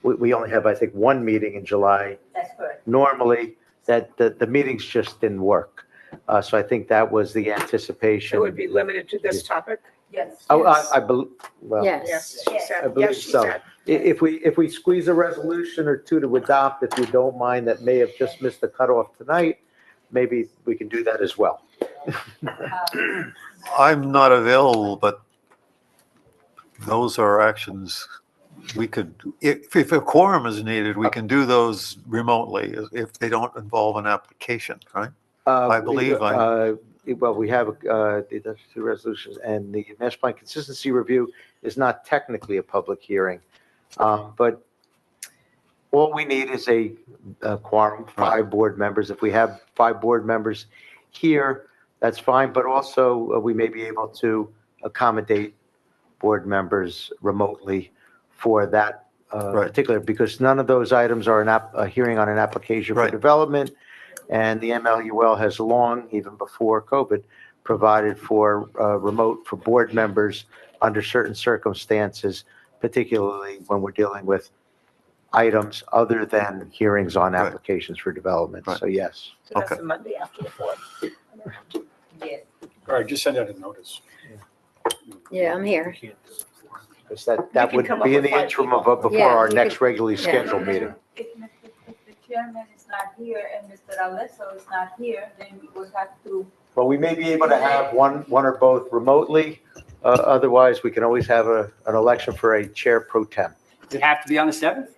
Speaker 5: we only have, I think, one meeting in July.
Speaker 4: That's correct.
Speaker 5: Normally, that the meetings just didn't work. So I think that was the anticipation.
Speaker 10: It would be limited to this topic?
Speaker 4: Yes.
Speaker 5: Oh, I believe, well,
Speaker 14: Yes.
Speaker 10: She said.
Speaker 5: I believe
Speaker 10: Yes, she
Speaker 5: so.
Speaker 10: said.
Speaker 5: If we squeeze a resolution or two to adopt, if you don't mind, that may have just missed the cutoff tonight, maybe we can do that as well.
Speaker 1: I'm not available, but those are actions we could, if a quorum is needed, we can do those remotely if they don't involve an application, right? I believe
Speaker 5: Well, we have the two resolutions, and the master plan consistency review is not technically a public hearing. But all we need is a quorum, 5 board members. If we have 5 board members here, that's fine, but also we may be able to accommodate board members remotely for that particular, because none of those items are a hearing on an application for development. And the MLUL has long, even before COVID, provided for remote for board members under certain circumstances, particularly when we're dealing with items other than hearings on applications for development. So yes.
Speaker 10: So that's the Monday after the 4th.
Speaker 4: Yes.
Speaker 8: All right, just send out a notice.
Speaker 14: Yeah, I'm here.
Speaker 5: Because that
Speaker 10: can
Speaker 5: would
Speaker 10: come up
Speaker 5: be in
Speaker 10: with
Speaker 5: the
Speaker 10: 5
Speaker 5: interim
Speaker 10: people.
Speaker 5: of before
Speaker 14: Yeah,
Speaker 5: our
Speaker 14: you
Speaker 5: next
Speaker 14: could-
Speaker 5: regularly
Speaker 14: yeah.
Speaker 5: scheduled meeting.
Speaker 4: If Mr. Chairman is not here and Mr. Alesso is not here, then we will have to.
Speaker 5: Well, we may be able to have one or both remotely. Otherwise, we can always have an election for a chair pro tem.
Speaker 12: Does it have to be on the 7th?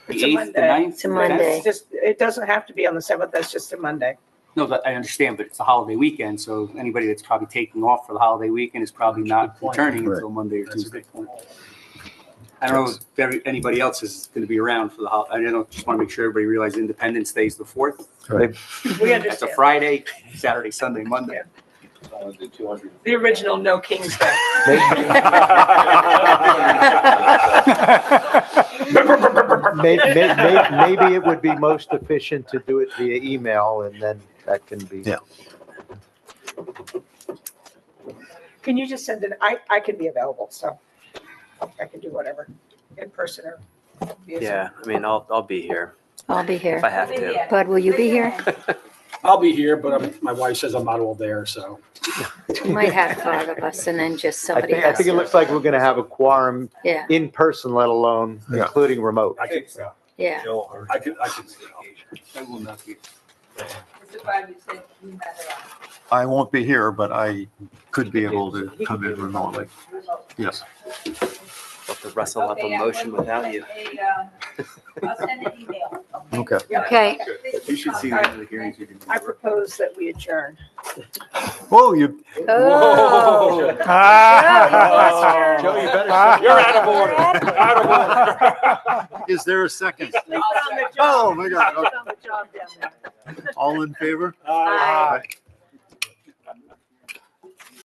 Speaker 12: The
Speaker 10: It's a
Speaker 12: 8th, the
Speaker 10: Monday.
Speaker 12: 9th?
Speaker 14: It's a Monday.
Speaker 10: That's just, it doesn't have to be on the 7th, that's just a Monday.
Speaker 12: No, but I understand, but it's a holiday weekend, so anybody that's probably taking off for the holiday weekend is probably not returning until Monday or Tuesday. I don't know if anybody else is going to be around for the holiday. I don't just want to make sure everybody realizes Independence Day is the 4th.
Speaker 10: We
Speaker 12: That's a
Speaker 10: understand.
Speaker 12: Friday, Saturday, Sunday, Monday.
Speaker 10: The original No King's Day.
Speaker 5: Maybe it would be most efficient to do it via email, and then that can be.
Speaker 1: Yeah.
Speaker 10: Can you just send it? I could be available, so I can do whatever, in person or via Zoom.
Speaker 13: Yeah, I mean, I'll be here
Speaker 14: I'll be here.
Speaker 13: if I have to.
Speaker 14: Bud, will you be here?
Speaker 8: I'll be here, but my wife says I'm not all there, so.
Speaker 14: We might have 5 of us and then just somebody
Speaker 5: I
Speaker 14: else.
Speaker 5: think it looks like we're going to have a quorum
Speaker 14: Yeah,
Speaker 5: in person, let alone
Speaker 1: Yeah.
Speaker 5: including remote.
Speaker 14: yeah.
Speaker 8: I could.
Speaker 11: I will not be.
Speaker 4: Mr. Five, you said you had it
Speaker 1: I won't be here, but I could be able to come in remotely. Yes.
Speaker 13: Have to rustle up a motion without you.
Speaker 4: I'll send an email.
Speaker 1: Okay.
Speaker 14: Okay.
Speaker 11: You should see the hearings you can.
Speaker 10: I propose that we adjourn.
Speaker 1: Whoa, you,
Speaker 14: Oh.
Speaker 15: Ah.
Speaker 5: Joe, you better.
Speaker 8: You're out of order. Out of order.
Speaker 1: is there a second?
Speaker 10: Sleep on the job.
Speaker 1: Oh, my God.
Speaker 10: Sleep on the job down there.
Speaker 1: All in favor?
Speaker 10: Aye.
Speaker 1: Aye.